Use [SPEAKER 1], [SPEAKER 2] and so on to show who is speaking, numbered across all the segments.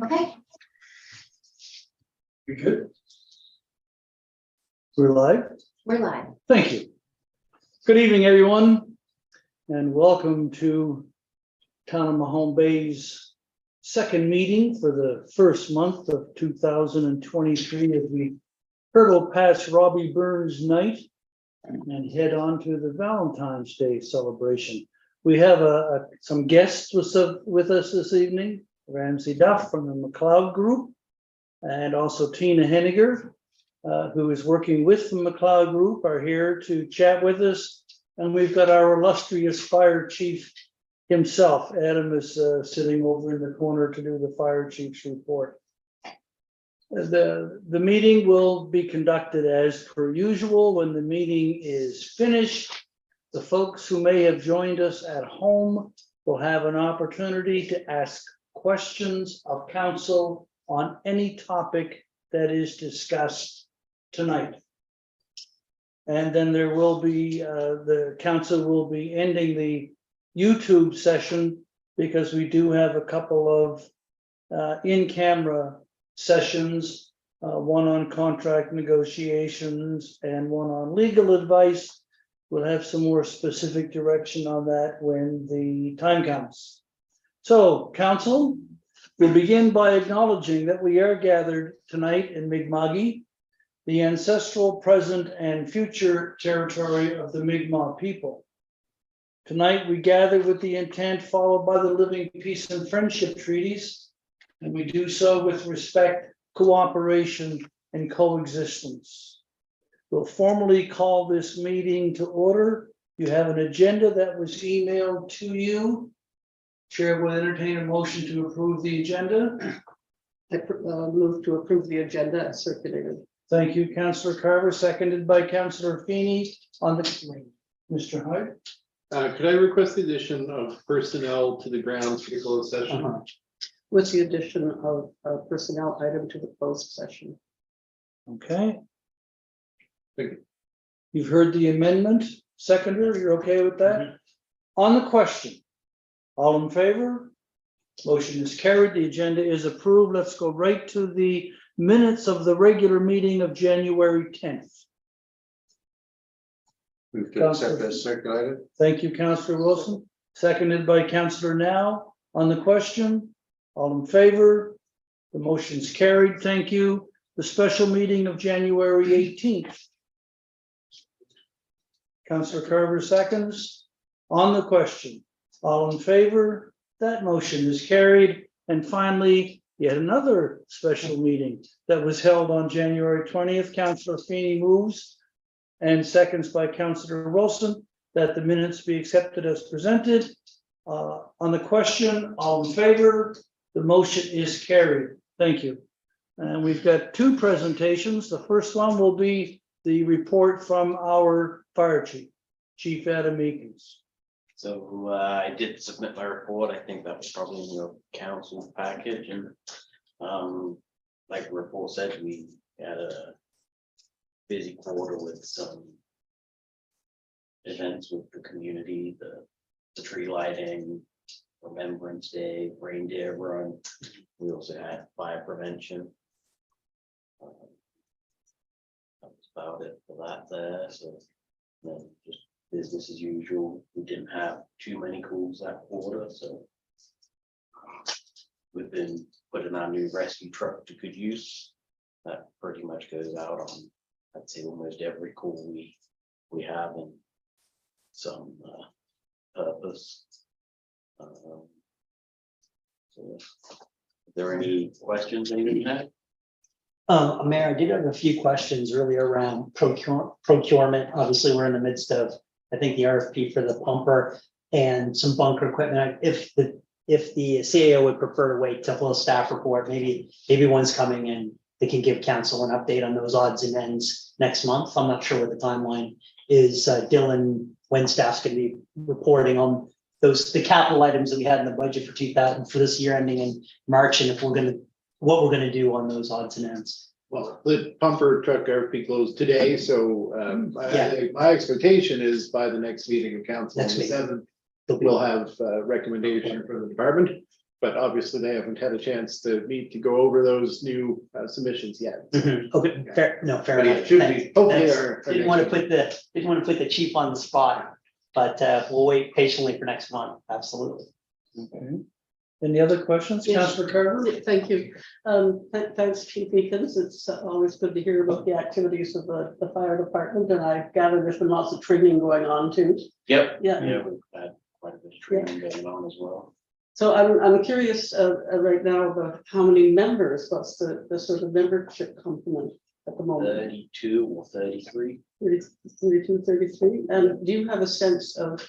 [SPEAKER 1] Okay,
[SPEAKER 2] We good? We're live?
[SPEAKER 1] we're live.
[SPEAKER 2] Thank you. Good evening, everyone, and welcome to Town of Mahone Bay's second meeting for the first month of 2023 as we hurtle past Robbie Burns night and head on to the Valentine's Day celebration. We have some guests with us this evening. Ramsey Duff from the McLeod Group, and also Tina Henniger, who is working with the McLeod Group, are here to chat with us. And we've got our illustrious fire chief himself. Adam is sitting over in the corner to do the fire chief's report. The meeting will be conducted as per usual. When the meeting is finished, the folks who may have joined us at home will have an opportunity to ask questions of council on any topic that is discussed tonight. And then there will be, the council will be ending the YouTube session because we do have a couple of in-camera sessions, one on contract negotiations and one on legal advice. We'll have some more specific direction on that when the time comes. So, council, we'll begin by acknowledging that we are gathered tonight in Mi'kma'ki, the ancestral, present, and future territory of the Mi'kmaq people. Tonight, we gather with the intent followed by the Living Peace and Friendship Treaties, and we do so with respect, cooperation, and coexistence. We'll formally call this meeting to order. You have an agenda that was emailed to you. Chair will entertain a motion to approve the agenda.
[SPEAKER 3] I move to approve the agenda as circulated.
[SPEAKER 2] Thank you, Councillor Carver, seconded by Councillor Feeney on the, Mr. Hyde.
[SPEAKER 4] Could I request the addition of personnel to the grounds for the closed session?
[SPEAKER 3] With the addition of a personnel item to the closed session.
[SPEAKER 2] Okay.
[SPEAKER 4] Thank you.
[SPEAKER 2] You've heard the amendment, seconder, you're okay with that? On the question, all in favor? Motion is carried, the agenda is approved. Let's go right to the minutes of the regular meeting of January 10th.
[SPEAKER 4] Move to accept as circulated.
[SPEAKER 2] Thank you, Councillor Wilson, seconded by Councillor Now. On the question, all in favor? The motion is carried, thank you. The special meeting of January 18th. Councillor Carver seconds. On the question, all in favor? That motion is carried. And finally, yet another special meeting that was held on January 20th. Councillor Feeney moves and seconds by Councillor Wilson that the minutes be accepted as presented. On the question, all in favor? The motion is carried. Thank you. And we've got two presentations. The first one will be the report from our fire chief, Chief Adam Meekins.
[SPEAKER 5] So I did submit my report. I think that was probably in your council package, and like the report said, we had a busy quarter with some events with the community, the tree lighting, Remembrance Day, reindeer run. We also had fire prevention. That was about it for that there. So then just business as usual. We didn't have too many calls that quarter, so we've been putting our new rescue truck to good use. That pretty much goes out on, I'd say, almost every call we have in some purpose. So, are there any questions anyone had?
[SPEAKER 6] Mayor, I did have a few questions earlier around procurement. Obviously, we're in the midst of, I think, the RFP for the pumper and some bunker equipment. If the CAO would prefer to wait till full staff report, maybe one's coming and they can give council an update on those odds and ends next month. I'm not sure what the timeline is. Dylan, when staff's going to be reporting on the capital items that we had in the budget for 2000 for this year ending in March, and if what we're going to do on those odds and ends.
[SPEAKER 4] Well, the pumper truck RFP closed today, so my expectation is by the next meeting of council on the 7th, we'll have a recommendation from the department. but obviously they haven't had a chance to meet to go over those new submissions yet.
[SPEAKER 6] Okay, fair, no, fair
[SPEAKER 4] But
[SPEAKER 6] enough.
[SPEAKER 4] it should be, hopefully,
[SPEAKER 6] Thanks.
[SPEAKER 4] our
[SPEAKER 6] Didn't want to put the chief on the spot, but we'll wait patiently for next month, absolutely.
[SPEAKER 2] Okay. Any other questions,
[SPEAKER 3] Yes.
[SPEAKER 2] Councillor Carver?
[SPEAKER 3] Yeah, thank you. Thanks, Chief Eakins. It's always good to hear about the activities of the fire department, and I gather there's been lots of training going on too.
[SPEAKER 5] Yep.
[SPEAKER 3] Yeah.
[SPEAKER 5] Yeah, we've had quite a bit of training going on as well.
[SPEAKER 3] So I'm curious right now about how many members, what's the sort of membership complement at the moment?
[SPEAKER 5] 32 or 33.
[SPEAKER 3] 32, 33, and do you have a sense of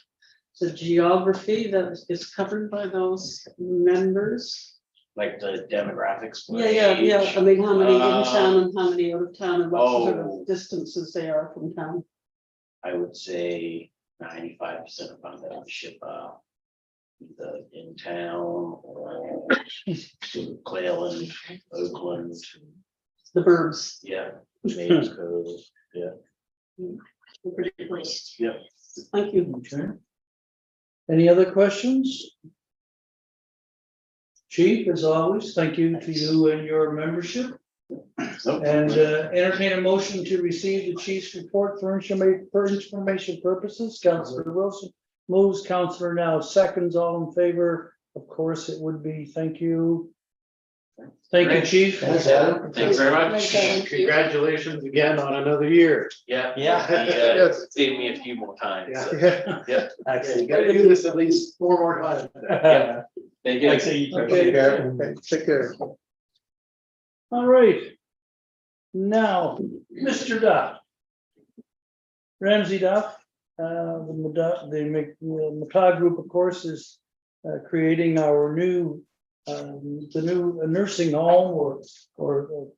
[SPEAKER 3] the geography that is covered by those members?
[SPEAKER 5] Like the demographics. by
[SPEAKER 3] Yeah.
[SPEAKER 5] age.
[SPEAKER 3] I mean, how many in
[SPEAKER 5] Uh,
[SPEAKER 3] town and how many out of town, and what sort
[SPEAKER 5] oh.
[SPEAKER 3] of distances they are from town?
[SPEAKER 5] I would say 95% of our membership are either in town or Cleveland, Oakland,
[SPEAKER 3] The burbs.
[SPEAKER 5] yeah, James Cove, yeah.
[SPEAKER 3] Pretty close.
[SPEAKER 5] Yeah.
[SPEAKER 3] Thank you.
[SPEAKER 2] Okay. Any other questions? Chief, as always, thank you to you and your membership. And entertain a motion to receive the chief's report for information purposes. Councillor Wilson moves, Councillor Now seconds, all in favor. Of course, it would be, thank you. Thank you,
[SPEAKER 5] Great.
[SPEAKER 2] chief.
[SPEAKER 5] Thanks, Adam. Thanks very much.
[SPEAKER 3] Thanks, Adam.
[SPEAKER 4] Congratulations again on another year.
[SPEAKER 5] Yeah.
[SPEAKER 6] Yeah.
[SPEAKER 4] Yes.
[SPEAKER 5] Saved me a few more times. so,
[SPEAKER 4] Yeah.
[SPEAKER 5] Yeah.
[SPEAKER 4] You
[SPEAKER 6] Excellent.
[SPEAKER 4] gotta do this at least 4 more times.
[SPEAKER 5] Yeah. Thank you.
[SPEAKER 6] Excellent.
[SPEAKER 2] Okay.
[SPEAKER 4] Take care.
[SPEAKER 2] All right. Now, Mr. Duff. Ramsey Duff, the Matag Group, of course, is creating our new, the new nursing home or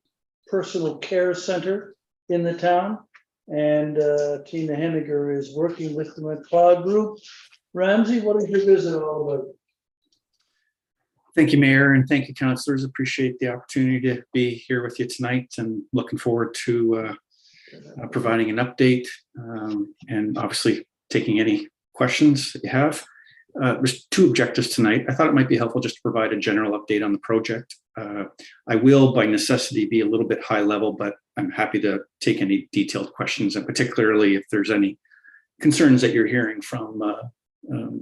[SPEAKER 2] personal care center in the town. And Tina Henniger is working with the Matag Group. Ramsey, what is your visit all about?
[SPEAKER 1] Thank you, Mayor, and thank you, councillors. Appreciate the opportunity to be here with you tonight and looking forward to providing an update and obviously taking any questions that you have. There's 2 objectives tonight. I thought it might be helpful just to provide a general update on the project. I will, by necessity, be a little bit high level, but I'm happy to take any detailed questions, and particularly if there's any concerns that you're hearing from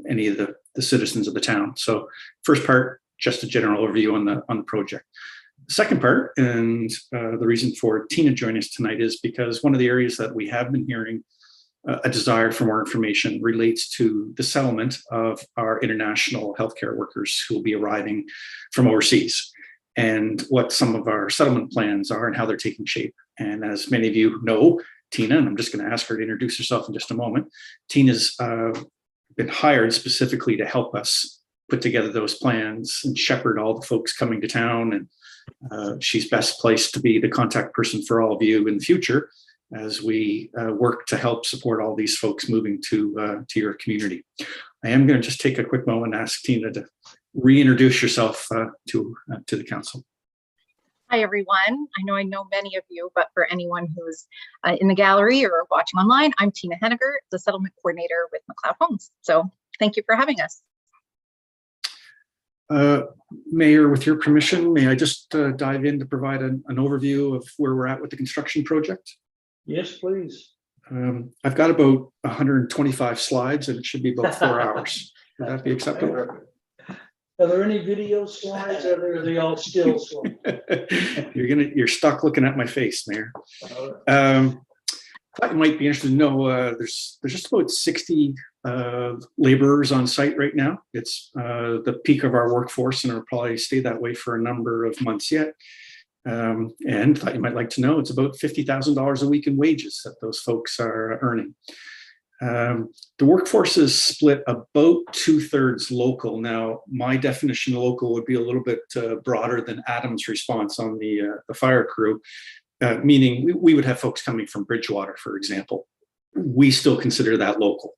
[SPEAKER 1] any of the citizens of the town. So first part, just a general overview on the project. The second part, and the reason for Tina joining us tonight, is because one of the areas that we have been hearing a desire for more information relates to the settlement of our international healthcare workers who will be arriving from overseas, and what some of our settlement plans are and how they're taking shape. And as many of you know, Tina, and I'm just going to ask her to introduce herself in just a moment, Tina's been hired specifically to help us put together those plans and shepherd all the folks coming to town. And she's best placed to be the contact person for all of you in the future as we work to help support all these folks moving to your community. I am going to just take a quick moment and ask Tina to reintroduce yourself to the council.
[SPEAKER 7] Hi, everyone. I know many of you, but for anyone who's in the gallery or watching online, I'm Tina Henniger, the settlement coordinator with McLeod Homes. So thank you for having us.
[SPEAKER 1] Mayor, with your permission, may I just dive in to provide an overview of where we're at with the construction project?
[SPEAKER 2] Yes, please.
[SPEAKER 1] I've got about 125 slides and it should be about 4 hours. Would that be acceptable?
[SPEAKER 2] Are there any video slides or are they all still slides?
[SPEAKER 1] You're stuck looking at my face, Mayor. Thought you might be interested to know there's just about 60 laborers on site right now. It's the peak of our workforce and it'll probably stay that way for a number of months yet. And thought you might like to know it's about $50,000 a week in wages that those folks are earning. The workforce is split about 2/3 local. Now, my definition of local would be a little bit broader than Adam's response on the fire crew, meaning we would have folks coming from Bridgewater, for example. We still consider that local.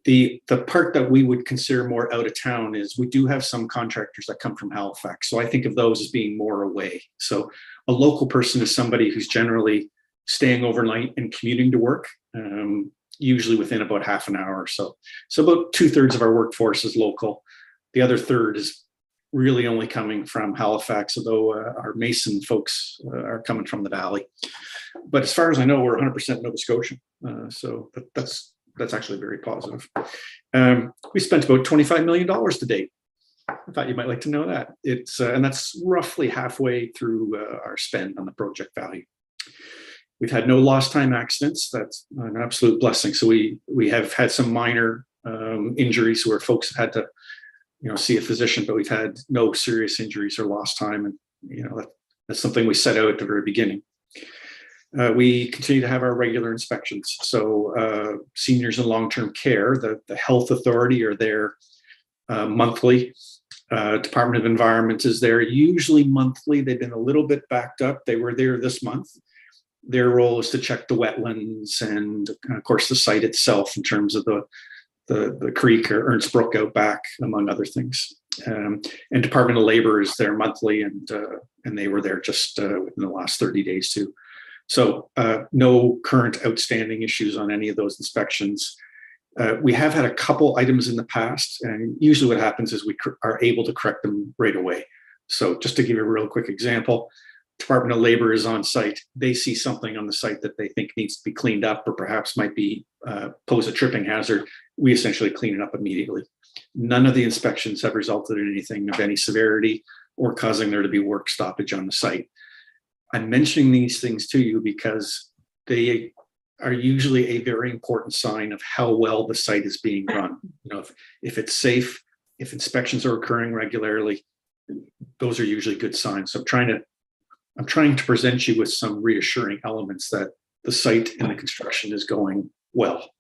[SPEAKER 1] The part that we would consider more out of town is we do have some contractors that come from Halifax. So I think of those as being more away. So a local person is somebody who's generally staying overnight and commuting to work, usually within about half an hour or so. So about 2/3 of our workforce is local. The other third is really only coming from Halifax, although our Mason folks are coming from the Valley. But as far as I know, we're 100% Nova Scotian. So that's actually very positive. We spent about $25 million to date. I thought you might like to know that. And that's roughly halfway through our spend on the project value. We've had no lost time accidents. That's an absolute blessing. So we have had some minor injuries where folks have had to, see a physician, but we've had no serious injuries or lost time. And, that's something we set out at the very beginning. We continue to have our regular inspections. So seniors in long-term care, the health authority are there monthly. Department of Environment is there usually monthly. They've been a little bit backed up. They were there this month. Their role is to check the wetlands and of course the site itself in terms of the creek or Ernst Brook out back, among other things. And Department of Labor is there monthly, and they were there just within the last 30 days too. So no current outstanding issues on any of those inspections. We have had a couple items in the past, and usually what happens is we are able to correct them right away. So just to give you a real quick example, Department of Labor is on site. They see something on the site that they think needs to be cleaned up or perhaps might be pose a tripping hazard. We essentially clean it up immediately. None of the inspections have resulted in anything of any severity or causing there to be work stoppage on the site. I'm mentioning these things to you because they are usually a very important sign of how well the site is being run. If it's safe, if inspections are occurring regularly, those are usually good signs. So I'm trying to present you with some reassuring elements that the site and the construction is going well.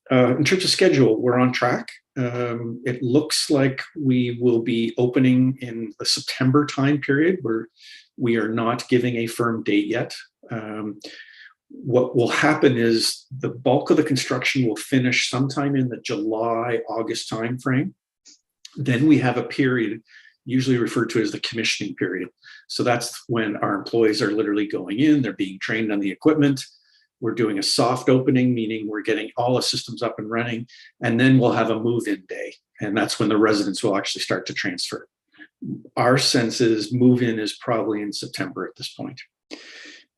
[SPEAKER 1] In terms of schedule, we're on track. It looks like we will be opening in the September time period, where we are not giving a firm date yet. What will happen is the bulk of the construction will finish sometime in the July, August timeframe. Then we have a period usually referred to as the commissioning period. So that's when our employees are literally going in, they're being trained on the equipment. We're doing a soft opening, meaning we're getting all the systems up and running, and then we'll have a move-in day. And that's when the residents will actually start to transfer. Our sense is move-in is probably in September at this point.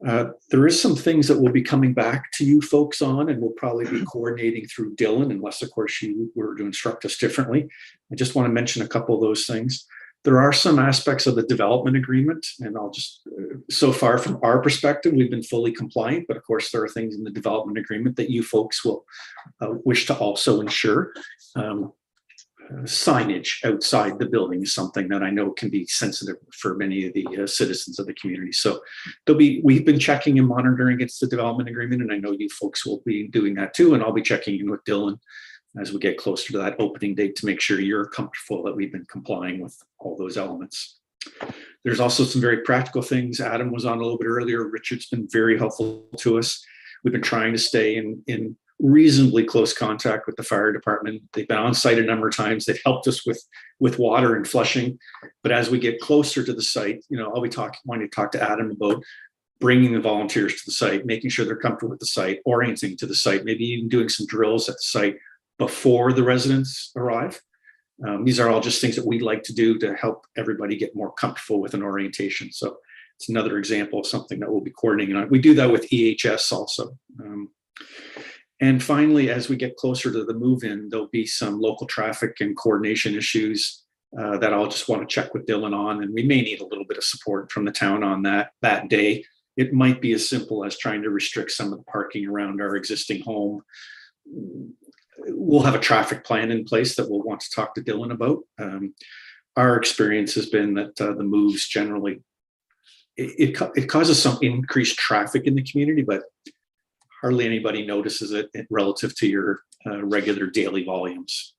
[SPEAKER 1] There is some things that we'll be coming back to you folks on, and we'll probably be coordinating through Dylan, unless of course you were to instruct us differently. I just want to mention a couple of those things. There are some aspects of the development agreement, and I'll just, so far from our perspective, we've been fully compliant, but of course there are things in the development agreement that you folks will wish to also ensure. Signage outside the building is something that I know can be sensitive for many of the citizens of the community. So we've been checking and monitoring against the development agreement, and I know you folks will be doing that too, and I'll be checking in with Dylan as we get closer to that opening date to make sure you're comfortable that we've been complying with all those elements. There's also some very practical things. Adam was on a little bit earlier. Richard's been very helpful to us. We've been trying to stay in reasonably close contact with the fire department. They've been on site a number of times. They've helped us with water and flushing. But as we get closer to the site, I'll be wanting to talk to Adam about bringing the volunteers to the site, making sure they're comfortable with the site, orienting to the site, maybe even doing some drills at the site before the residents arrive. These are all just things that we'd like to do to help everybody get more comfortable with an orientation. So it's another example of something that we'll be coordinating on. We do that with EHS also. And finally, as we get closer to the move-in, there'll be some local traffic and coordination issues that I'll just want to check with Dylan on, and we may need a little bit of support from the town on that day. It might be as simple as trying to restrict some of the parking around our existing home. We'll have a traffic plan in place that we'll want to talk to Dylan about. Our experience has been that the moves generally, it causes some increased traffic in the community, but hardly anybody notices it relative to your regular daily volumes.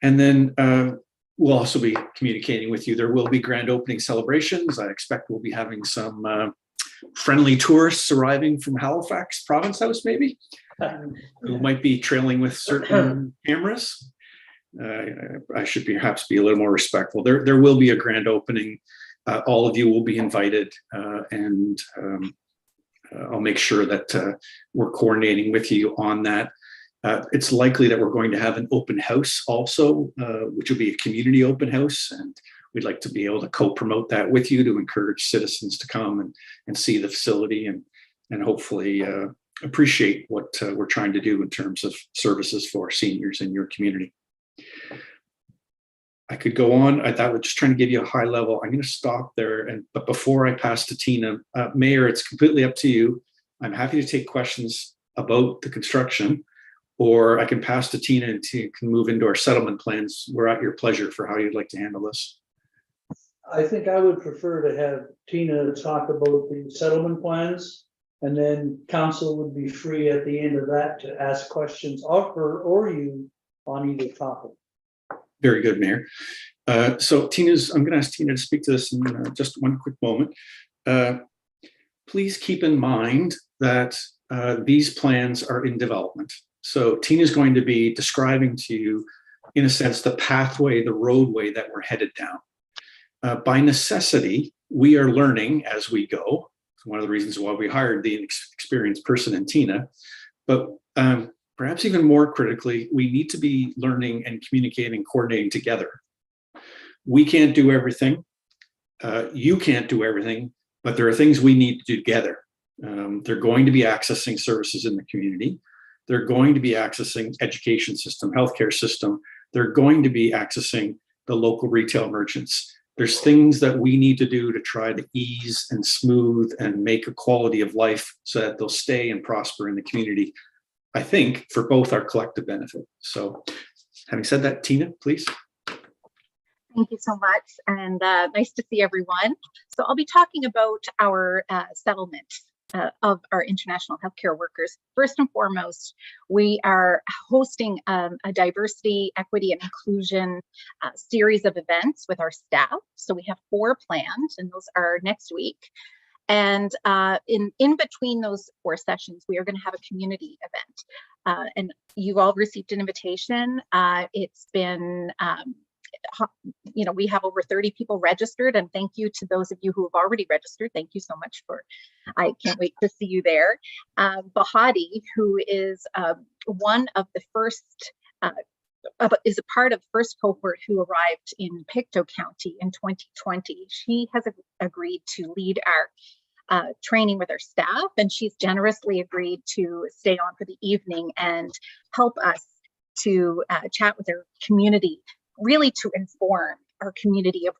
[SPEAKER 1] And then we'll also be communicating with you. There will be grand opening celebrations. I expect we'll be having some friendly tourists arriving from Halifax Province House, maybe. Who might be trailing with certain cameras. I should perhaps be a little more respectful. There will be a grand opening. All of you will be invited, and I'll make sure that we're coordinating with you on that. It's likely that we're going to have an open house also, which will be a community open house. And we'd like to be able to co-promote that with you to encourage citizens to come and see the facility and hopefully appreciate what we're trying to do in terms of services for seniors in your community. I could go on. I was just trying to give you a high level. I'm going to stop there. But before I pass to Tina, Mayor, it's completely up to you. I'm happy to take questions about the construction, or I can pass to Tina and Tina can move into our settlement plans. We're at your pleasure for how you'd like to handle this.
[SPEAKER 2] I think I would prefer to have Tina talk about the settlement plans. And then council would be free at the end of that to ask questions of her or you on either topic.
[SPEAKER 1] Very good, Mayor. So I'm going to ask Tina to speak to this in just one quick moment. Please keep in mind that these plans are in development. So Tina is going to be describing to you, in a sense, the pathway, the roadway that we're headed down. By necessity, we are learning as we go. It's one of the reasons why we hired the experienced person in Tina. But perhaps even more critically, we need to be learning and communicating, coordinating together. We can't do everything. You can't do everything, but there are things we need to do together. They're going to be accessing services in the community. They're going to be accessing education system, healthcare system. They're going to be accessing the local retail merchants. There's things that we need to do to try to ease and smooth and make a quality of life so that they'll stay and prosper in the community, I think, for both our collective benefit. So having said that, Tina, please.
[SPEAKER 7] Thank you so much, and nice to see everyone. So I'll be talking about our settlement of our international healthcare workers. First and foremost, we are hosting a diversity, equity, and inclusion series of events with our staff. So we have 4 planned, and those are next week. And in between those 4 sessions, we are going to have a community event. And you've all received an invitation. It's been we have over 30 people registered, and thank you to those of you who have already registered. Thank you so much I can't wait to see you there. Bahati, who is one of the first, is a part of the first cohort who arrived in Pictou County in 2020. She has agreed to lead our training with our staff, and she's generously agreed to stay on for the evening and help us to chat with our community, really to inform our community of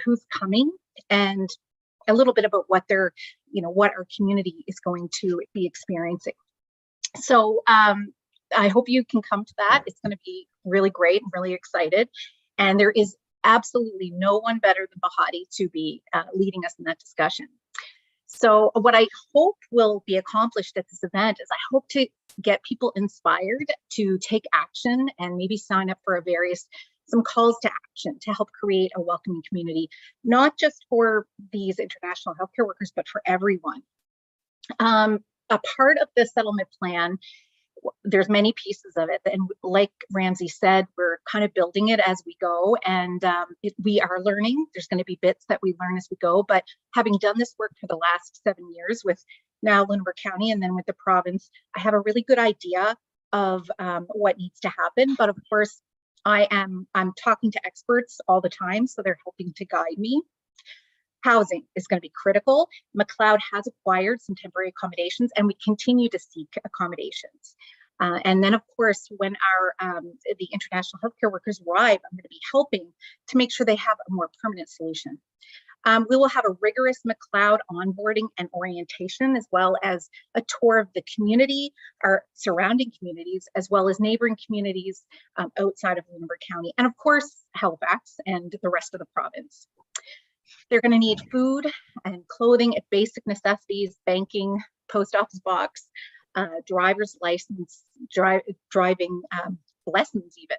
[SPEAKER 7] who's coming and a little bit about what what our community is going to be experiencing. So I hope you can come to that. It's going to be really great. I'm really excited. And there is absolutely no one better than Bahati to be leading us in that discussion. So what I hope will be accomplished at this event is I hope to get people inspired to take action and maybe sign up for some calls to action to help create a welcoming community, not just for these international healthcare workers, but for everyone. A part of the settlement plan, there's many pieces of it. And like Ramsey said, we're kind of building it as we go, and we are learning. There's going to be bits that we learn as we go, but having done this work for the last 7 years with now Lunenburg County and then with the province, I have a really good idea of what needs to happen. But of course, I'm talking to experts all the time, so they're helping to guide me. Housing is going to be critical. McLeod has acquired some temporary accommodations, and we continue to seek accommodations. And then, of course, when the international healthcare workers arrive, I'm going to be helping to make sure they have a more permanent solution. We will have a rigorous McLeod onboarding and orientation, as well as a tour of the community, our surrounding communities, as well as neighboring communities outside of Lunenburg County, and of course, Halifax and the rest of the province. They're going to need food and clothing, basic necessities, banking, post office box, driver's license, driving lessons even,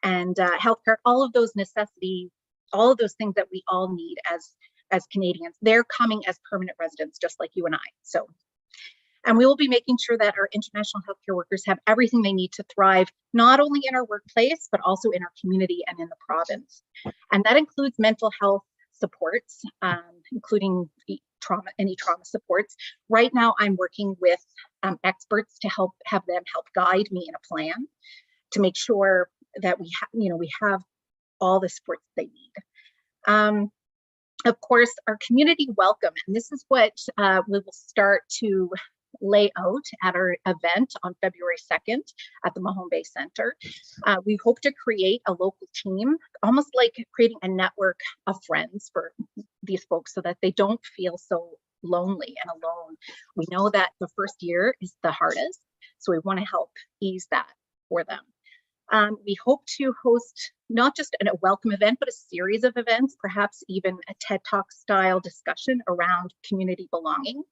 [SPEAKER 7] and healthcare, all of those necessities, all of those things that we all need as Canadians. They're coming as permanent residents, just like you and I. So, and we will be making sure that our international healthcare workers have everything they need to thrive, not only in our workplace, but also in our community and in the province. And that includes mental health supports, including any trauma supports. Right now, I'm working with experts to have them help guide me in a plan to make sure that we have all the supports they need. Of course, our community welcome, and this is what we will start to lay out at our event on February 2nd at the Mahone Bay Center. We hope to create a local team, almost like creating a network of friends for these folks so that they don't feel so lonely and alone. We know that the first year is the hardest, so we want to help ease that for them. We hope to host not just a welcome event, but a series of events, perhaps even a TED Talk style discussion around community belonging.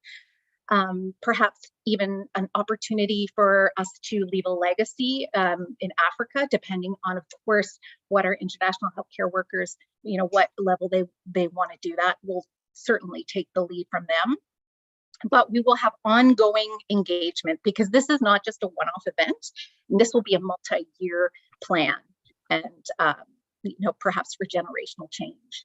[SPEAKER 7] Perhaps even an opportunity for us to leave a legacy in Africa, depending on, of course, what our international healthcare workers, what level they want to do that. We'll certainly take the lead from them. But we will have ongoing engagement because this is not just a one-off event. This will be a multi-year plan and perhaps for generational change.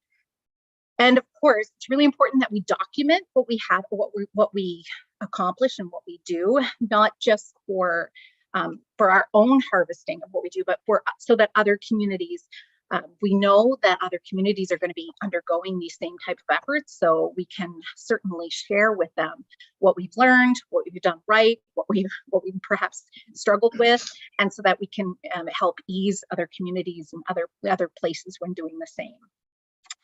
[SPEAKER 7] And of course, it's really important that we document what we have, what we accomplish and what we do, not just for our own harvesting of what we do, but so that other communities, we know that other communities are going to be undergoing these same type of efforts. So we can certainly share with them what we've learned, what we've done right, what we've perhaps struggled with, and so that we can help ease other communities and other places when doing the same.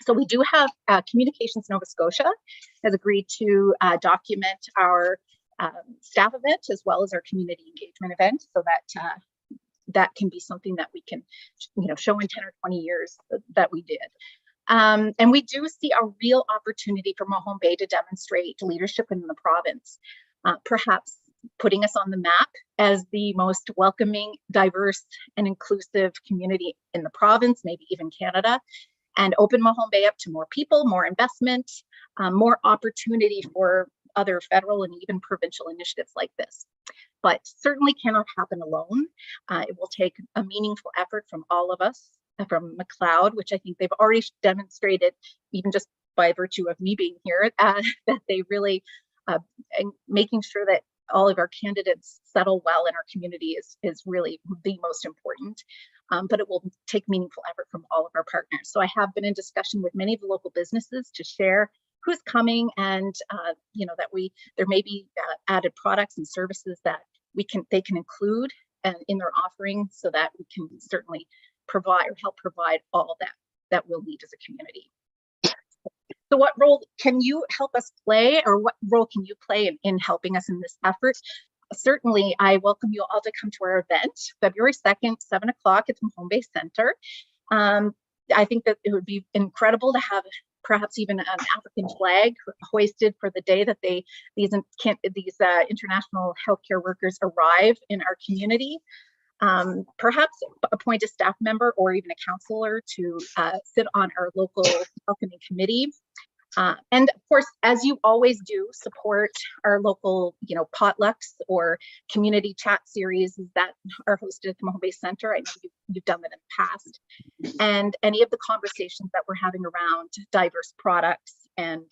[SPEAKER 7] So we do have Communications Nova Scotia has agreed to document our staff event as well as our community engagement event, so that that can be something that we can, show in 10 or 20 years that we did. And we do see a real opportunity for Mahone Bay to demonstrate leadership in the province, perhaps putting us on the map as the most welcoming, diverse, and inclusive community in the province, maybe even Canada, and open Mahone Bay up to more people, more investment, more opportunity for other federal and even provincial initiatives like this. But certainly cannot happen alone. It will take a meaningful effort from all of us, from McLeod, which I think they've already demonstrated, even just by virtue of me being here, that they really, making sure that all of our candidates settle well in our community is really the most important. But it will take meaningful effort from all of our partners. So I have been in discussion with many of the local businesses to share who's coming, and that there may be added products and services that they can include in their offering, so that we can certainly help provide all that we'll need as a community. So what role can you help us play, or what role can you play in helping us in this effort? Certainly, I welcome you all to come to our event, February 2nd, 7 o'clock at the Mahone Bay Center. I think that it would be incredible to have perhaps even an African flag hoisted for the day that these international healthcare workers arrive in our community. Perhaps appoint a staff member or even a counselor to sit on our local welcoming committee. And of course, as you always do, support our local, potlucks or community chat series that are hosted at the Mahone Bay Center. I know you've done that in the past. And any of the conversations that we're having around diverse products and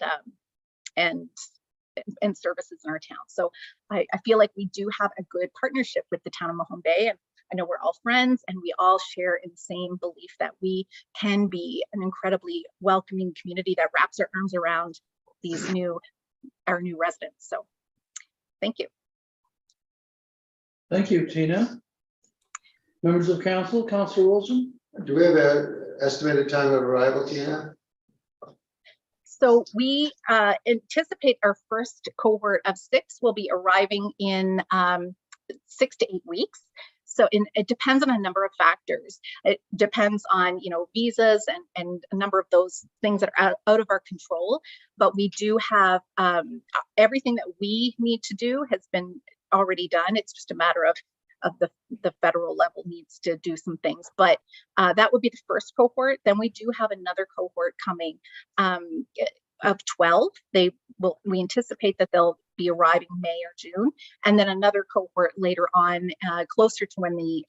[SPEAKER 7] services in our town. So I feel like we do have a good partnership with the town of Mahone Bay, and I know we're all friends, and we all share in the same belief that we can be an incredibly welcoming community that wraps our arms around our new residents. So thank you.
[SPEAKER 2] Thank you, Tina. Members of council, Councillor Wilson.
[SPEAKER 8] Do we have an estimated time of arrival, Tina?
[SPEAKER 7] So we anticipate our first cohort of 6 will be arriving in 6 to 8 weeks. So it depends on a number of factors. It depends on, visas and a number of those things that are out of our control. But we do have everything that we need to do has been already done. It's just a matter of the federal level needs to do some things. But that would be the first cohort. Then we do have another cohort coming of 12. We anticipate that they'll be arriving May or June, and then another cohort later on, closer to when the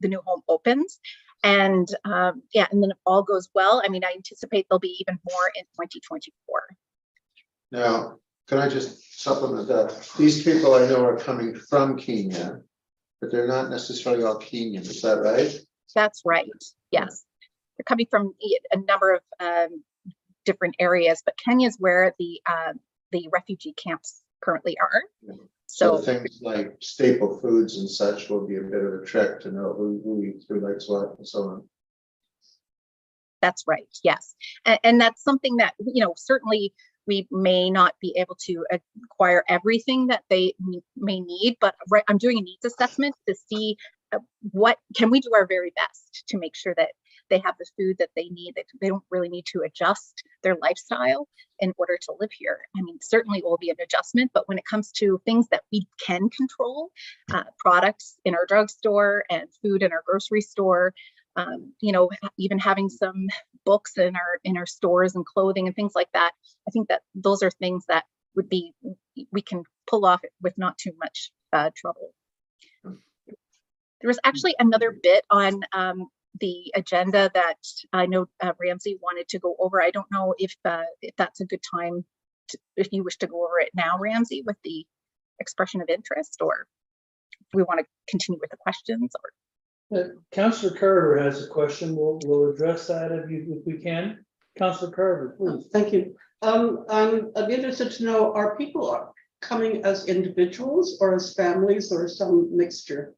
[SPEAKER 7] new home opens. And and then if all goes well, I anticipate there'll be even more in 2024.
[SPEAKER 8] Now, can I just supplement that? These people I know are coming from Kenya, but they're not necessarily all Kenyan, is that right?
[SPEAKER 7] That's right. Yes. They're coming from a number of different areas, but Kenya is where the refugee camps currently are.
[SPEAKER 8] So
[SPEAKER 7] So
[SPEAKER 8] things like staple foods and such will be a bit of a trek to know who likes what and so on.
[SPEAKER 7] that's right. Yes. And that's something that, certainly we may not be able to acquire everything that they may need, but I'm doing a needs assessment to see what can we do our very best to make sure that they have the food that they need, that they don't really need to adjust their lifestyle in order to live here. I mean, certainly it will be an adjustment, but when it comes to things that we can control, products in our drugstore and food in our grocery store, even having some books in our stores and clothing and things like that, I think that those are things that we can pull off with not too much trouble. There was actually another bit on the agenda that I know Ramsey wanted to go over. I don't know if that's a good time if you wish to go over it now, Ramsey, with the expression of interest, or we want to continue with the questions. Or
[SPEAKER 2] Councillor Carter has a question. We'll address that if we can. Councillor Carter, please.
[SPEAKER 3] Thank you. I'd be interested to know, are people coming as individuals or as families or some mixture?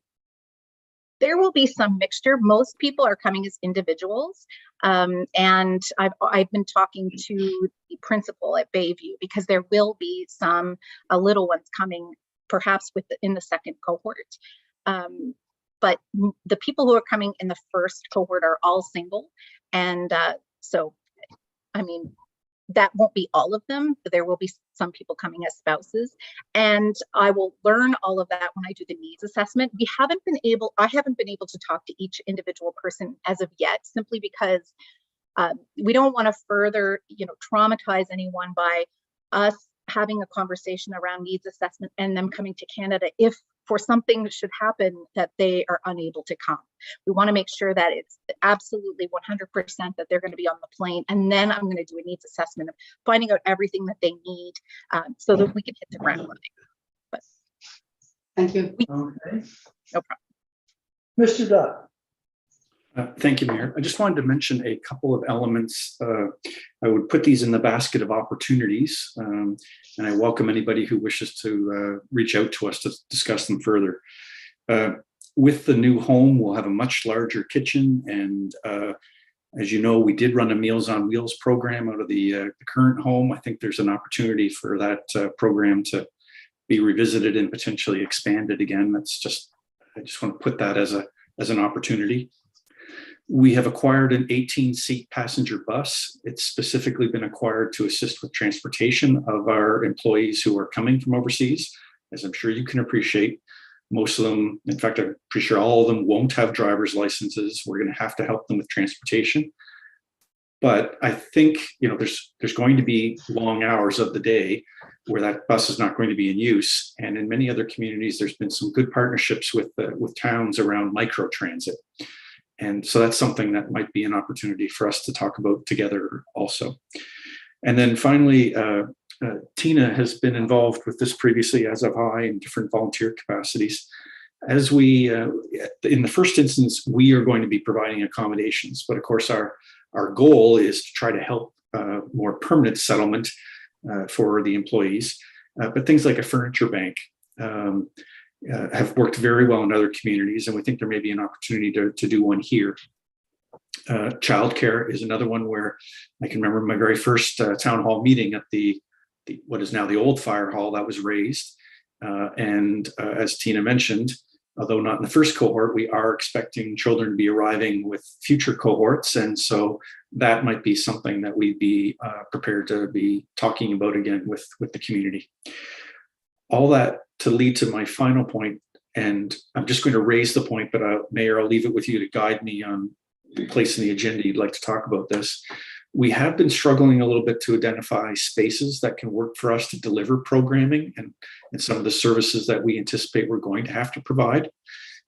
[SPEAKER 7] There will be some mixture. Most people are coming as individuals. And I've been talking to the principal at Bayview because there will be some little ones coming perhaps in the second cohort. But the people who are coming in the first cohort are all single. And so, I mean, that won't be all of them, but there will be some people coming as spouses. And I will learn all of that when I do the needs assessment. I haven't been able to talk to each individual person as of yet, simply because we don't want to further, traumatize anyone by us having a conversation around needs assessment and them coming to Canada if for something should happen that they are unable to come. We want to make sure that it's absolutely 100% that they're going to be on the plane. And then I'm going to do a needs assessment of finding out everything that they need so that we can hit the ground running. But
[SPEAKER 3] thank you.
[SPEAKER 2] Okay.
[SPEAKER 7] No problem.
[SPEAKER 2] Mr. Dutt.
[SPEAKER 1] Thank you, Mayor. I just wanted to mention a couple of elements. I would put these in the basket of opportunities, and I welcome anybody who wishes to reach out to us to discuss them further. With the new home, we'll have a much larger kitchen, and as you know, we did run a Meals on Wheels program out of the current home. I think there's an opportunity for that program to be revisited and potentially expanded again. I just want to put that as an opportunity. We have acquired an 18-seat passenger bus. It's specifically been acquired to assist with transportation of our employees who are coming from overseas. As I'm sure you can appreciate, most of them, in fact, I'm pretty sure all of them won't have driver's licenses. We're going to have to help them with transportation. But I think, there's going to be long hours of the day where that bus is not going to be in use. And in many other communities, there's been some good partnerships with towns around microtransit. And so that's something that might be an opportunity for us to talk about together also. And then finally, Tina has been involved with this previously, as have I, in different volunteer capacities. As we, in the first instance, we are going to be providing accommodations, but of course our goal is to try to help more permanent settlement for the employees. But things like a furniture bank have worked very well in other communities, and we think there may be an opportunity to do one here. Childcare is another one where I can remember my very first town hall meeting at the what is now the old fire hall that was raised. And as Tina mentioned, although not in the first cohort, we are expecting children to be arriving with future cohorts. And so that might be something that we'd be prepared to be talking about again with the community. All that to lead to my final point, and I'm just going to raise the point, but Mayor, I'll leave it with you to guide me on the place in the agenda you'd like to talk about this. We have been struggling a little bit to identify spaces that can work for us to deliver programming and some of the services that we anticipate we're going to have to provide,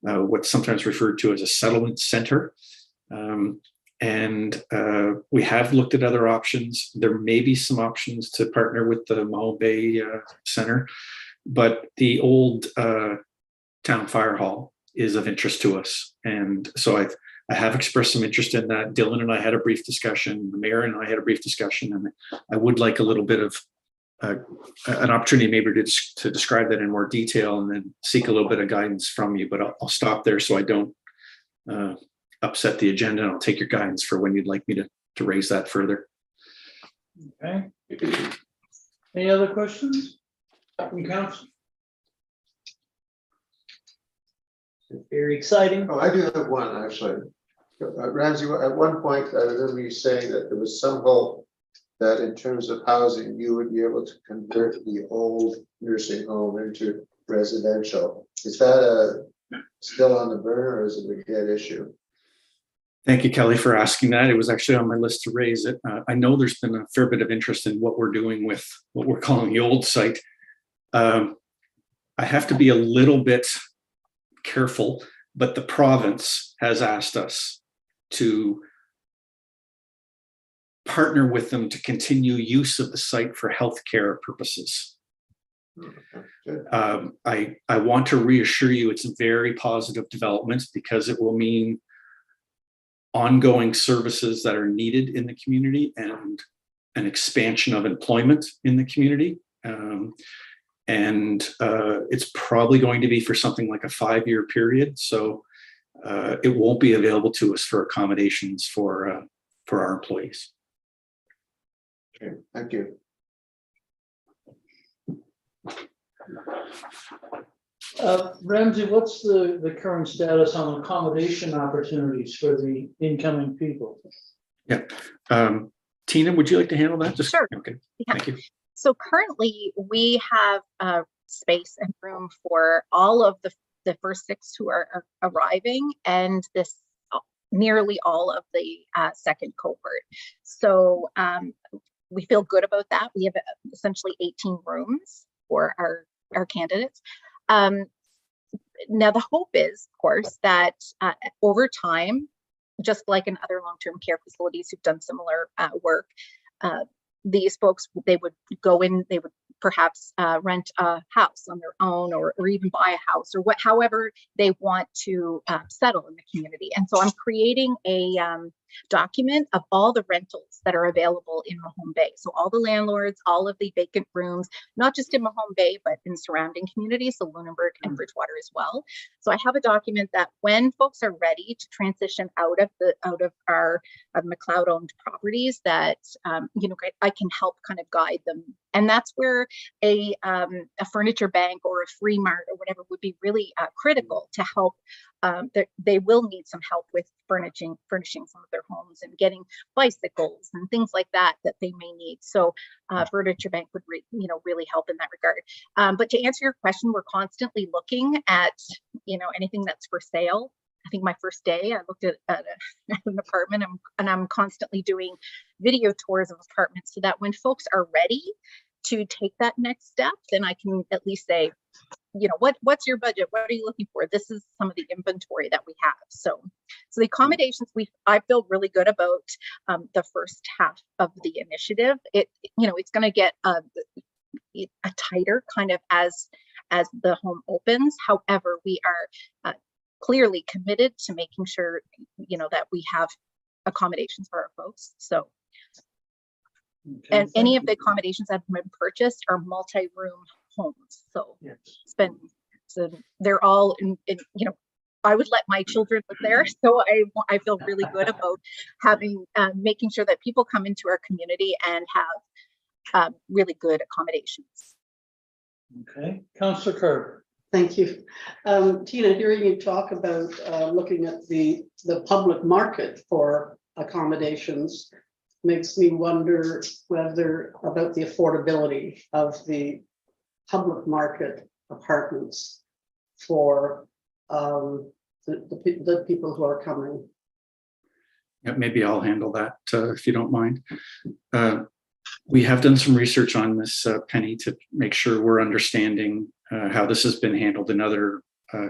[SPEAKER 1] what's sometimes referred to as a settlement center. And we have looked at other options. There may be some options to partner with the Mahone Bay Center, but the old town fire hall is of interest to us. And so I have expressed some interest in that. Dylan and I had a brief discussion, the mayor and I had a brief discussion, and I would like a little bit of an opportunity maybe to describe that in more detail and then seek a little bit of guidance from you, but I'll stop there so I don't upset the agenda, and I'll take your guidance for when you'd like me to raise that further.
[SPEAKER 2] Okay. Any other questions from council? Very exciting.
[SPEAKER 8] Oh, I do have one, actually. Ramsey, at one point, I remember you saying that there was some hope that in terms of housing, you would be able to convert the old nursing home into residential. Is that still on the burner, or is it a dead issue?
[SPEAKER 1] Thank you, Kelly, for asking that. It was actually on my list to raise it. I know there's been a fair bit of interest in what we're doing with what we're calling the old site. I have to be a little bit careful, but the province has asked us to partner with them to continue use of the site for healthcare purposes.
[SPEAKER 8] Good.
[SPEAKER 1] I want to reassure you it's a very positive development because it will mean ongoing services that are needed in the community and an expansion of employment in the community. It's probably going to be for something like a 5-year period. So it won't be available to us for accommodations for our employees.
[SPEAKER 8] Okay, thank you.
[SPEAKER 2] Ramsey, what's the current status on accommodation opportunities for the incoming people?
[SPEAKER 1] Tina, would you like to handle that?
[SPEAKER 7] Sure.
[SPEAKER 1] Okay.
[SPEAKER 7] Yeah.
[SPEAKER 1] Thank you.
[SPEAKER 7] So currently we have space and room for all of the first 6 who are arriving, and this nearly all of the second cohort. So we feel good about that. We have essentially 18 rooms for our candidates. Now the hope is, of course, that over time, just like in other long-term care facilities who've done similar work, these folks, they would go in, they would perhaps rent a house on their own, or even buy a house, or however they want to settle in the community. And so I'm creating a document of all the rentals that are available in Mahone Bay. So all the landlords, all of the vacant rooms, not just in Mahone Bay, but in surrounding communities, so Lunenburg and Bridgewater as well. So I have a document that when folks are ready to transition out of our McLeod-owned properties, that I can help kind of guide them. And that's where a furniture bank or a Free Mart or whatever would be really critical to help. They will need some help with furnishing some of their homes and getting bicycles and things like that they may need. So Furniture Bank would really help in that regard. But to answer your question, we're constantly looking at anything that's for sale. I think my first day I looked at an apartment, and I'm constantly doing video tours of apartments so that when folks are ready to take that next step, then I can at least say, what's your budget? What are you looking for? This is some of the inventory that we have. So the accommodations, I feel really good about the first half of the initiative. It's going to get a tighter kind of as the home opens. However, we are clearly committed to making sure that we have accommodations for our folks. So.
[SPEAKER 2] Okay,
[SPEAKER 7] and any of the accommodations that have been purchased are multi-room homes. So
[SPEAKER 2] yes.
[SPEAKER 7] So they're all in I would let my children live there. So I feel really good about having, making sure that people come into our community and have really good accommodations.
[SPEAKER 2] Okay, Councillor Kerr.
[SPEAKER 3] Thank you. Tina, hearing you talk about looking at the public market for accommodations makes me wonder about the affordability of the public market apartments for the people who are coming.
[SPEAKER 1] Yeah, maybe I'll handle that if you don't mind. We have done some research on this, Penny, to make sure we're understanding how this has been handled in other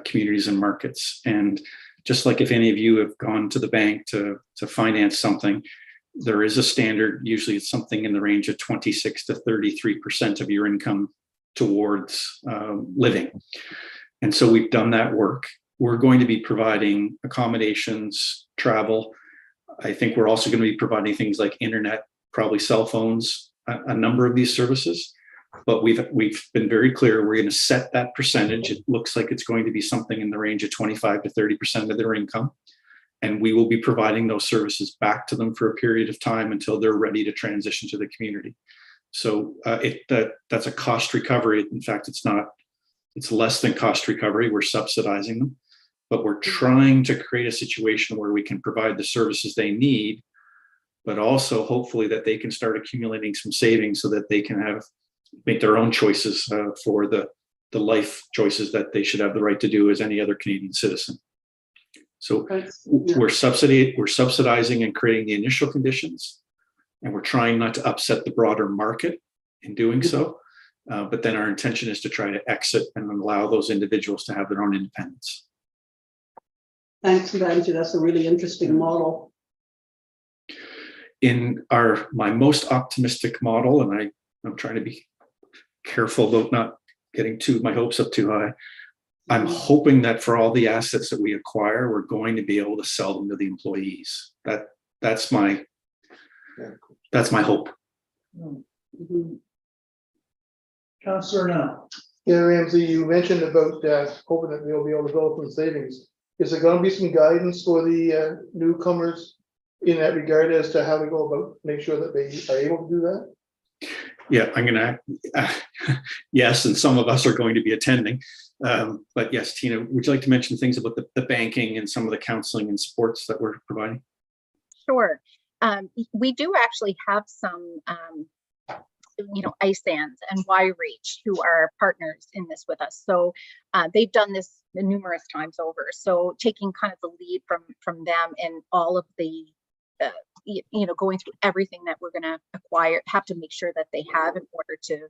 [SPEAKER 1] communities and markets. And just like if any of you have gone to the bank to finance something, there is a standard. Usually it's something in the range of 26 to 33% of your income towards living. And so we've done that work. We're going to be providing accommodations, travel. I think we're also going to be providing things like internet, probably cell phones, a number of these services. But we've been very clear, we're going to set that percentage. It looks like it's going to be something in the range of 25 to 30% of their income. And we will be providing those services back to them for a period of time until they're ready to transition to the community. So that's a cost recovery. In fact, it's less than cost recovery. We're subsidizing them, but we're trying to create a situation where we can provide the services they need, but also hopefully that they can start accumulating some savings so that they can make their own choices for the life choices that they should have the right to do as any other Canadian citizen. So we're subsidizing and creating the initial conditions, and we're trying not to upset the broader market in doing so. But then our intention is to try to exit and allow those individuals to have their own independence.
[SPEAKER 3] Thanks, Ramsey. That's a really interesting model.
[SPEAKER 1] In my most optimistic model, and I'm trying to be careful about not getting my hopes up too high. I'm hoping that for all the assets that we acquire, we're going to be able to sell them to the employees. That's my hope.
[SPEAKER 3] Mhm.
[SPEAKER 2] Councillor now.
[SPEAKER 9] Yeah, Ramsey, you mentioned about hoping that they'll be able to develop some savings. Is there going to be some guidance for the newcomers in that regard as to how we go about make sure that they are able to do that?
[SPEAKER 1] Yeah, I'm going to, yes, and some of us are going to be attending. But yes, Tina, would you like to mention things about the banking and some of the counseling and supports that we're providing?
[SPEAKER 7] Sure. We do actually have some, ISANs and Y-Reach, who are partners in this with us. So they've done this numerous times over. So taking kind of the lead from them and all of the, going through everything that we're going to acquire, have to make sure that they have in order to,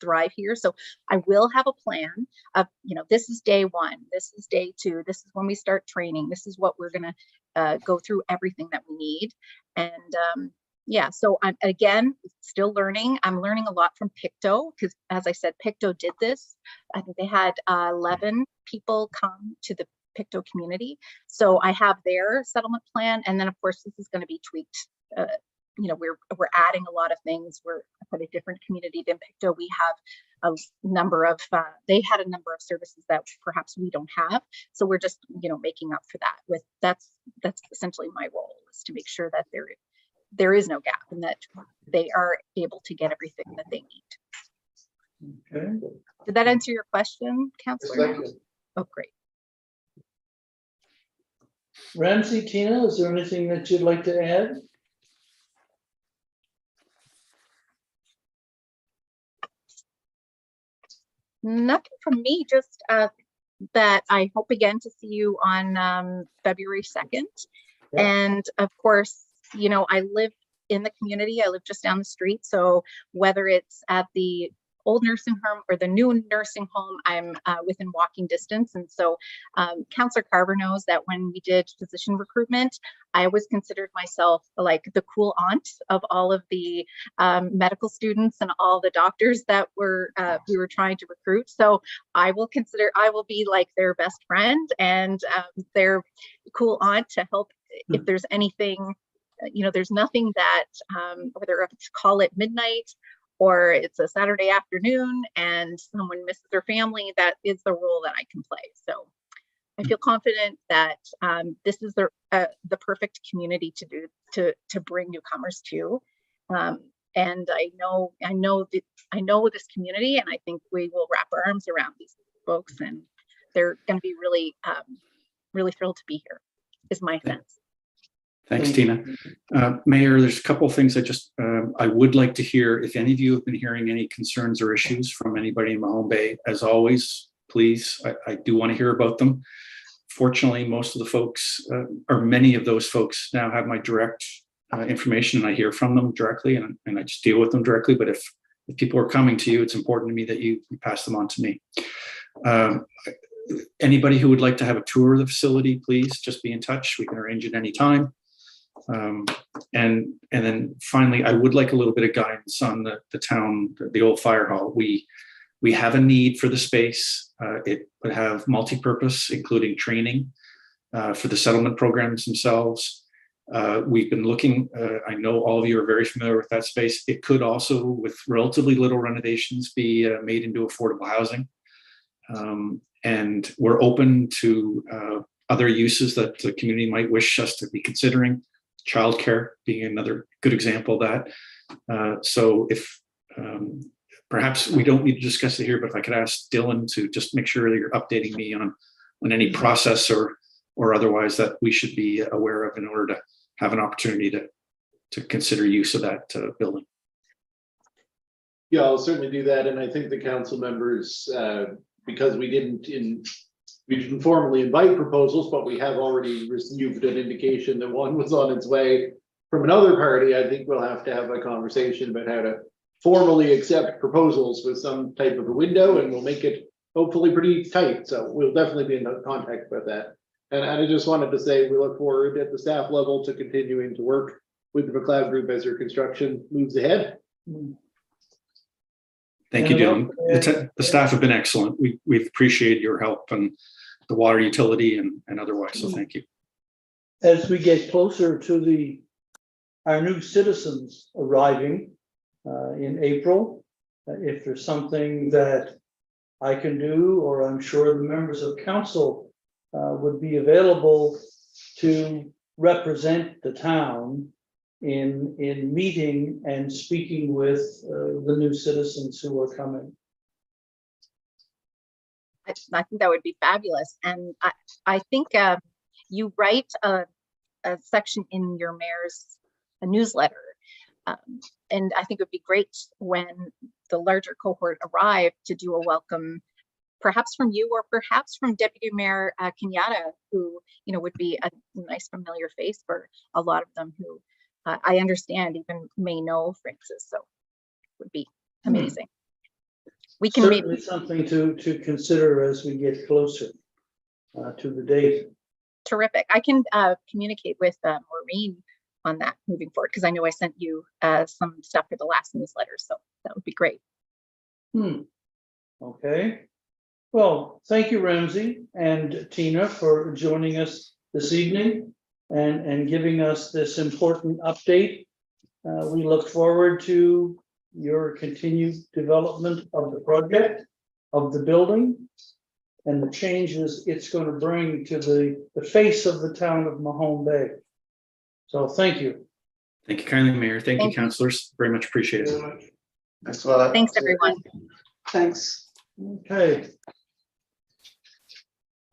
[SPEAKER 7] thrive here. So I will have a plan of, this is day one, this is day two, this is when we start training, this is what we're going to go through everything that we need. And so I'm, again, still learning. I'm learning a lot from Pictou because, as I said, Pictou did this. I think they had 11 people come to the Pictou community. So I have their settlement plan. And then, of course, this is going to be tweaked. We're adding a lot of things. We're for a different community than Pictou. We have a number of, they had a number of services that perhaps we don't have. So we're just, making up for that. That's essentially my role, is to make sure that there is no gap and that they are able to get everything that they need.
[SPEAKER 2] Okay.
[SPEAKER 7] Did that answer your question, Councillor?
[SPEAKER 9] Yes,
[SPEAKER 7] Oh, great.
[SPEAKER 2] Ramsey, Tina, is there anything that you'd like to add?
[SPEAKER 7] Nothing from me, just that I hope again to see you on February 2nd.
[SPEAKER 2] Yeah.
[SPEAKER 7] And of course, I live in the community. I live just down the street. So whether it's at the old nursing home or the new nursing home, I'm within walking distance. And so Councillor Carver knows that when we did physician recruitment, I always considered myself like the cool aunt of all of the medical students and all the doctors that we were trying to recruit. So I will be like their best friend and their cool aunt to help if there's anything. There's nothing that, whether it's call it midnight or it's a Saturday afternoon and someone misses their family, that is the role that I can play. So I feel confident that this is the perfect community to bring newcomers to. And I know this community, and I think we will wrap our arms around these folks, and they're going to be really, really thrilled to be here, is my sense.
[SPEAKER 1] Thanks, Tina. Mayor, there's a couple of things I would like to hear. If any of you have been hearing any concerns or issues from anybody in Mahone Bay, as always, please, I do want to hear about them. Fortunately, most of the folks, or many of those folks now have my direct information, and I hear from them directly, and I just deal with them directly. But if people are coming to you, it's important to me that you pass them on to me. Anybody who would like to have a tour of the facility, please just be in touch. We can arrange it anytime. And then finally, I would like a little bit of guidance on the town, the old fire hall. We have a need for the space. It would have multi-purpose, including training for the settlement programs themselves. We've been looking, I know all of you are very familiar with that space. It could also, with relatively little renovations, be made into affordable housing. And we're open to other uses that the community might wish us to be considering. Childcare being another good example of that. So if perhaps we don't need to discuss it here, but if I could ask Dylan to just make sure that you're updating me on any process or otherwise that we should be aware of in order to have an opportunity to consider use of that building.
[SPEAKER 4] Yeah, I'll certainly do that. And I think the council members, because we didn't formally invite proposals, but we have already received an indication that one was on its way from another party. I think we'll have to have a conversation about how to formally accept proposals with some type of a window, and we'll make it hopefully pretty tight. So we'll definitely be in contact about that. And I just wanted to say, we look forward at the staff level to continuing to work with the McLeod Group as their construction moves ahead.
[SPEAKER 1] Thank you, Dylan. The staff have been excellent. We've appreciated your help and the water utility and otherwise, so thank you.
[SPEAKER 2] As we get closer to our new citizens arriving in April, if there's something that I can do, or I'm sure the members of council would be available to represent the town in meeting and speaking with the new citizens who are coming.
[SPEAKER 7] I think that would be fabulous. And I think you write a section in your mayor's newsletter. And I think it would be great when the larger cohort arrive to do a welcome, perhaps from you or perhaps from Deputy Mayor Kenyatta, who would be a nice familiar face for a lot of them who I understand even may know Francis. So it would be amazing. We can
[SPEAKER 2] Certainly
[SPEAKER 7] maybe
[SPEAKER 2] something to consider as we get closer to the date.
[SPEAKER 7] terrific. I can communicate with Maureen on that moving forward, because I know I sent you some stuff for the last newsletter, so that would be great.
[SPEAKER 2] Okay. Well, thank you, Ramsey and Tina, for joining us this evening and giving us this important update. We look forward to your continued development of the project, of the building, and the changes it's going to bring to the face of the town of Mahone Bay. So thank you.
[SPEAKER 1] Thank you kindly, Mayor. Thank you, councilors. Very much appreciated.
[SPEAKER 8] Thanks a lot.
[SPEAKER 7] Thanks, everyone.
[SPEAKER 3] Thanks.
[SPEAKER 2] Okay.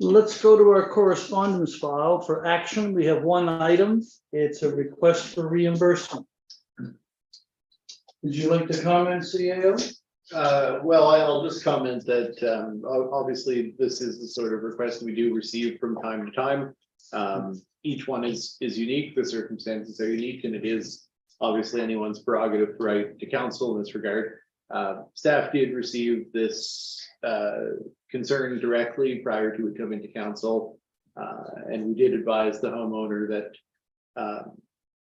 [SPEAKER 2] Let's go to our correspondence file for action. We have one item. It's a request for reimbursement. Would you like to comment, CAO?
[SPEAKER 4] Well, I'll just comment that obviously this is the sort of request we do receive from time to time. Each one is unique. The circumstances are unique, and it is obviously anyone's prerogative to write to council in this regard. Staff did receive this concern directly prior to it coming to council, and we did advise the homeowner that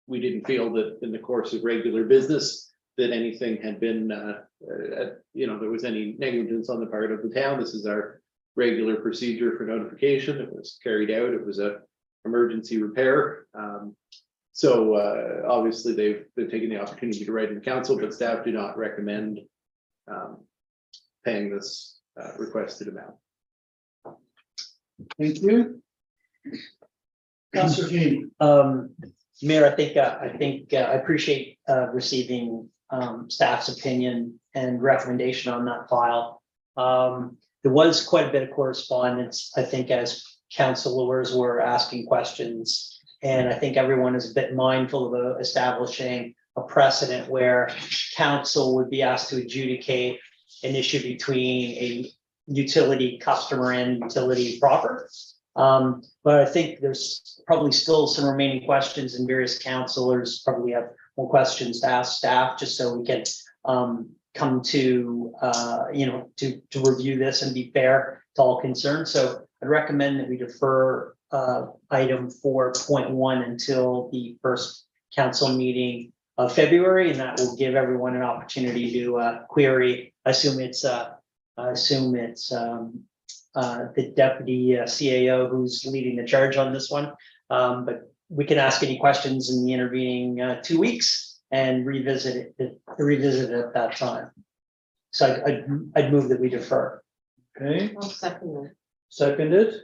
[SPEAKER 4] we didn't feel that in the course of regular business that anything had been, there was any negligence on the part of the town. This is our regular procedure for notification. It was carried out. It was a emergency repair. So obviously they've taken the opportunity to write in council, but staff do not recommend paying this requested amount.
[SPEAKER 2] Thank you. Councilor Keane.
[SPEAKER 6] Mayor, I appreciate receiving staff's opinion and recommendation on that file. There was quite a bit of correspondence, I think, as councilors were asking questions, and I think everyone is a bit mindful of establishing a precedent where council would be asked to adjudicate an issue between a utility customer and utility proper. But I think there's probably still some remaining questions, and various councilors probably have more questions to ask staff, just so we can come to, to review this and be fair to all concerned. So I'd recommend that we defer item 4.1 until the first council meeting of February, and that will give everyone an opportunity to query. I assume it's the deputy CAO who's leading the charge on this one. But we can ask any questions in the intervening 2 weeks and revisit it at that time. So I'd move that we defer.
[SPEAKER 2] Okay,
[SPEAKER 3] I'll second that.
[SPEAKER 2] seconded.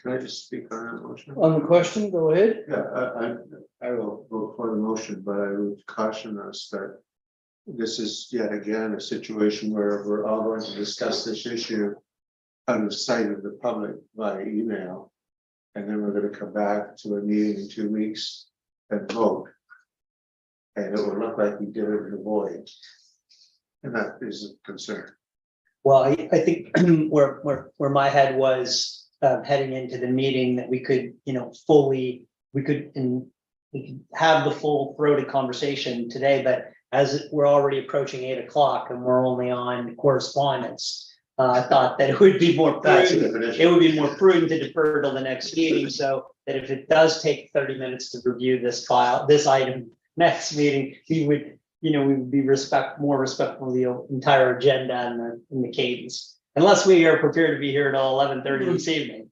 [SPEAKER 8] Can I just speak on that motion?
[SPEAKER 2] On the question, go ahead.
[SPEAKER 8] Yeah, I will vote for the motion, but I would caution us that this is yet again a situation where we're all going to discuss this issue out of sight of the public via email. And then we're going to come back to a meeting in 2 weeks and vote. And it will look like we did it in the void. And that is a concern.
[SPEAKER 6] Well, I think where my head was heading into the meeting, that we could, we could have the full throated conversation today, but as we're already approaching 8 o'clock and we're only on correspondence, I thought that it would be more prudent. It would be more prudent to defer till the next meeting, so that if it does take 30 minutes to review this item next meeting, we would be more respectful of the entire agenda and the cadence. Unless we are prepared to be here till 11:30 this evening.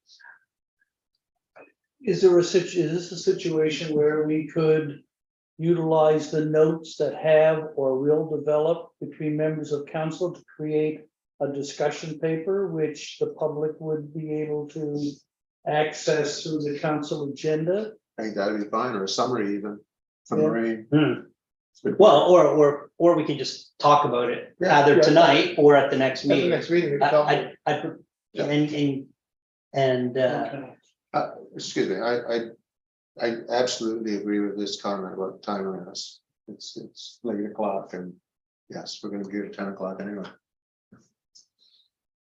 [SPEAKER 2] Is this a situation where we could utilize the notes that have or will develop between members of council to create a discussion paper, which the public would be able to access through the council agenda?
[SPEAKER 8] I think that'd be fine, or a summary even from
[SPEAKER 2] Yeah.
[SPEAKER 8] Lorraine.
[SPEAKER 6] Well, or we can just talk about it
[SPEAKER 8] Yeah,
[SPEAKER 6] either
[SPEAKER 9] yeah.
[SPEAKER 6] tonight or at the next
[SPEAKER 9] At the
[SPEAKER 6] meeting.
[SPEAKER 9] next meeting, we can talk about it.
[SPEAKER 8] Excuse me, I absolutely agree with this comment about timeliness. It's late o'clock and yes, we're gonna be here at 10 o'clock anyway.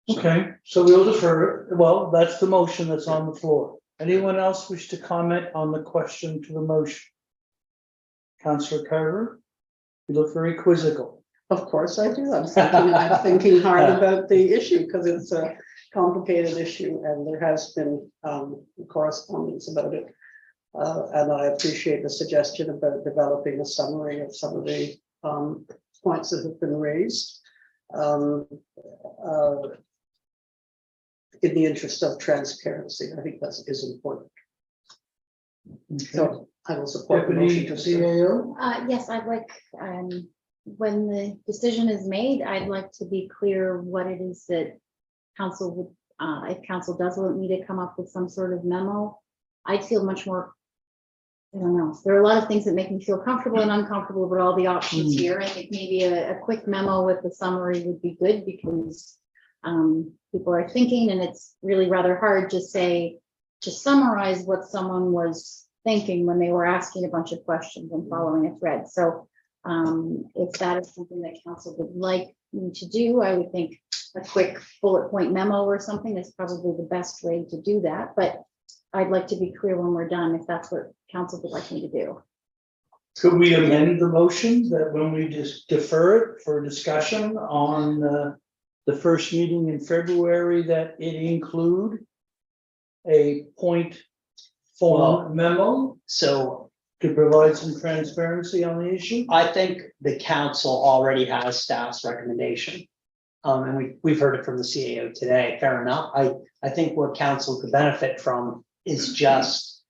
[SPEAKER 8] So,
[SPEAKER 2] Okay, so we'll defer it. Well, that's the motion that's on the floor. Anyone else wish to comment on the question to the motion? Councillor Carver, you look very quizzical.
[SPEAKER 3] Of course I do. I'm thinking hard about the issue because it's a complicated issue and there has been correspondence about it. And I appreciate the suggestion about developing a summary of some of the points that have been raised. In the interest of transparency, I think that is important. So I will support the
[SPEAKER 2] Deputy
[SPEAKER 3] motion.
[SPEAKER 2] CAO,
[SPEAKER 10] Yes, I'd like, when the decision is made, I'd like to be clear what it is that council would, if council does want me to come up with some sort of memo, I'd feel much more, I don't know, there are a lot of things that make me feel comfortable and uncomfortable about all the options here. I think maybe a quick memo with the summary would be good because people are thinking, and it's really rather hard to say, to summarize what someone was thinking when they were asking a bunch of questions and following a thread. So if that is something that council would like me to do, I would think a quick bullet point memo or something is probably the best way to do that. But I'd like to be clear when we're done, if that's what council would like me to do.
[SPEAKER 2] could we amend the motion that when we just defer it for discussion on the first meeting in February, that it include a point form memo
[SPEAKER 6] So
[SPEAKER 2] to provide some transparency on the issue?
[SPEAKER 6] I think the council already has staff's recommendation. And we've heard it from the CAO today, fair enough. I think what council could benefit from is just,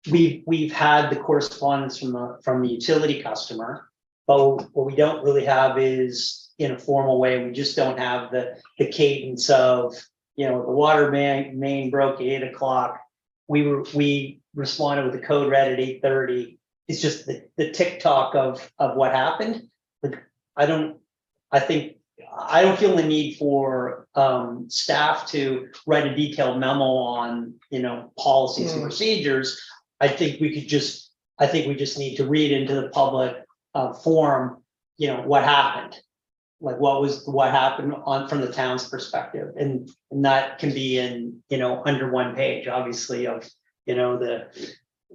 [SPEAKER 6] we've had the correspondence from the utility customer, but what we don't really have is in a formal way, we just don't have the cadence of, the water main broke at 8 o'clock. We responded with the code red at 8:30. It's just the tick-tock of what happened. Like, I don't feel the need for staff to write a detailed memo on, policies and procedures. I think we just need to read into the public forum, what happened. Like what happened from the town's perspective. And that can be in, under one page, obviously, of, it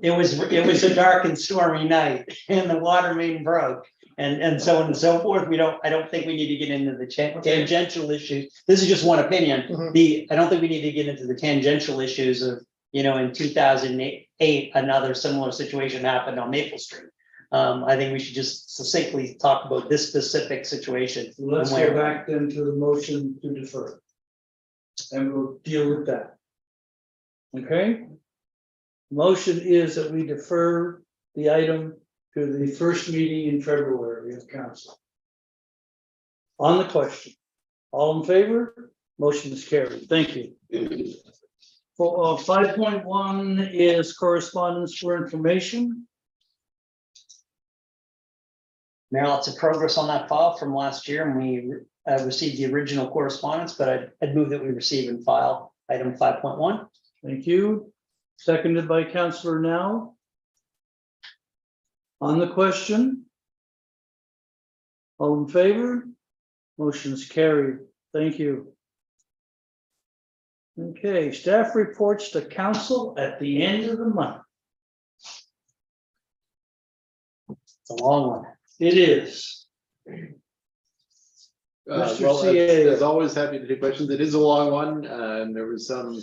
[SPEAKER 6] was a dark and stormy night and the water main broke and so on and so forth. I don't think we need to get into the tangential issues. This is just one opinion.
[SPEAKER 9] Mhm.
[SPEAKER 6] I don't think we need to get into the tangential issues of, in 2008, another similar situation happened on Maple Street. I think we should just succinctly talk about this specific situation.
[SPEAKER 2] Let's
[SPEAKER 6] and where-
[SPEAKER 2] go back then to the motion to defer. And we'll deal with that. Okay? Motion is that we defer the item to the first meeting in February of council. On the question, all in favor? Motion is carried. Thank you. For 5.1 is correspondence for information.
[SPEAKER 6] Mayor, lots of progress on that file from last year, and we received the original correspondence, but I'd move that we receive and file item 5.1.
[SPEAKER 2] Thank you. Seconded by Councillor Now. On the question. All in favor? Motion is carried. Thank you. Okay, staff reports to council at the end of the month.
[SPEAKER 6] It's a long one.
[SPEAKER 2] It is. Mr.
[SPEAKER 4] Well,
[SPEAKER 2] CA.
[SPEAKER 4] as always, happy to take questions. It is a long one, and there was some,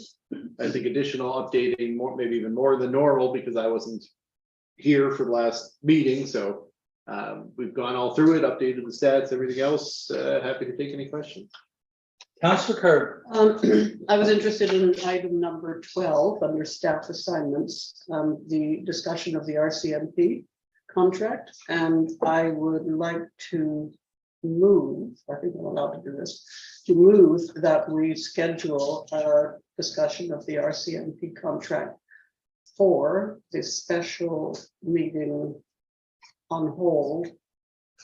[SPEAKER 4] I think, additional updating, more, maybe even more than normal, because I wasn't here for the last meeting, so we've gone all through it, updated the stats, everything else. Happy to take any questions.
[SPEAKER 2] Councillor Carter.
[SPEAKER 3] I was interested in item number 12 under staff assignments, the discussion of the RCMP contract, and I would like to move, I think I'm allowed to do this, to move that we schedule a discussion of the RCMP contract for this special meeting on hold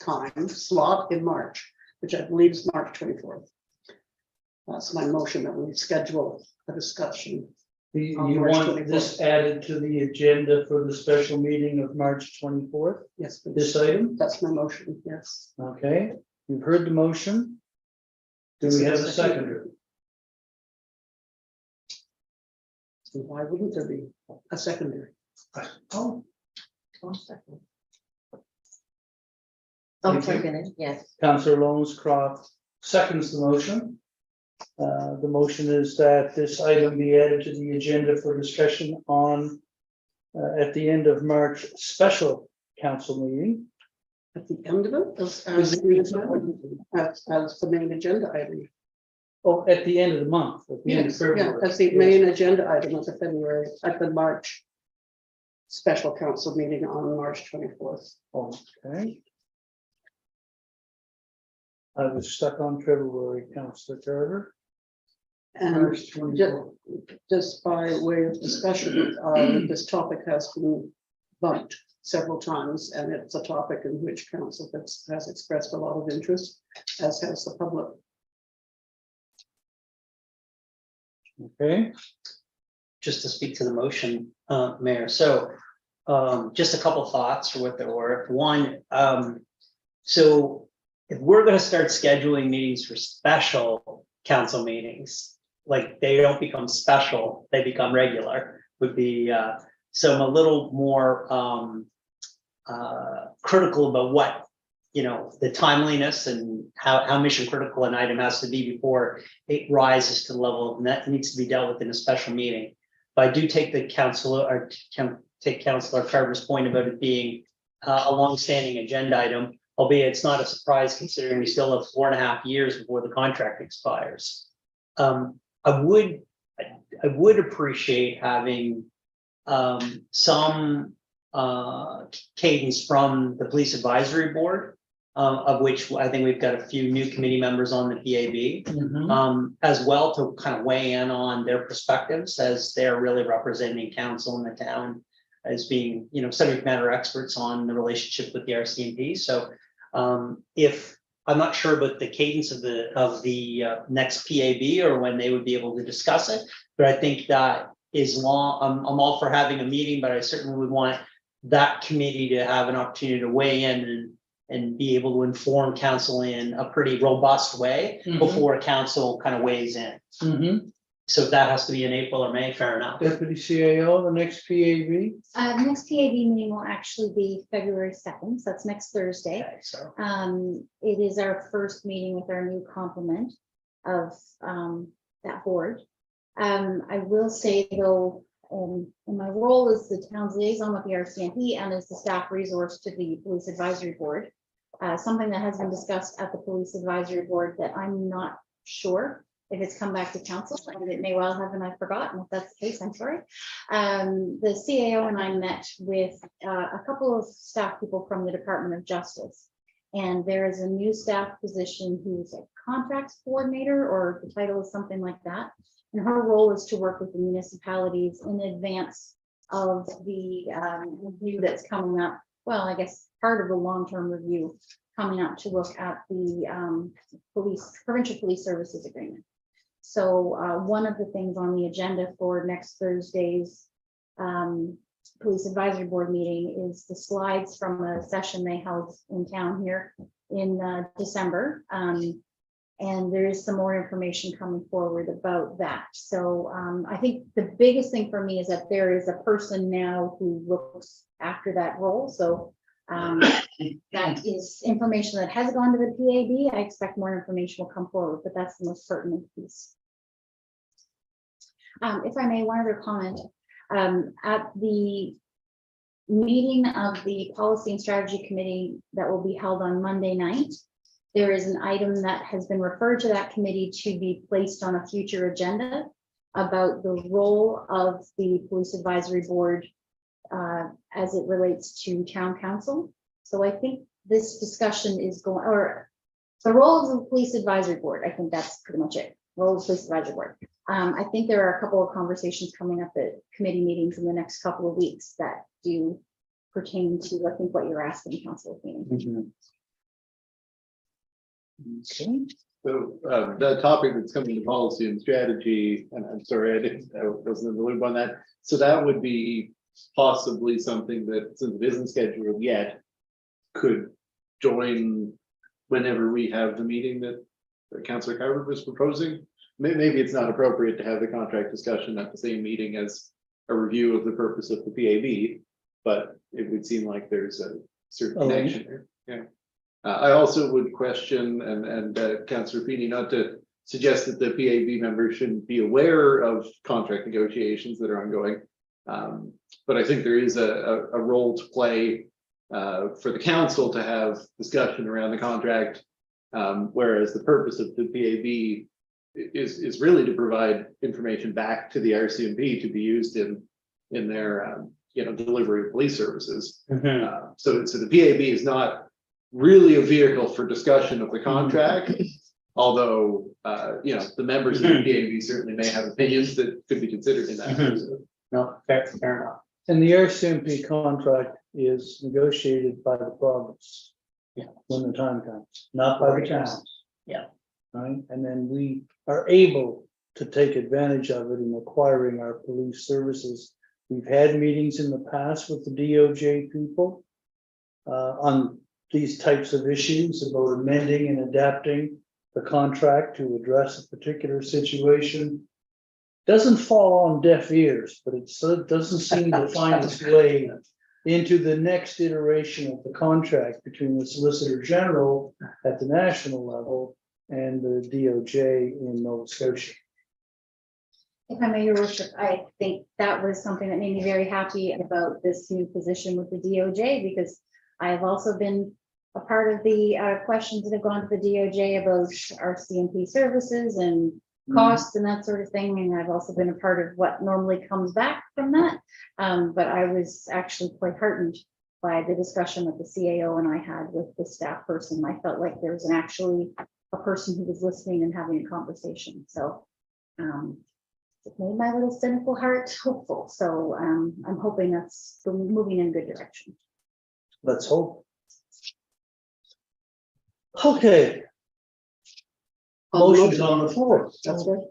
[SPEAKER 3] time slot in March, which I believe is March 24th. That's my motion, that we schedule a discussion.
[SPEAKER 2] You
[SPEAKER 3] On March
[SPEAKER 2] want
[SPEAKER 3] 24th.
[SPEAKER 2] this added to the agenda for the special meeting of March 24th,
[SPEAKER 3] Yes, please.
[SPEAKER 2] this item?
[SPEAKER 3] That's my motion, yes.
[SPEAKER 2] Okay, you've heard the motion. Do we have a seconder?
[SPEAKER 3] So why wouldn't there be a secondary?
[SPEAKER 2] Oh,
[SPEAKER 10] I'll second it, yes.
[SPEAKER 2] Councillor Lawrence-Croft seconds the motion. The motion is that this item be added to the agenda for discussion on at the end of March special council meeting.
[SPEAKER 3] At the end of it, as the main agenda item.
[SPEAKER 2] Oh, at the end of the month, at the end of
[SPEAKER 3] Yes, yeah,
[SPEAKER 2] February.
[SPEAKER 3] that's the main agenda item of the February, at the March special council meeting on March 24th.
[SPEAKER 2] Okay. I was stuck on February, Councillor Carter.
[SPEAKER 3] And
[SPEAKER 2] March 24th.
[SPEAKER 3] just by way of discussion, this topic has been bumped several times, and it's a topic in which council has expressed a lot of interest, as has the public.
[SPEAKER 2] Okay,
[SPEAKER 6] Just to speak to the motion, Mayor, so just a couple thoughts for what they're worth. One, so if we're gonna start scheduling meetings for special council meetings, like they don't become special, they become regular, would be, so I'm a little more critical about what, the timeliness and how mission critical an item has to be before it rises to the level and that needs to be dealt with in a special meeting. But I do take the Councillor Carver's point about it being a longstanding agenda item, albeit it's not a surprise considering we still have 4.5 years before the contract expires. I would appreciate having some cadence from the Police Advisory Board, of which I think we've got a few new committee members on the PAB, as well, to kind of weigh in on their perspectives as they're really representing council in the town as being, subject matter experts on the relationship with the RCMP. So if I'm not sure about the cadence of the next PAB or when they would be able to discuss it, but I think that is long. I'm all for having a meeting, but I certainly would want that committee to have an opportunity to weigh in and be able to inform council in a pretty robust way before council kind of weighs in. So if that has to be in April or May, fair enough.
[SPEAKER 2] Deputy CAO, the next PAB.
[SPEAKER 10] Next PAB meeting will actually be February 2nd, so that's next Thursday.
[SPEAKER 6] Okay, so,
[SPEAKER 10] It is our first meeting with our new complement of that board. I will say though, in my role as the town's liaison with the RCMP and as the staff resource to the Police Advisory Board, something that has been discussed at the Police Advisory Board that I'm not sure if it's come back to council, and it may well have, and I've forgotten. If that's the case, I'm sorry. The CAO and I met with a couple of staff people from the Department of Justice. And there is a new staff position who's a contracts coordinator, or the title is something like that. And her role is to work with the municipalities in advance of the review that's coming up. Well, I guess part of the long-term review coming up to look at the provincial police services agreement. So one of the things on the agenda for next Thursday's Police Advisory Board meeting is the slides from a session they held in town here in December. And there is some more information coming forward about that. So I think the biggest thing for me is that there is a person now who looks after that role. So that is information that has gone to the PAB. I expect more information will come forward, but that's the most pertinent piece. If I may, one other comment. At the meeting of the Policy and Strategy Committee that will be held on Monday night, there is an item that has been referred to that committee to be placed on a future agenda about the role of the Police Advisory Board as it relates to town council. So I think this discussion is going, or the role of the Police Advisory Board, I think that's pretty much it. Role of the Police Advisory Board. I think there are a couple of conversations coming up at committee meetings in the next couple of weeks that do pertain to, I think, what you're asking, Councilor Feeney.
[SPEAKER 2] Okay.
[SPEAKER 4] So the topic that's coming to policy and strategy, and I'm sorry, I wasn't in the loop on that. So that would be possibly something that, since it isn't scheduled yet, could join whenever we have the meeting that Councillor Carver was proposing. Maybe it's not appropriate to have the contract discussion at the same meeting as a review of the purpose of the PAB, but it would seem like there's a certain connection there. Yeah. I also would question, and Councillor Feeney, not to suggest that the PAB members shouldn't be aware of contract negotiations that are ongoing, but I think there is a role to play for the council to have discussion around the contract, whereas the purpose of the PAB is really to provide information back to the RCMP to be used in their delivery of police services. So the PAB is not really a vehicle for discussion of the contract, although the members of the PAB certainly may have opinions that could be considered in that.
[SPEAKER 6] no, fair enough.
[SPEAKER 2] And the RCMP contract is negotiated by the province.
[SPEAKER 6] Yeah.
[SPEAKER 2] When the time comes, not by the towns.
[SPEAKER 6] Yeah.
[SPEAKER 2] Right, and then we are able to take advantage of it in acquiring our police services. We've had meetings in the past with the DOJ people on these types of issues about amending and adapting the contract to address a particular situation. Doesn't fall on deaf ears, but it doesn't seem to find its way into the next iteration of the contract between the Solicitor General at the national level and the DOJ in Nova Scotia.
[SPEAKER 10] If I may, Your Worship, I think that was something that made me very happy about this new position with the DOJ, because I have also been a part of the questions that have gone to the DOJ about RCMP services and costs and that sort of thing. And I've also been a part of what normally comes back from that. But I was actually quite heartened by the discussion that the CAO and I had with the staff person. I felt like there was actually a person who was listening and having a conversation. So it made my little cynical heart hopeful. So I'm hoping that's moving in a good direction.
[SPEAKER 2] Let's hope. Okay. Motion's on the floor.
[SPEAKER 3] That's right.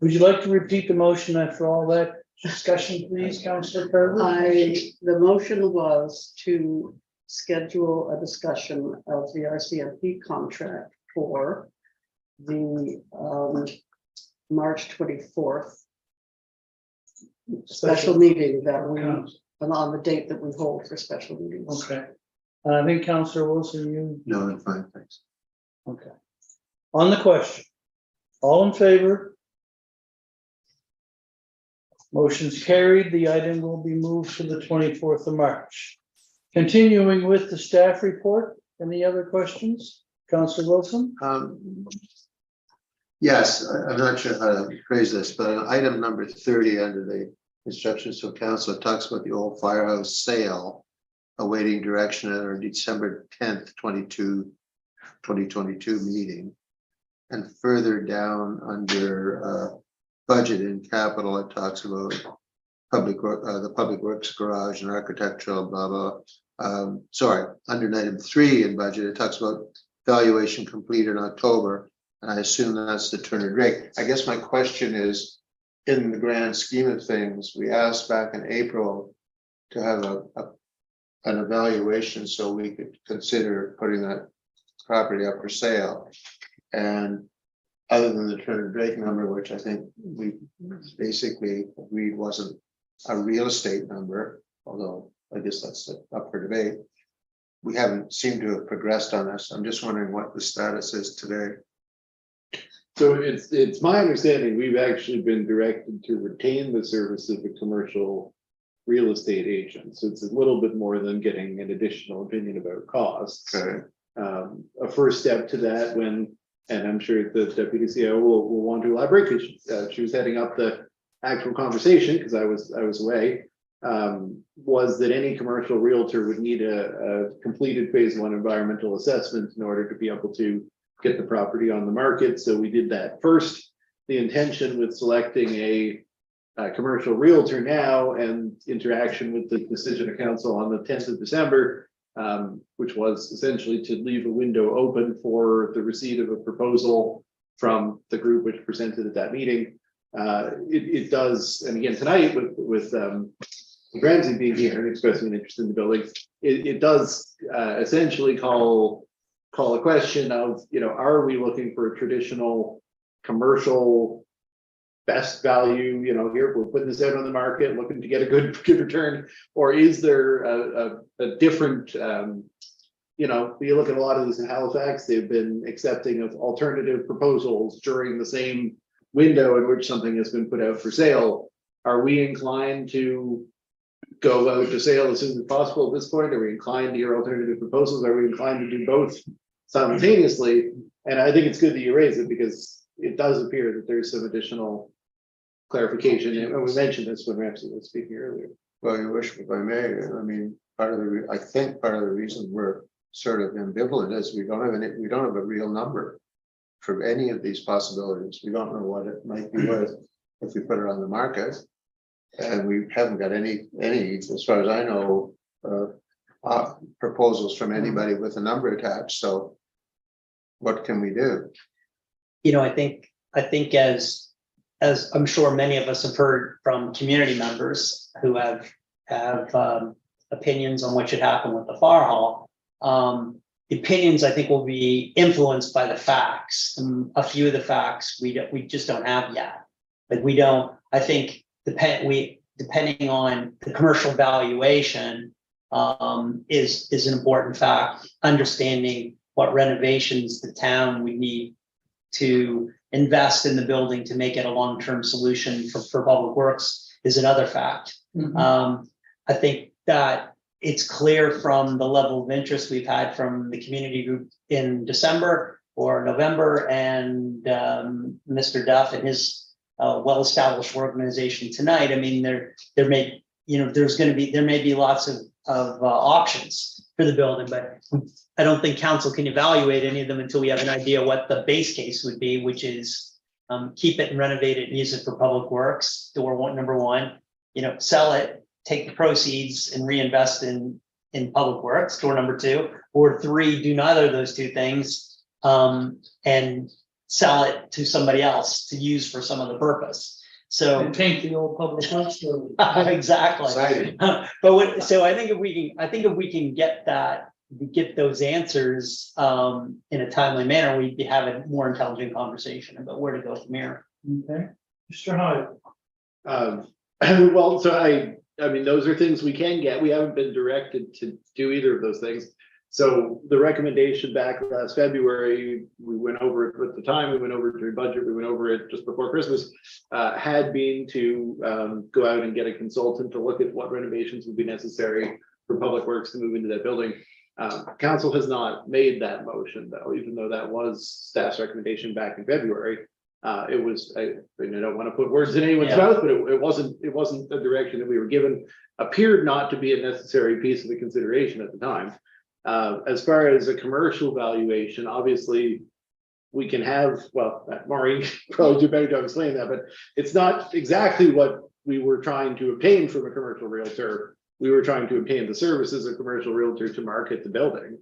[SPEAKER 2] Would you like to repeat the motion after all that discussion, please, Councillor Carver?
[SPEAKER 3] The motion was to schedule a discussion of the RCMP contract for the March 24th. Special meeting that we, and on the date that we hold for special meetings.
[SPEAKER 2] Okay. And I think Councillor Wilson, you,
[SPEAKER 8] No, I'm fine, thanks.
[SPEAKER 2] okay. On the question, all in favor? Motion's carried. The item will be moved to the 24th of March. Continuing with the staff report, any other questions? Councillor Wilson?
[SPEAKER 8] Yes, I'm not sure how to phrase this, but item number 30 under the instructions from council, it talks about the old firehouse sale, awaiting direction at our December 10th, 2022 meeting. And further down under budget and capital, it talks about the public works garage and architectural, blah, blah. Sorry, under item 3 in budget, it talks about valuation complete in October. And I assume that's the Turner Drake. I guess my question is, in the grand scheme of things, we asked back in April to have an evaluation so we could consider putting that property up for sale. And other than the Turner Drake number, which I think we basically agreed wasn't a real estate number, although I guess that's up for debate, we haven't seemed to have progressed on this. I'm just wondering what the status is today.
[SPEAKER 4] So it's my understanding, we've actually been directed to retain the service of a commercial real estate agent. So it's a little bit more than getting an additional opinion about costs.
[SPEAKER 8] Okay.
[SPEAKER 4] A first step to that when, and I'm sure the deputy CEO will want to elaborate because she was heading up the actual conversation because I was away, was that any commercial realtor would need a completed phase 1 environmental assessment in order to be able to get the property on the market. So we did that first. The intention with selecting a commercial realtor now and interaction with the decision of council on the 10th of December, which was essentially to leave a window open for the receipt of a proposal from the group which presented at that meeting. It does, and again tonight with Ramsey being here and expressing an interest in the building, it does essentially call a question of, are we looking for a traditional commercial best value, here we're putting this out on the market looking to get a good return, or is there a different, we look at a lot of this in Halifax, they've been accepting of alternative proposals during the same window in which something has been put out for sale. Are we inclined to go out to sale as soon as possible at this point? Are we inclined to hear alternative proposals? Are we inclined to do both simultaneously? And I think it's good that you raise it because it does appear that there's some additional clarification. And we mentioned this when Ramsey was speaking earlier.
[SPEAKER 8] Well, you wish, if I may, I mean, I think part of the reason we're sort of ambivalent is we don't have a real number for any of these possibilities. We don't know what it might be worth if we put it on the market. And we haven't got any, as far as I know, proposals from anybody with a number attached. So what can we do?
[SPEAKER 6] I think as I'm sure many of us have heard from community members who have opinions on what should happen with the fire hall, the opinions I think will be influenced by the facts. And a few of the facts we just don't have yet. Like we don't, I think depending on the commercial valuation is an important fact. Understanding what renovations the town would need to invest in the building to make it a long-term solution for public works is another fact.
[SPEAKER 2] Mm-hmm.
[SPEAKER 6] I think that it's clear from the level of interest we've had from the community group in December or November and Mr. Duff and his well-established organization tonight. I mean, there may be lots of options for the building, but I don't think council can evaluate any of them until we have an idea what the base case would be, which is keep it and renovate it and use it for public works. Number one, sell it, take the proceeds and reinvest in public works. Door number two, or three, do neither of those two things and sell it to somebody else to use for some other purpose. So
[SPEAKER 2] And paint the old public works building.
[SPEAKER 6] exactly.
[SPEAKER 8] Exciting.
[SPEAKER 6] So I think if we can get those answers in a timely manner, we'd be having a more intelligent conversation about where to go from here.
[SPEAKER 2] Okay, Mr. Hyde.
[SPEAKER 4] Well, so I mean, those are things we can get. We haven't been directed to do either of those things. So the recommendation back last February, we went over it at the time, we went over it during budget, we went over it just before Christmas, had been to go out and get a consultant to look at what renovations would be necessary for Public Works to move into that building. Council has not made that motion though, even though that was staff's recommendation back in February. It was, I don't want to put words in anyone's
[SPEAKER 6] Yeah.
[SPEAKER 4] mouth, but it wasn't a direction that we were given, appeared not to be a necessary piece of the consideration at the time. As far as a commercial valuation, obviously, we can have, well, Maureen probably do a better job explaining that, but it's not exactly what we were trying to obtain from a commercial realtor. We were trying to obtain the services of a commercial realtor to market the building.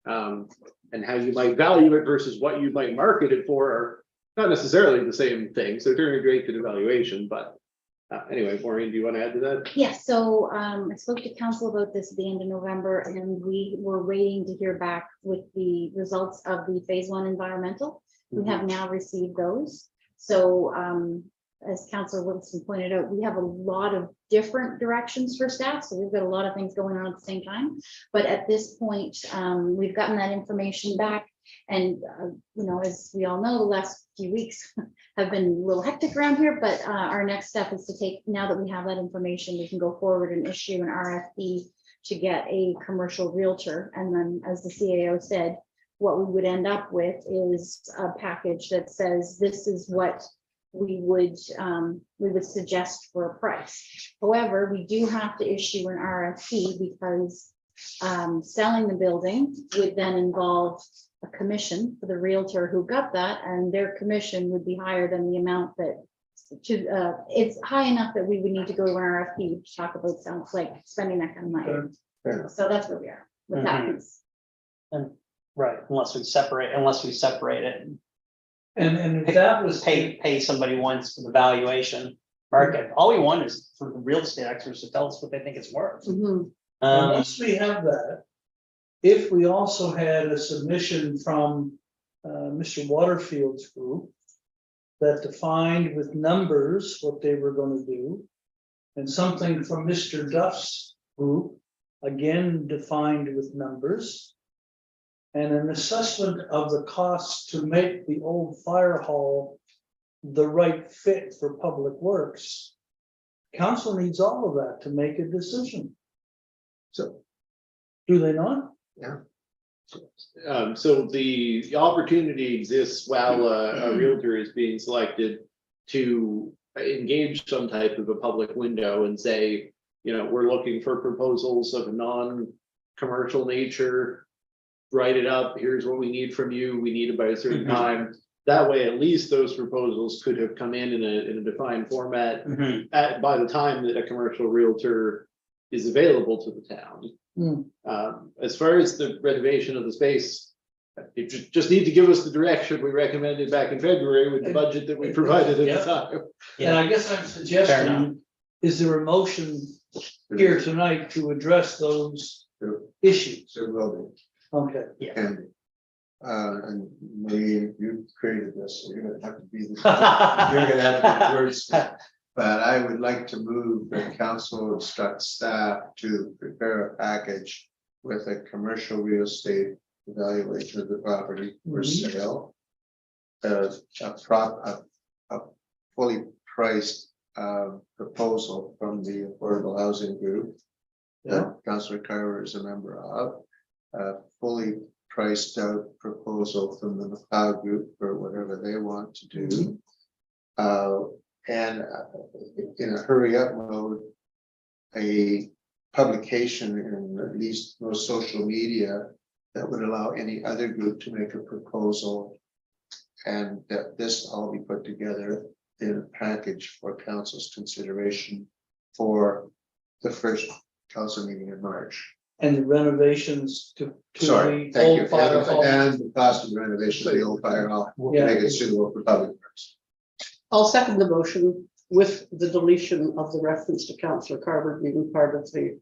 [SPEAKER 4] And how you might value it versus what you might market it for are not necessarily the same thing. So during a great good evaluation, but anyway, Maureen, do you want to add to that?
[SPEAKER 10] Yes, so I spoke to council about this at the end of November, and we were waiting to hear back with the results of the phase 1 environmental. We have now received those. So as Councillor Wilson pointed out, we have a lot of different directions for staff. So we've got a lot of things going on at the same time. But at this point, we've gotten that information back. And, you know, as we all know, the last few weeks have been a little hectic around here, but our next step is to take, now that we have that information, we can go forward and issue an RFP to get a commercial realtor. And then, as the CAO said, what we would end up with is a package that says this is what we would suggest for a price. However, we do have to issue an RFP because selling the building would then involve a commission for the realtor who got that, and their commission would be higher than the amount that it's high enough that we would need to go to an RFP to talk about sounds like spending that kind of money.
[SPEAKER 8] Fair.
[SPEAKER 10] So that's where we are with that piece.
[SPEAKER 6] Right, unless we separate it,
[SPEAKER 2] And if that was.
[SPEAKER 6] pay somebody once for the valuation market. All we want is for the real estate experts to tell us what they think it's worth.
[SPEAKER 10] Mhm.
[SPEAKER 2] Once we have that, if we also had a submission from Mr. Waterfield's group that defined with numbers what they were going to do, and something from Mr. Duff's group, again defined with numbers, and an assessment of the costs to make the old fire hall the right fit for Public Works, council needs all of that to make a decision.
[SPEAKER 8] So,
[SPEAKER 2] Do they not?
[SPEAKER 4] So the opportunity exists while a realtor is being selected to engage some type of a public window and say, you know, we're looking for proposals of a non-commercial nature. Write it up. Here's what we need from you. We need it by a certain time. That way, at least those proposals could have come in a defined format by the time that a commercial realtor is available to the town. As far as the renovation of the space, you just need to give us the direction we recommended back in February with the budget that we provided at the time.
[SPEAKER 2] And I guess I'm suggesting, is there a motion here tonight to address those issues?
[SPEAKER 8] so will
[SPEAKER 2] Okay.
[SPEAKER 8] be handy. And maybe you created this, so you're gonna have to be the, you're gonna have to be words. But I would like to move that council instruct staff to prepare a package with a commercial real estate evaluation of the property for sale. A fully priced proposal from the Affordable Housing Group that Councillor Carver is a member of. A fully priced out proposal from the McLeod Group for whatever they want to do. And in a hurry up mode, a publication in at least most social media that would allow any other group to make a proposal, and that this all be put together in a package for council's consideration for the first council meeting in March.
[SPEAKER 2] And the renovations to
[SPEAKER 8] Sorry,
[SPEAKER 2] the
[SPEAKER 8] thank you.
[SPEAKER 2] old fire hall.
[SPEAKER 8] And the cost of the renovation of the old fire hall to
[SPEAKER 2] Yeah.
[SPEAKER 8] make it suitable for public works.
[SPEAKER 3] I'll second the motion with the deletion of the reference to Councillor Carver being part of the.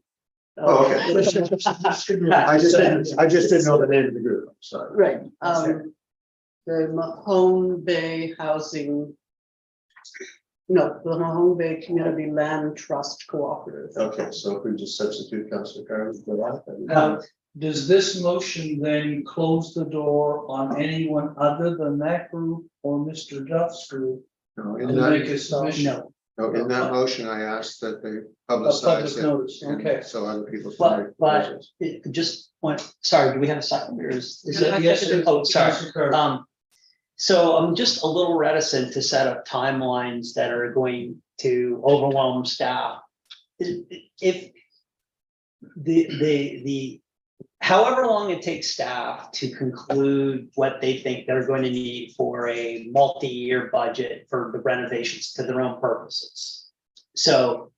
[SPEAKER 8] Oh, okay. I just didn't know the name of the group, I'm sorry.
[SPEAKER 3] Right, the Mahone Bay Housing No, the Mahone Bay Community Land Trust Cooperative.
[SPEAKER 8] Okay, so if we just substitute Councillor Carver for that. then-
[SPEAKER 2] Does this motion then close the door on anyone other than that group or Mr. Duff's group
[SPEAKER 8] No,
[SPEAKER 2] to
[SPEAKER 8] in
[SPEAKER 2] make
[SPEAKER 8] that,
[SPEAKER 2] a submission?
[SPEAKER 6] No,
[SPEAKER 8] no, in that motion, I asked that they
[SPEAKER 2] A
[SPEAKER 8] publicize
[SPEAKER 2] public
[SPEAKER 8] it.
[SPEAKER 2] notice,
[SPEAKER 8] and
[SPEAKER 2] okay.
[SPEAKER 8] So other people. can
[SPEAKER 6] but,
[SPEAKER 8] make
[SPEAKER 6] but
[SPEAKER 8] proposals.
[SPEAKER 6] it just want, sorry, do we have a second or is it?
[SPEAKER 2] Yes,
[SPEAKER 6] Oh, sorry.
[SPEAKER 2] Councillor Carver.
[SPEAKER 6] So I'm just a little reticent to set up timelines that are going to overwhelm staff. If the however long it takes staff to conclude what they think they're going to need for a multi-year budget for the renovations to their own purposes. So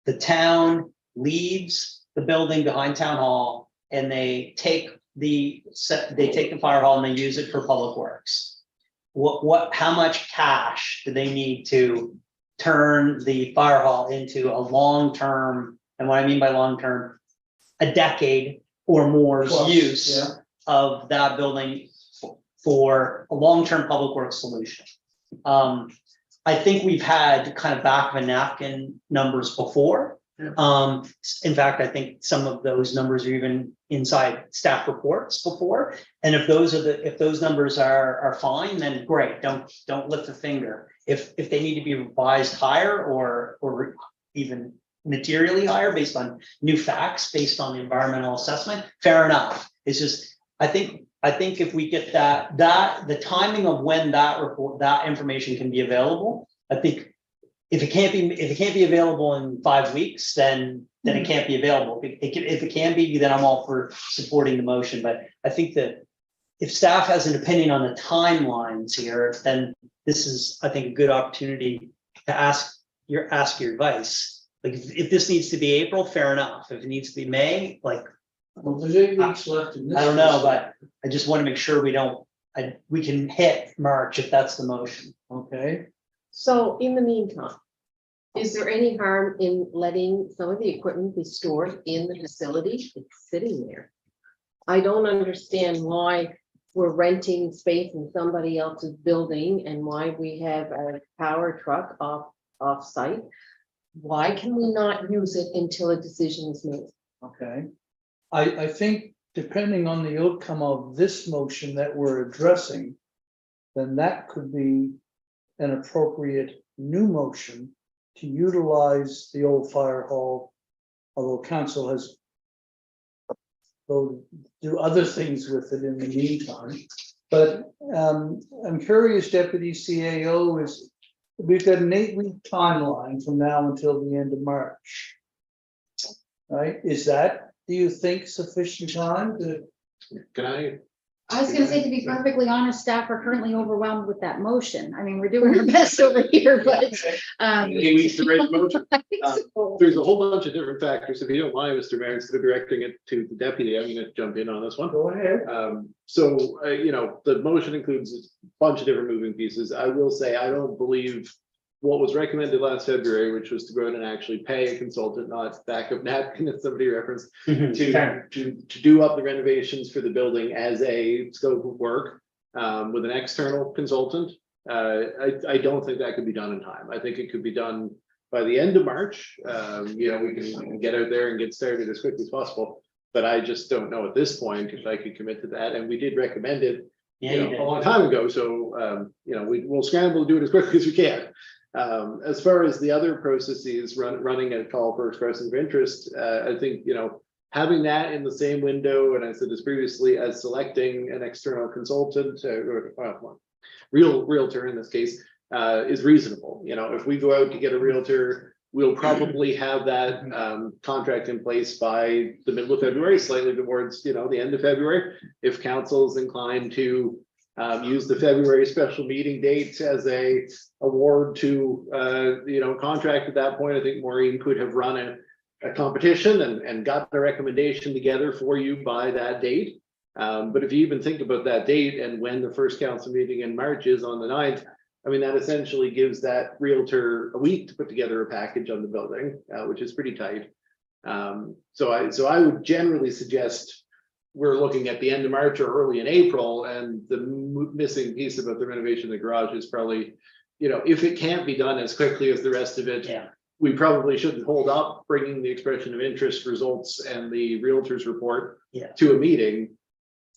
[SPEAKER 6] the town leaves the building behind town hall and they take the fire hall and they use it for public works. How much cash do they need to turn the fire hall into a long-term, and what I mean by long-term, a decade or more
[SPEAKER 2] Plus,
[SPEAKER 6] use
[SPEAKER 2] yeah.
[SPEAKER 6] of that building for a long-term public works solution? I think we've had kind of back of a napkin numbers before. In fact, I think some of those numbers are even inside staff reports before. And if those numbers are fine, then great, don't lift a finger. If they need to be revised higher or even materially higher based on new facts, based on the environmental assessment, fair enough. It's just, I think if we get that the timing of when that information can be available, I think if it can't be available in 5 weeks, then it can't be available. If it can be, then I'm all for supporting the motion. But I think that if staff has an opinion on the timelines here, then this is, I think, a good opportunity to ask your advice. Like if this needs to be April, fair enough. If it needs to be May, like
[SPEAKER 2] Well, there's 8 weeks left in this.
[SPEAKER 6] I don't know, but I just want to make sure we can hit March if that's the motion.
[SPEAKER 2] Okay,
[SPEAKER 11] So in the meantime, is there any harm in letting some of the equipment be stored in the facility? It's sitting there. I don't understand why we're renting space in somebody else's building and why we have a power truck off site. Why can we not use it until a decision is made?
[SPEAKER 2] okay. I think depending on the outcome of this motion that we're addressing, then that could be an appropriate new motion to utilize the old fire hall, although council has voted to do other things with it in the meantime. But I'm curious, Deputy CAO, is we've got an 8-week timeline from now until the end of March. Right? Is that, do you think, sufficient time to?
[SPEAKER 4] Can I?
[SPEAKER 10] I was gonna say, to be perfectly honest, staff are currently overwhelmed with that motion. I mean, we're doing our best over here, but.
[SPEAKER 4] 8 weeks to raise the motion.
[SPEAKER 10] I think so.
[SPEAKER 4] There's a whole bunch of different factors. If you don't mind, Mr. Mayor, instead of directing it to the deputy, I'm going to jump in on this one.
[SPEAKER 2] Go ahead.
[SPEAKER 4] The motion includes a bunch of different moving pieces. I will say, I don't believe what was recommended last February, which was to go out and actually pay a consultant, not back up napkin that somebody referenced, to do up the renovations for the building as a scope of work with an external consultant. I don't think that could be done in time. I think it could be done by the end of March. We can get out there and get started as quickly as possible. But I just don't know at this point if I could commit to that. And we did recommend it a long time ago. So we'll scramble to do it as quickly as we can. As far as the other processes running a call for expressions of interest, I think, having that in the same window, and I said this previously, as selecting an external consultant or realtor in this case, is reasonable. If we go out to get a realtor, we'll probably have that contract in place by the middle of February, slightly towards, the end of February. If council is inclined to use the February special meeting date as a award to, contract at that point, I think Maureen could have run a competition and got a recommendation together for you by that date. But if you even think about that date and when the first council meeting in March is on the 9th, I mean, that essentially gives that realtor a week to put together a package on the building, which is pretty tight. So I would generally suggest we're looking at the end of March or early in April, and the missing piece about the renovation of the garage is probably, you know, if it can't be done as quickly as the rest of it,
[SPEAKER 6] Yeah.
[SPEAKER 4] we probably shouldn't hold up bringing the expression of interest results and the Realtors report
[SPEAKER 6] Yeah.
[SPEAKER 4] to a meeting.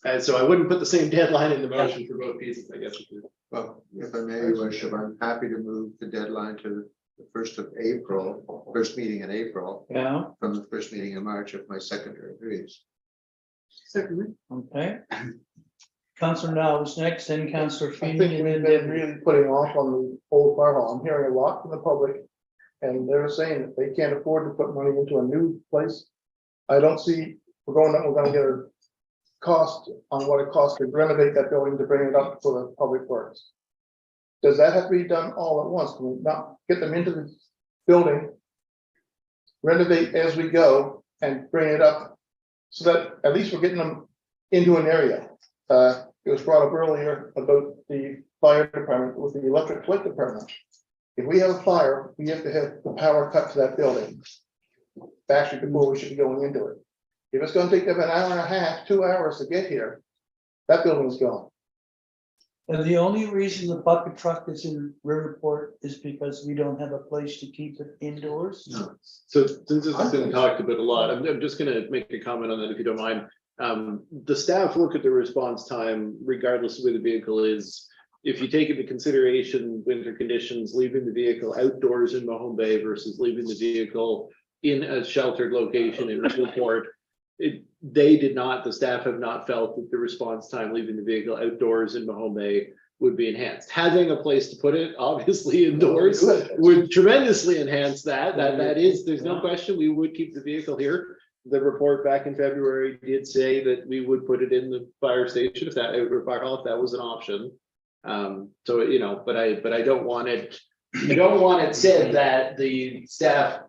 [SPEAKER 4] And so I wouldn't put the same deadline in the motion for both pieces, I guess.
[SPEAKER 8] Well, if I may, Your Worship, I'm happy to move the deadline to the 1st of April, first meeting in April,
[SPEAKER 2] Yeah,
[SPEAKER 8] from the first meeting in March if my secretary agrees.
[SPEAKER 3] Certainly.
[SPEAKER 2] okay. Counselor Now is next, then Counselor
[SPEAKER 9] I
[SPEAKER 2] Feeney,
[SPEAKER 9] think
[SPEAKER 2] and
[SPEAKER 9] we've
[SPEAKER 2] then
[SPEAKER 9] been
[SPEAKER 2] Debbie.
[SPEAKER 9] really putting off on the old fire hall. I'm hearing a lot from the public. And they're saying that they can't afford to put money into a new place. I don't see, we're gonna get a cost on what it costs to renovate that building to bring it up for the public works. Does that have to be done all at once? Can we not get them into the building? Renovate as we go and bring it up so that at least we're getting them into an area. It was brought up earlier about the fire department with the electric flight department. If we have a fire, we have to have the power cut to that building. Actually, before we should be going into it. If it's gonna take them an hour and a half, 2 hours to get here, that building's gone.
[SPEAKER 2] And the only reason the bucket truck is in Riverport is because we don't have a place to keep it indoors.
[SPEAKER 4] No. So since this has been talked about a lot, I'm just gonna make a comment on that if you don't mind. The staff look at the response time regardless of where the vehicle is. If you take into consideration winter conditions, leaving the vehicle outdoors in Mahone Bay versus leaving the vehicle in a sheltered location in Riverport, the staff have not felt that the response time leaving the vehicle outdoors in Mahone Bay would be enhanced. Having a place to put it, obviously indoors, would tremendously enhance that. That is, there's no question, we would keep the vehicle here. The report back in February did say that we would put it in the fire station if that, or fire hall, if that was an option. So, you know, but I don't want it, said that the staff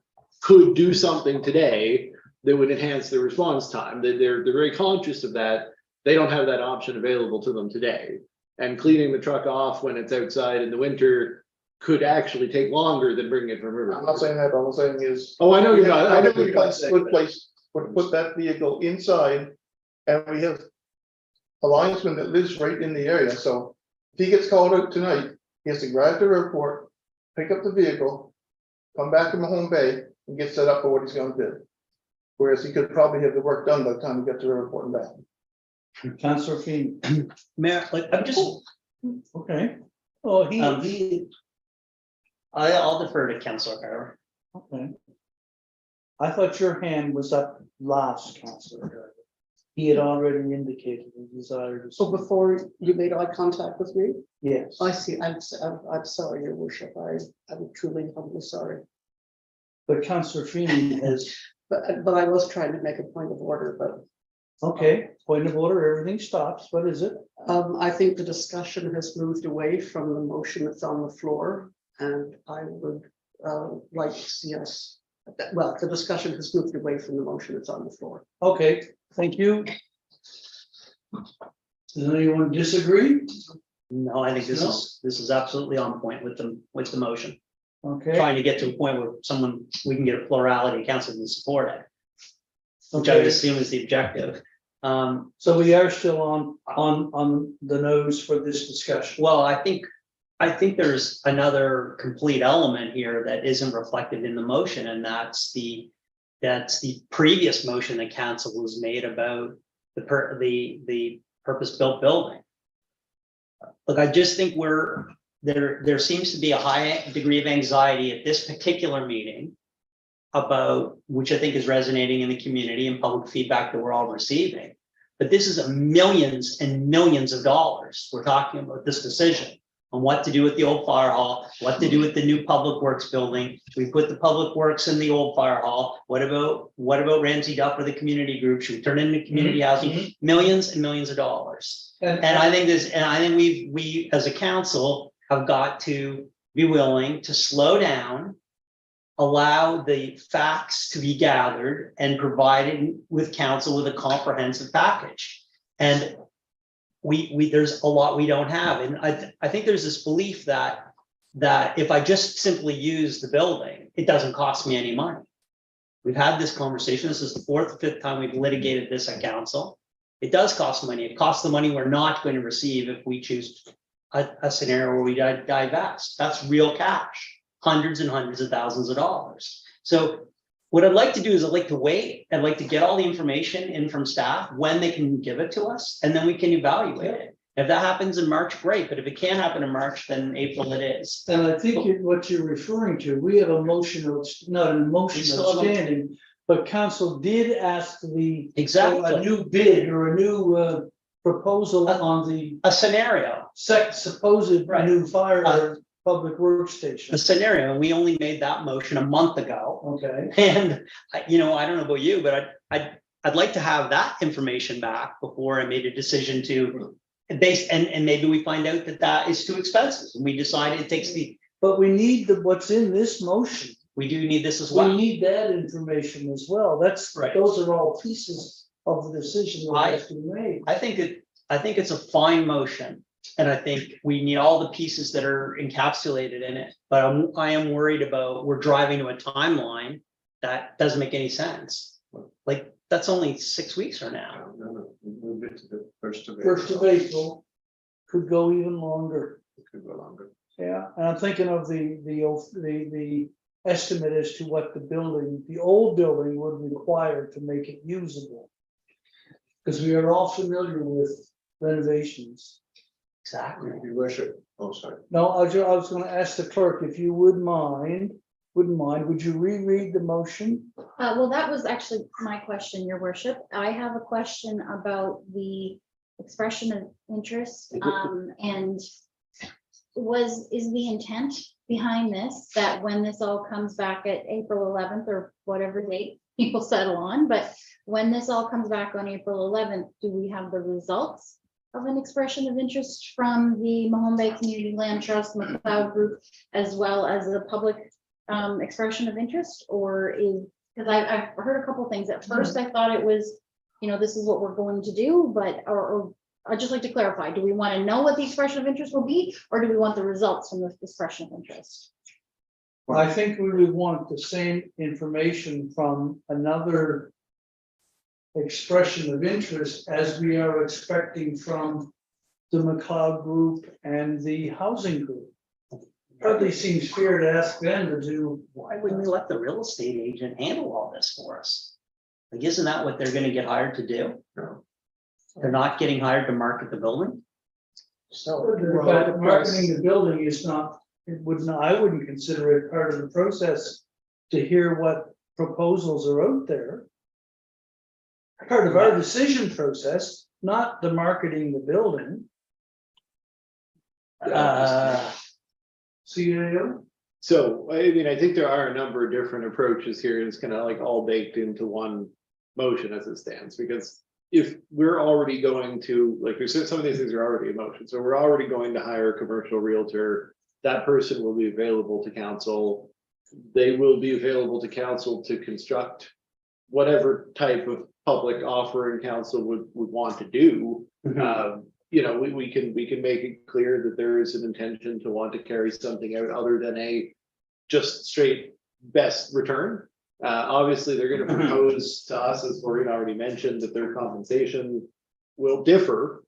[SPEAKER 4] could do something today that would enhance the response time. They're very conscious of that. They don't have that option available to them today. And cleaning the truck off when it's outside in the winter could actually take longer than bringing it from River.
[SPEAKER 9] I'm not saying that, but what I'm saying is.
[SPEAKER 4] Oh, I know you're not. I know
[SPEAKER 9] Good
[SPEAKER 4] you're not saying that.
[SPEAKER 9] place, put that vehicle inside, and we have a linesman that lives right in the area, so if he gets called out tonight, he has to drive to the airport, pick up the vehicle, come back to Mahone Bay, and get set up for what he's gonna do. Whereas he could probably have the work done by the time he gets to the airport and back.
[SPEAKER 2] Counselor Feeney,
[SPEAKER 6] Mayor, like, I'm just,
[SPEAKER 2] okay. Oh,
[SPEAKER 6] I'll defer to Councilor Carver.
[SPEAKER 2] okay. I thought your hand was up last, Counselor. He had already indicated a desire to.
[SPEAKER 3] So before you made eye contact with me,
[SPEAKER 2] Yes.
[SPEAKER 3] I see, I'm sorry, your worship, I'm truly humbly sorry.
[SPEAKER 2] But Counselor Feeney has,
[SPEAKER 3] But I was trying to make a point of order, but
[SPEAKER 2] okay, point of order, everything stops. What is it?
[SPEAKER 3] I think the discussion has moved away from the motion that's on the floor, and I would like to see us, well, the discussion has moved away from the motion that's on the floor.
[SPEAKER 2] Okay, thank you. Does anyone disagree?
[SPEAKER 6] No, I think this is absolutely on point with the motion.
[SPEAKER 2] Okay,
[SPEAKER 6] Trying to get to a point where we can get a plurality of council to support it, which I would
[SPEAKER 2] okay.
[SPEAKER 6] assume is the objective.
[SPEAKER 2] So we are still on the nose for this discussion.
[SPEAKER 6] Well, I think there's another complete element here that isn't reflected in the motion, and that's the previous motion that council was made about the purpose-built building. Look, I just think there seems to be a high degree of anxiety at this particular meeting about, which I think is resonating in the community and public feedback that we're all receiving. But this is millions and millions of dollars. We're talking about this decision on what to do with the old fire hall, what to do with the new public works building. Should we put the public works in the old fire hall? What about Ramsey Duff or the community group? Should we turn it into community housing? Millions and millions of dollars. And I think we as a council have got to be willing to slow down, allow the facts to be gathered and provided with council with a comprehensive package. And there's a lot we don't have. And I think there's this belief that if I just simply use the building, it doesn't cost me any money. We've had this conversation. This is the 4th or 5th time we've litigated this at council. It does cost money. It costs the money we're not going to receive if we choose a scenario where we divest. That's real cash, hundreds and hundreds of thousands of dollars. So what I'd like to do is I'd like to wait. I'd like to get all the information in from staff when they can give it to us, and then we can evaluate it. If that happens in March, great, but if it can't happen in March, then April it is.
[SPEAKER 2] And I think what you're referring to, we have a motion, not an
[SPEAKER 6] We
[SPEAKER 2] motion
[SPEAKER 6] still have a-
[SPEAKER 2] outstanding, but council did ask a
[SPEAKER 6] Exactly,
[SPEAKER 2] new bid or a new proposal on the
[SPEAKER 6] a scenario,
[SPEAKER 2] supposed
[SPEAKER 6] Right.
[SPEAKER 2] new fire public works
[SPEAKER 6] a
[SPEAKER 2] station.
[SPEAKER 6] scenario, and we only made that motion a month ago.
[SPEAKER 2] Okay,
[SPEAKER 6] And, you know, I don't know about you, but I'd like to have that information back before I made a decision to base, and maybe we find out that that is too expensive, and we decide it takes
[SPEAKER 2] but we need what's in this motion.
[SPEAKER 6] we do need this as
[SPEAKER 2] We
[SPEAKER 6] well.
[SPEAKER 2] need that information as well.
[SPEAKER 6] Right.
[SPEAKER 2] Those are all pieces of the decision that has to be made.
[SPEAKER 6] I think it's a fine motion, and I think we need all the pieces that are encapsulated in it. But I am worried about, we're driving to a timeline that doesn't make any sense. Like, that's only 6 weeks from now.
[SPEAKER 8] Move it to the first of
[SPEAKER 2] First of April could go even longer.
[SPEAKER 8] It could go longer.
[SPEAKER 2] Yeah, and I'm thinking of the estimate as to what the old building would require to make it usable. Because we are all familiar with renovations.
[SPEAKER 6] Exactly.
[SPEAKER 8] Your worship, oh, sorry.
[SPEAKER 2] No, I was gonna ask the clerk if you wouldn't mind, would you reread the motion?
[SPEAKER 10] Well, that was actually my question, your worship. I have a question about the expression of interest, and is the intent behind this that when this all comes back at April 11th or whatever date people settle on, but when this all comes back on April 11th, do we have the results of an expression of interest from the Mahone Bay Community Land Trust, McLeod Group, as well as the public expression of interest? Or because I've heard a couple things. At first, I thought it was, this is what we're going to do, but, or I'd just like to clarify, do we want to know what the expression of interest will be, or do we want the results from the expression of interest?
[SPEAKER 2] I think we would want the same information from another expression of interest as we are expecting from the McLeod Group and the Housing Group. Hardly seems fair to ask them to do.
[SPEAKER 6] Why wouldn't we let the real estate agent handle all this for us? Like, isn't that what they're gonna get hired to do?
[SPEAKER 8] No.
[SPEAKER 6] They're not getting hired to market the building?
[SPEAKER 2] But marketing the building is not, I wouldn't consider it part of the process to hear what proposals are out there. Part of our decision process, not the marketing the building. CAO?
[SPEAKER 4] So, I mean, I think there are a number of different approaches here, and it's kind of like all baked into one motion as it stands, because if we're already going to, like, there's some of these things are already in motion, so we're already going to hire a commercial realtor, that person will be available to council. They will be available to council to construct whatever type of public offering council would want to do. We can make it clear that there is an intention to want to carry something out other than a just straight best return. Obviously, they're going to propose to us, as Maureen already mentioned, that their compensation will differ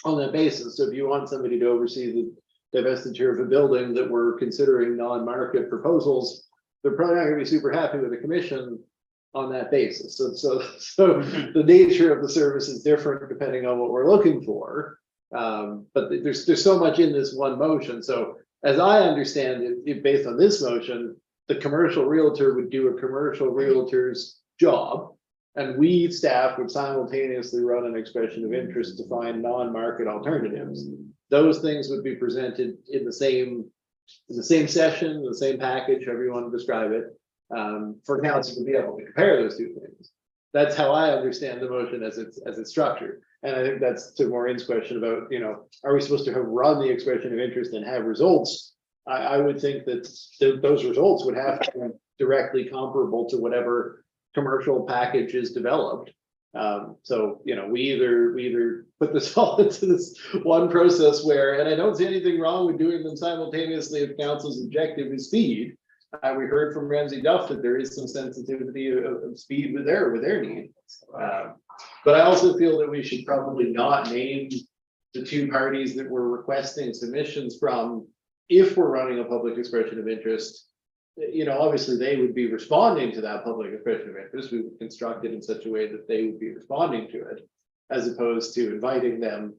[SPEAKER 4] on that basis. So if you want somebody to oversee the divestiture of a building that we're considering non-market proposals, they're probably not going to be super happy with the commission on that basis. So the nature of the service is different depending on what we're looking for. But there's so much in this one motion. So as I understand it, based on this motion, the commercial realtor would do a commercial realtor's job, and we staff would simultaneously run an expression of interest to find non-market alternatives. Those things would be presented in the same session, the same package, however you want to describe it, for council to be able to compare those two things. That's how I understand the motion as it's structured. And I think that's to Maureen's question about, are we supposed to have run the expression of interest and have results? I would think that those results would have to be directly comparable to whatever commercial package is developed. So, we either put this all into this one process where, and I don't see anything wrong with doing them simultaneously if council's objective is speed. We heard from Ramsey Duff that there is some sensitivity of speed with their need. But I also feel that we should probably not name the two parties that we're requesting submissions from, if we're running a public expression of interest, obviously they would be responding to that public expression of interest. We would construct it in such a way that they would be responding to it, as opposed to inviting them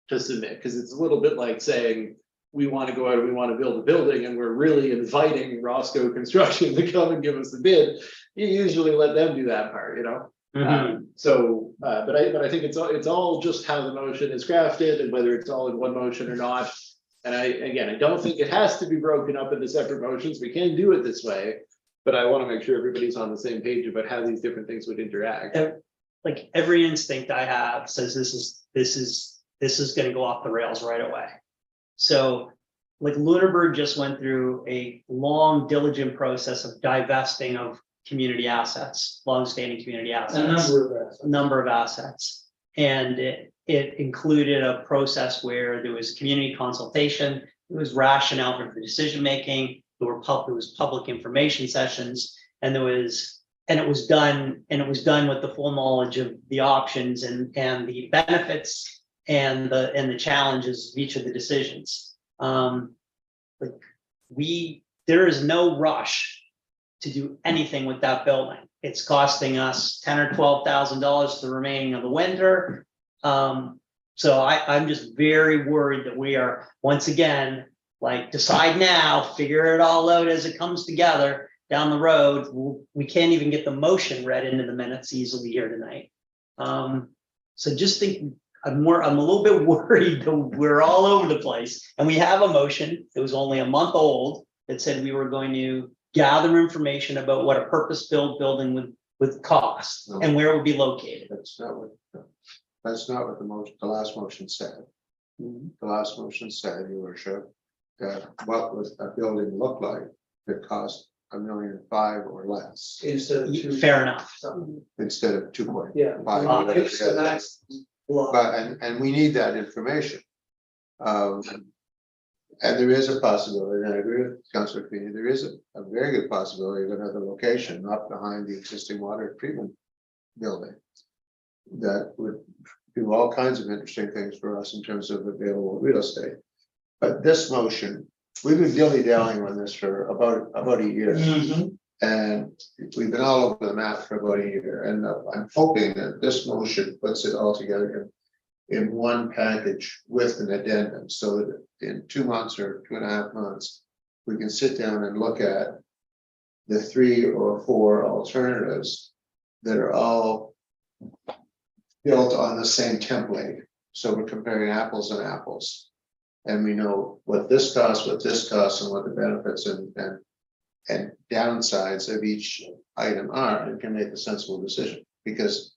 [SPEAKER 4] to submit, because it's a little bit like saying, we want to go out and we want to build a building, and we're really inviting Roscoe Construction to come and give us the bid. You usually let them do that part, but I think it's all just how the motion is crafted and whether it's all in one motion or not. And I don't think it has to be broken up into separate motions. We can do it this way, but I want to make sure everybody's on the same page about how these different things would interact.
[SPEAKER 6] Like every instinct I have says this is gonna go off the rails right away. So like Lunenburg just went through a long diligent process of divesting of community assets, longstanding community assets. A number of assets. And it included a process where there was community consultation, there was rationale for the decision-making, there was public information sessions, and it was done with the full knowledge of the options and the benefits and the challenges of each of the decisions. There is no rush to do anything with that building. It's costing us $10,000 or $12,000 for the remaining of the winter. So I'm just very worried that we are, once again, like, decide now, figure it all out as it comes together down the road. We can't even get the motion read into the minutes easily here tonight. So just think, I'm a little bit worried that we're all over the place, and we have a motion that was only a month old that said we were going to gather information about what a purpose-built building would cost and where it would be located.
[SPEAKER 8] That's not what the last motion said. The last motion said, Your Worship, that what would a building look like that cost $1.5 million or less
[SPEAKER 2] Instead of two.
[SPEAKER 6] Fair enough.
[SPEAKER 8] instead of 2.5.
[SPEAKER 2] Yeah. Fix the next block.
[SPEAKER 8] But, and we need that information. And there is a possibility, and I agree with Councillor Feeney, there is a very good possibility of another location, not behind the existing water treatment building, that would do all kinds of interesting things for us in terms of available real estate. But this motion, we've been dilly-dallying on this for about a year. And we've been all over the map for about a year, and I'm hoping that this motion puts it all together in one package with an addendum, so that in 2 months or 2.5 months, we can sit down and look at the 3 or 4 alternatives that are all built on the same template. So we're comparing apples and apples. And we know what this costs, and what the benefits and downsides of each item are, and can make a sensible decision. Because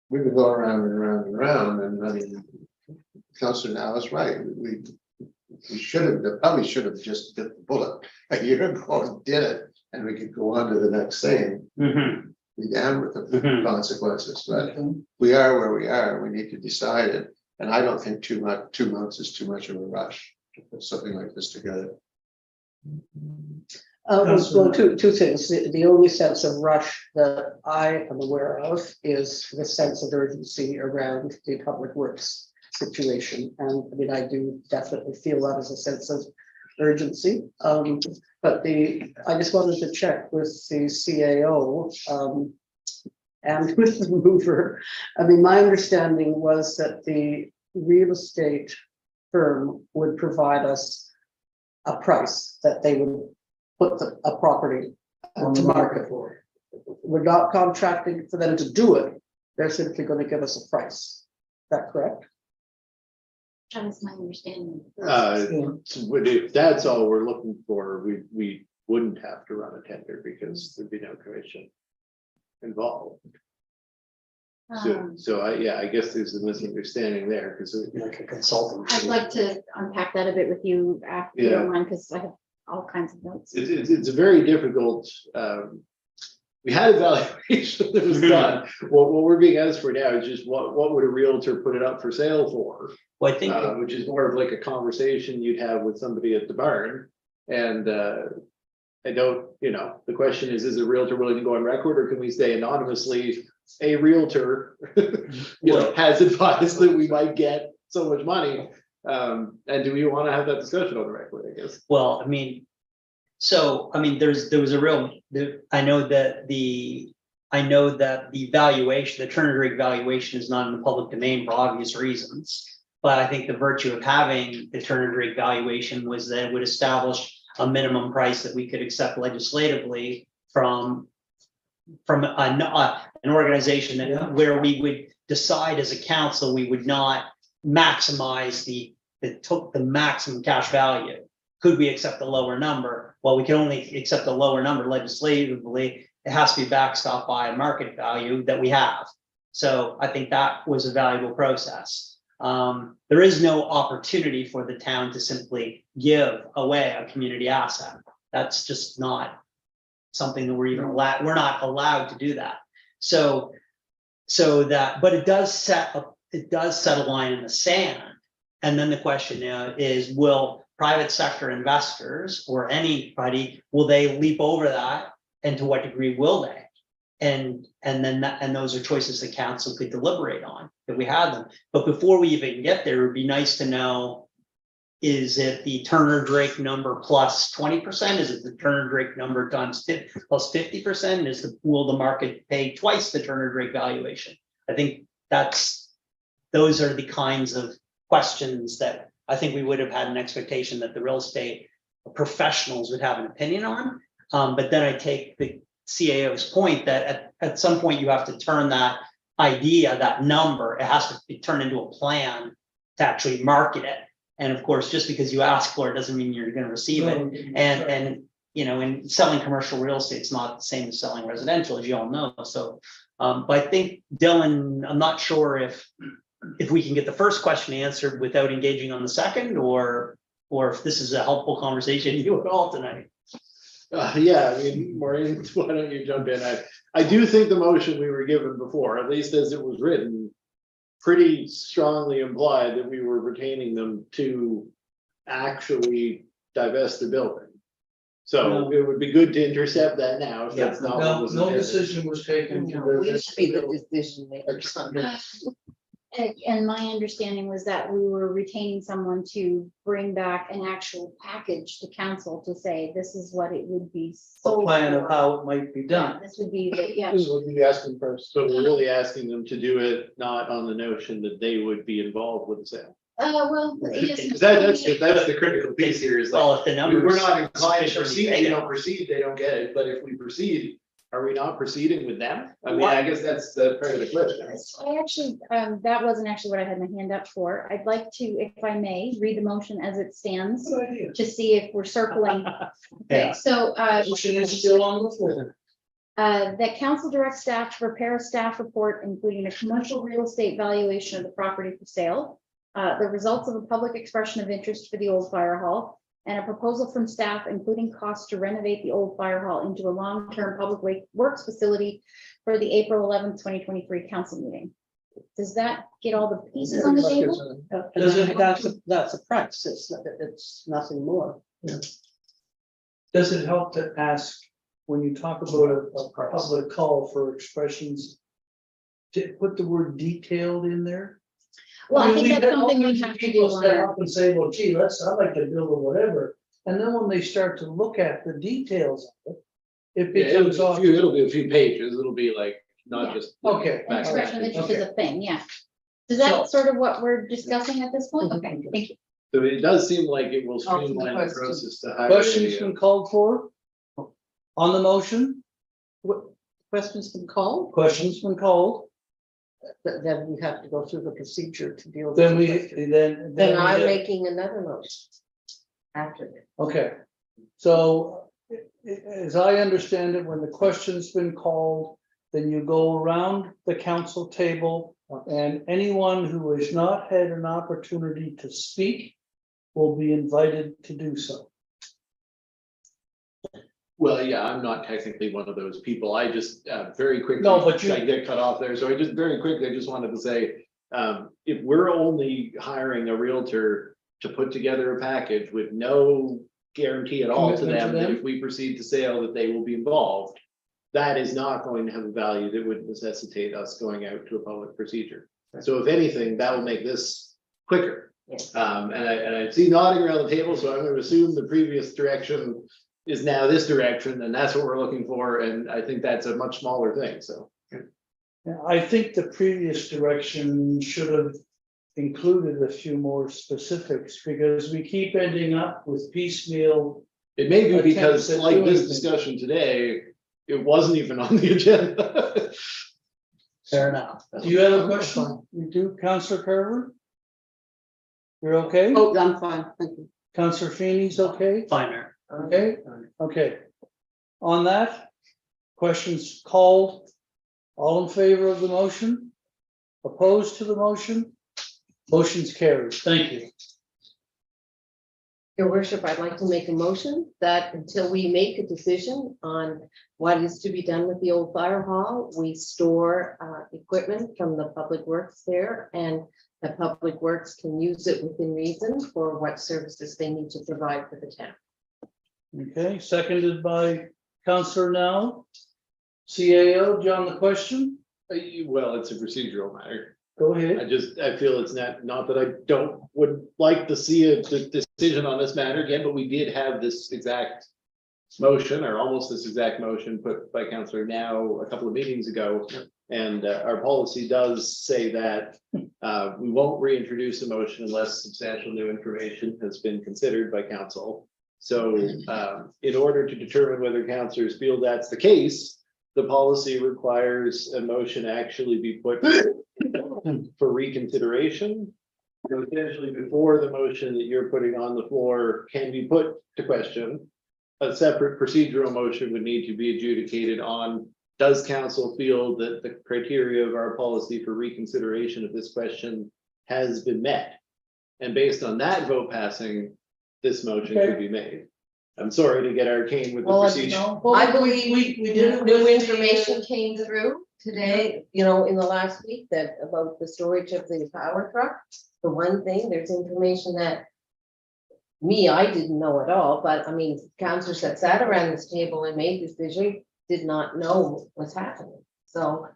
[SPEAKER 8] we've been going around and around and around, and I mean, Councillor Now is right. We probably should have just bit the bullet a year ago and did it, and we could go on to the next thing. Be damned with the consequences, but we are where we are. We need to decide it, and I don't think 2 months is too much of a rush to put something like this together.
[SPEAKER 3] Well, two things. The only sense of rush that I am aware of is the sense of urgency around the public works situation. And I mean, I do definitely feel that as a sense of urgency. But I just wanted to check with the CAO and with the mover. I mean, my understanding was that the real estate firm would provide us a price that they would put a property to market for. We're not contracting for them to do it. They're simply going to give us a price. Is that correct?
[SPEAKER 10] That was my understanding.
[SPEAKER 4] If that's all we're looking for, we wouldn't have to run a tender because there'd be no commission involved. So I guess there's a misunderstanding there, because
[SPEAKER 6] Like a consultant.
[SPEAKER 10] I'd like to unpack that a bit with you after you don't mind, because I have all kinds of notes.
[SPEAKER 4] it's a very difficult. We had evaluation that was done. What we're being asked for now is just what would a realtor put it up for sale for?
[SPEAKER 6] Well, I think
[SPEAKER 4] Which is more of like a conversation you'd have with somebody at the barn. And I don't, the question is a realtor willing to go on record, or can we say anonymously, a realtor has advised that we might get so much money. And do we want to have that discussion on the record, I guess?
[SPEAKER 6] Well, I mean, so, I mean, there was a real, I know that the valuation, the Turner Drake valuation is not in the public domain for obvious reasons. But I think the virtue of having the Turner Drake valuation was that it would establish a minimum price that we could accept legislatively from an organization that where we would decide as a council, we would not maximize the maximum cash value. Could we accept a lower number? Well, we can only accept a lower number legislatively. It has to be backstopped by a market value that we have. So I think that was a valuable process. There is no opportunity for the town to simply give away a community asset. That's just not something that we're even allowed. We're not allowed to do that. So that, but it does set a line in the sand. And then the question is, will private sector investors or anybody, will they leap over that? And to what degree will they? And those are choices the council could deliberate on if we had them. But before we even get there, it would be nice to know, is it the Turner Drake number plus 20%? Is it the Turner Drake number times plus 50%? Will the market pay twice the Turner Drake valuation? I think those are the kinds of questions that I think we would have had an expectation that the real estate professionals would have an opinion on. But then I take the CAO's point that at some point you have to turn that idea, that number, it has to be turned into a plan to actually market it. And of course, just because you ask for it doesn't mean you're going to receive it. And you know, in selling commercial real estate, it's not the same as selling residential, as you all know. So, but I think Dylan, I'm not sure if we can get the first question answered without engaging on the second, or if this is a helpful conversation you would all tonight.
[SPEAKER 4] Yeah, I mean, Maureen, why don't you jump in? I do think the motion we were given before, at least as it was written, pretty strongly implied that we were retaining them to actually divest the building. So it would be good to intercept that now, if that's not what was
[SPEAKER 2] No
[SPEAKER 4] intended.
[SPEAKER 2] decision was taken.
[SPEAKER 11] We should be the decision makers on this.
[SPEAKER 10] And my understanding was that we were retaining someone to bring back an actual package to council to say, this is what it would be.
[SPEAKER 2] A
[SPEAKER 10] sold
[SPEAKER 2] plan of
[SPEAKER 10] for.
[SPEAKER 2] how it might be
[SPEAKER 10] Yeah,
[SPEAKER 2] done.
[SPEAKER 10] this would be, yeah.
[SPEAKER 9] This is what you're asking first.
[SPEAKER 4] So we're really asking them to do it, not on the notion that they would be involved with the sale.
[SPEAKER 10] Well, yes.
[SPEAKER 4] Because that's the critical piece here is like,
[SPEAKER 6] Well, if the number.
[SPEAKER 4] we're not inclined to proceed, they don't proceed, they don't get it, but if we proceed, are we not proceeding with them? I mean, I guess that's the part of the question.
[SPEAKER 10] So I actually, that wasn't actually what I had my hand up for. I'd like to, if I may, read the motion as it stands
[SPEAKER 2] Good idea.
[SPEAKER 10] to see if we're circling.
[SPEAKER 6] Yeah.
[SPEAKER 10] Okay, so,
[SPEAKER 2] Motion is still on the floor.
[SPEAKER 10] that council directs staff to prepare a staff report, including a commercial real estate valuation of the property for sale, the results of a public expression of interest for the old fire hall, and a proposal from staff, including costs to renovate the old fire hall into a long-term public works facility for the April 11th, 2023 council meeting. Does that get all the pieces on the table?
[SPEAKER 6] That's a price. It's nothing more.
[SPEAKER 2] Does it help to ask, when you talk about a public call for expressions, to put the word detailed in there?
[SPEAKER 10] Well, I
[SPEAKER 2] mean,
[SPEAKER 10] think
[SPEAKER 2] we've
[SPEAKER 10] that's
[SPEAKER 2] had all
[SPEAKER 10] something we
[SPEAKER 2] kinds of
[SPEAKER 10] have to do.
[SPEAKER 2] people stand
[SPEAKER 10] on
[SPEAKER 2] up and say, well, gee, I'd like to build or whatever. And then when they start to look at the details of it, it
[SPEAKER 4] Yeah,
[SPEAKER 2] becomes off.
[SPEAKER 4] it'll be a few pages, it'll be like, not
[SPEAKER 10] Yeah.
[SPEAKER 4] just.
[SPEAKER 2] Okay.
[SPEAKER 10] An expression of interest is
[SPEAKER 2] Okay.
[SPEAKER 10] a thing, yeah. Is that sort of what we're discussing at this point? Okay, thank you.
[SPEAKER 4] So it does seem like it will
[SPEAKER 11] Awesome
[SPEAKER 4] streamline the
[SPEAKER 11] question.
[SPEAKER 4] process to hire.
[SPEAKER 2] Questions
[SPEAKER 4] a,
[SPEAKER 2] been called for? On the motion,
[SPEAKER 11] Questions been called,
[SPEAKER 2] questions been called,
[SPEAKER 11] then we have to go through the procedure to deal with.
[SPEAKER 2] then
[SPEAKER 11] the
[SPEAKER 2] we,
[SPEAKER 11] question.
[SPEAKER 2] then.
[SPEAKER 11] Then I'm
[SPEAKER 2] we-
[SPEAKER 11] making another motion. After this.
[SPEAKER 2] Okay, so as I understand it, when the question's been called, then you go around the council table and anyone who has not had an opportunity to speak will be invited to do so.
[SPEAKER 4] Well, yeah, I'm not technically one of those people. I just very quickly.
[SPEAKER 2] No, but you-
[SPEAKER 4] I get cut off there. So I just very quickly, I just wanted to say, if we're only hiring a realtor to put together a package with no guarantee at all to
[SPEAKER 2] Commitment to
[SPEAKER 4] them that
[SPEAKER 2] them?
[SPEAKER 4] if we proceed to sale, that they will be involved, that is not going to have a value that would necessitate us going out to a public procedure. So if anything, that will make this quicker.
[SPEAKER 11] Yes.
[SPEAKER 4] And I see nodding around the table, so I'm gonna assume the previous direction is now this direction, and that's what we're looking for, and I think that's a much smaller thing, so.
[SPEAKER 2] Yeah, I think the previous direction should have included a few more specifics, because we keep ending up with piecemeal.
[SPEAKER 4] It may be because,
[SPEAKER 2] Attempts at
[SPEAKER 4] like
[SPEAKER 2] doing
[SPEAKER 4] this
[SPEAKER 2] things.
[SPEAKER 4] discussion today, it wasn't even on the agenda.
[SPEAKER 6] Fair enough.
[SPEAKER 2] Do you have a question? You do, Counselor Carver? You're okay?
[SPEAKER 3] Oh, I'm fine, thank you.
[SPEAKER 2] Counselor Feeney's okay?
[SPEAKER 6] Fine, Mayor.
[SPEAKER 2] Okay, okay. On that, questions called. All in favor of the motion? Opposed to the motion? Motion's carried. Thank you.
[SPEAKER 11] Your worship, I'd like to make a motion that until we make a decision on what is to be done with the old fire hall, we store equipment from the public works there, and the public works can use it within reason for what services they need to provide for the town.
[SPEAKER 2] Okay, seconded by Counselor Now. CAO, John, the question?
[SPEAKER 4] Well, it's a procedural matter.
[SPEAKER 2] Go ahead.
[SPEAKER 4] I feel it's not that I would like to see a decision on this matter again, but we did have this exact motion, or almost this exact motion, put by Councillor Now a couple of meetings ago. And our policy does say that we won't reintroduce a motion unless substantial new information has been considered by council. So in order to determine whether councillors feel that's the case, the policy requires a motion actually be put for reconsideration. So essentially, before the motion that you're putting on the floor can be put to question, a separate procedural motion would need to be adjudicated on, does council feel that the criteria of our policy for reconsideration of this question has been met? And based on that vote passing, this motion could be made. I'm sorry to get arcane with the procedure.
[SPEAKER 11] I believe
[SPEAKER 2] we did it
[SPEAKER 11] new
[SPEAKER 2] with
[SPEAKER 11] information came through today, you know, in the last week, that about the storage of the power truck. The one thing, there's information that I didn't know at all, but I mean, councillors that sat around this table and made decision did not know what's happening. So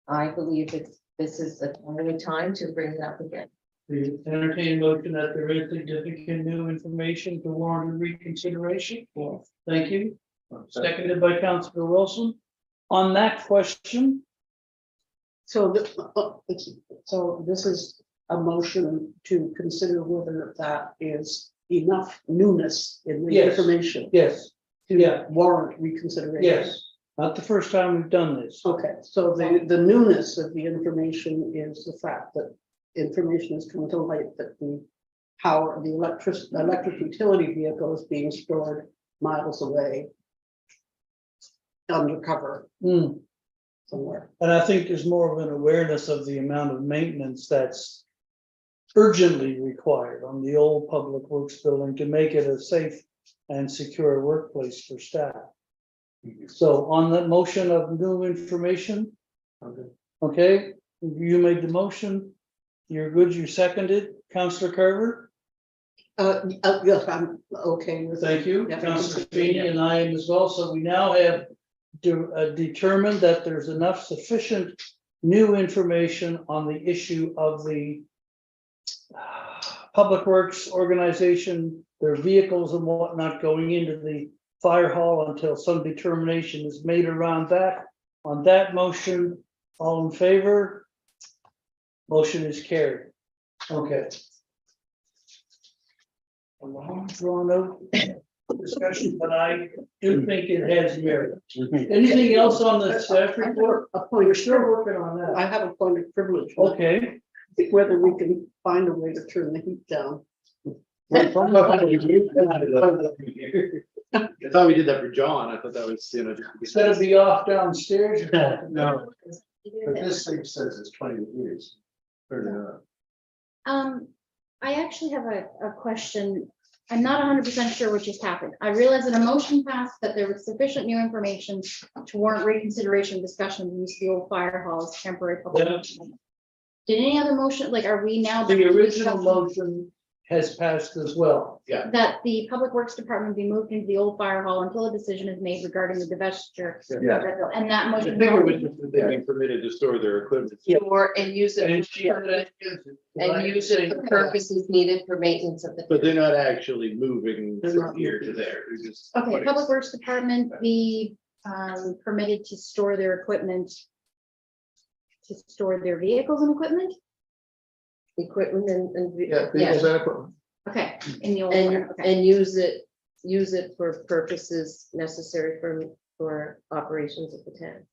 [SPEAKER 11] I believe that this is the only time to bring it up again.
[SPEAKER 2] the entertained motion that there is significant new information to warrant reconsideration.
[SPEAKER 11] Yes.
[SPEAKER 2] Thank you. Seconded by Councillor Wilson. On that question,
[SPEAKER 3] So this is a motion to consider whether that is enough newness in the
[SPEAKER 2] Yes.
[SPEAKER 3] information
[SPEAKER 2] yes,
[SPEAKER 3] to warrant reconsideration.
[SPEAKER 2] yes, not the first time we've done this.
[SPEAKER 3] Okay, so the newness of the information is the fact that information has come to light that the power, the electric utility vehicle is being stored miles away undercover
[SPEAKER 2] Hmm.
[SPEAKER 3] somewhere.
[SPEAKER 2] And I think there's more of an awareness of the amount of maintenance that's urgently required on the old public works building to make it a safe and secure workplace for staff. So on the motion of new information, okay, you made the motion. You're good, you seconded, Councillor Carver,
[SPEAKER 3] Yes, I'm okay with.
[SPEAKER 2] thank you,
[SPEAKER 3] Yeah.
[SPEAKER 2] Councillor Feeney, and I am as well, so we now have determined that there's enough sufficient new information on the issue of the Public Works organization, their vehicles and whatnot going into the fire hall until some determination is made around that. On that motion, all in favor? Motion is carried. Okay. A long drawn out discussion, but I do think it has merit. Anything else on the staff report?
[SPEAKER 3] A point
[SPEAKER 2] We're
[SPEAKER 3] of
[SPEAKER 2] still
[SPEAKER 3] privilege.
[SPEAKER 2] working on
[SPEAKER 3] I
[SPEAKER 2] that.
[SPEAKER 3] have a point of privilege.
[SPEAKER 2] Okay.
[SPEAKER 3] Whether we can find a way to turn the heat down.
[SPEAKER 4] I thought we did that for John. I thought that was, you know.
[SPEAKER 2] Instead of be off downstairs.
[SPEAKER 8] No, but this thing says it's 20 degrees.
[SPEAKER 10] I actually have a question. I'm not 100% sure what just happened. I realized that a motion passed that there was sufficient new information to warrant reconsideration discussion of use of the old fire hall as temporary public.
[SPEAKER 2] Yeah.
[SPEAKER 10] Did any other motion, like, are we now?
[SPEAKER 2] The original motion has passed as well.
[SPEAKER 10] That the Public Works Department be moved into the old fire hall until a decision is made regarding the divestiture.
[SPEAKER 8] Yeah.
[SPEAKER 10] And that
[SPEAKER 4] I
[SPEAKER 10] motion.
[SPEAKER 4] think it was just that they'd be permitted to store their equipment.
[SPEAKER 11] Or, and use it,
[SPEAKER 2] And she-
[SPEAKER 11] and use it for purposes needed for maintenance of the.
[SPEAKER 4] But they're not actually moving from here to there. They're just.
[SPEAKER 10] Okay,
[SPEAKER 4] putting-
[SPEAKER 10] Public Works Department be permitted to store their equipment. To store their vehicles and equipment?
[SPEAKER 11] Equipment and.
[SPEAKER 9] Yeah, vehicles and equipment.
[SPEAKER 10] Okay, in the old
[SPEAKER 11] And,
[SPEAKER 10] one, okay.
[SPEAKER 11] and use it for purposes necessary for operations of the town.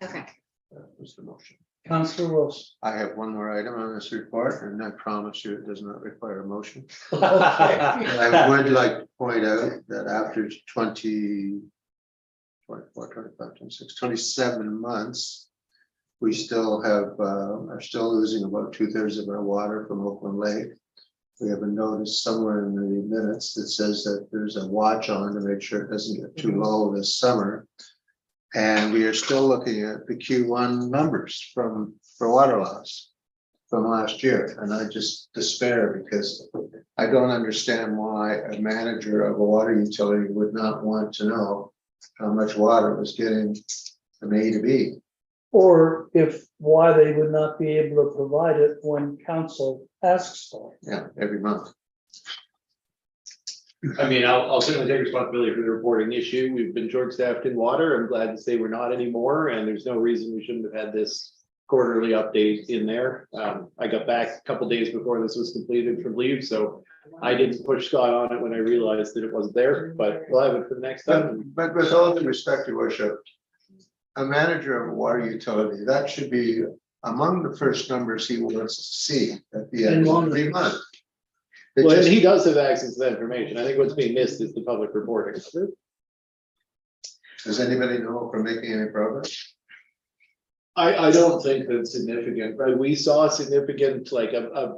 [SPEAKER 10] Okay.
[SPEAKER 8] That was the motion.
[SPEAKER 2] Councillor Wilson.
[SPEAKER 8] I have one more item on this report, and I promise you it does not require a motion.
[SPEAKER 2] Okay.
[SPEAKER 8] I would like to point out that after 24, 25, 26, 27 months, we still have, are still losing about 2/3 of our water from Oakland Lake. We have a notice somewhere in the minutes that says that there's a watch on to make sure it doesn't get too low this summer. And we are still looking at the Q1 numbers for water loss from last year. And I just despair because I don't understand why a manager of a water utility would not want to know how much water was getting from A to B.
[SPEAKER 2] Or if, why they would not be able to provide it when council asks for it.
[SPEAKER 8] Yeah, every month.
[SPEAKER 4] I mean, I'll certainly take responsibility for the reporting issue. We've been short-staffed in water. I'm glad to say we're not anymore, and there's no reason we shouldn't have had this quarterly update in there. I got back a couple days before this was completed from leave, so I didn't push Scott on it when I realized that it wasn't there, but we'll have it for the next time.
[SPEAKER 8] But with all due respect, Your Worship, a manager of a water utility, that should be among the first numbers he wants to see at the end of every month. It
[SPEAKER 4] Well, and
[SPEAKER 8] just-
[SPEAKER 4] he does have access to that information. I think what's being missed is the public reporting.
[SPEAKER 8] Does anybody know if we're making any progress?
[SPEAKER 4] I don't think that's significant, but we saw significant, like a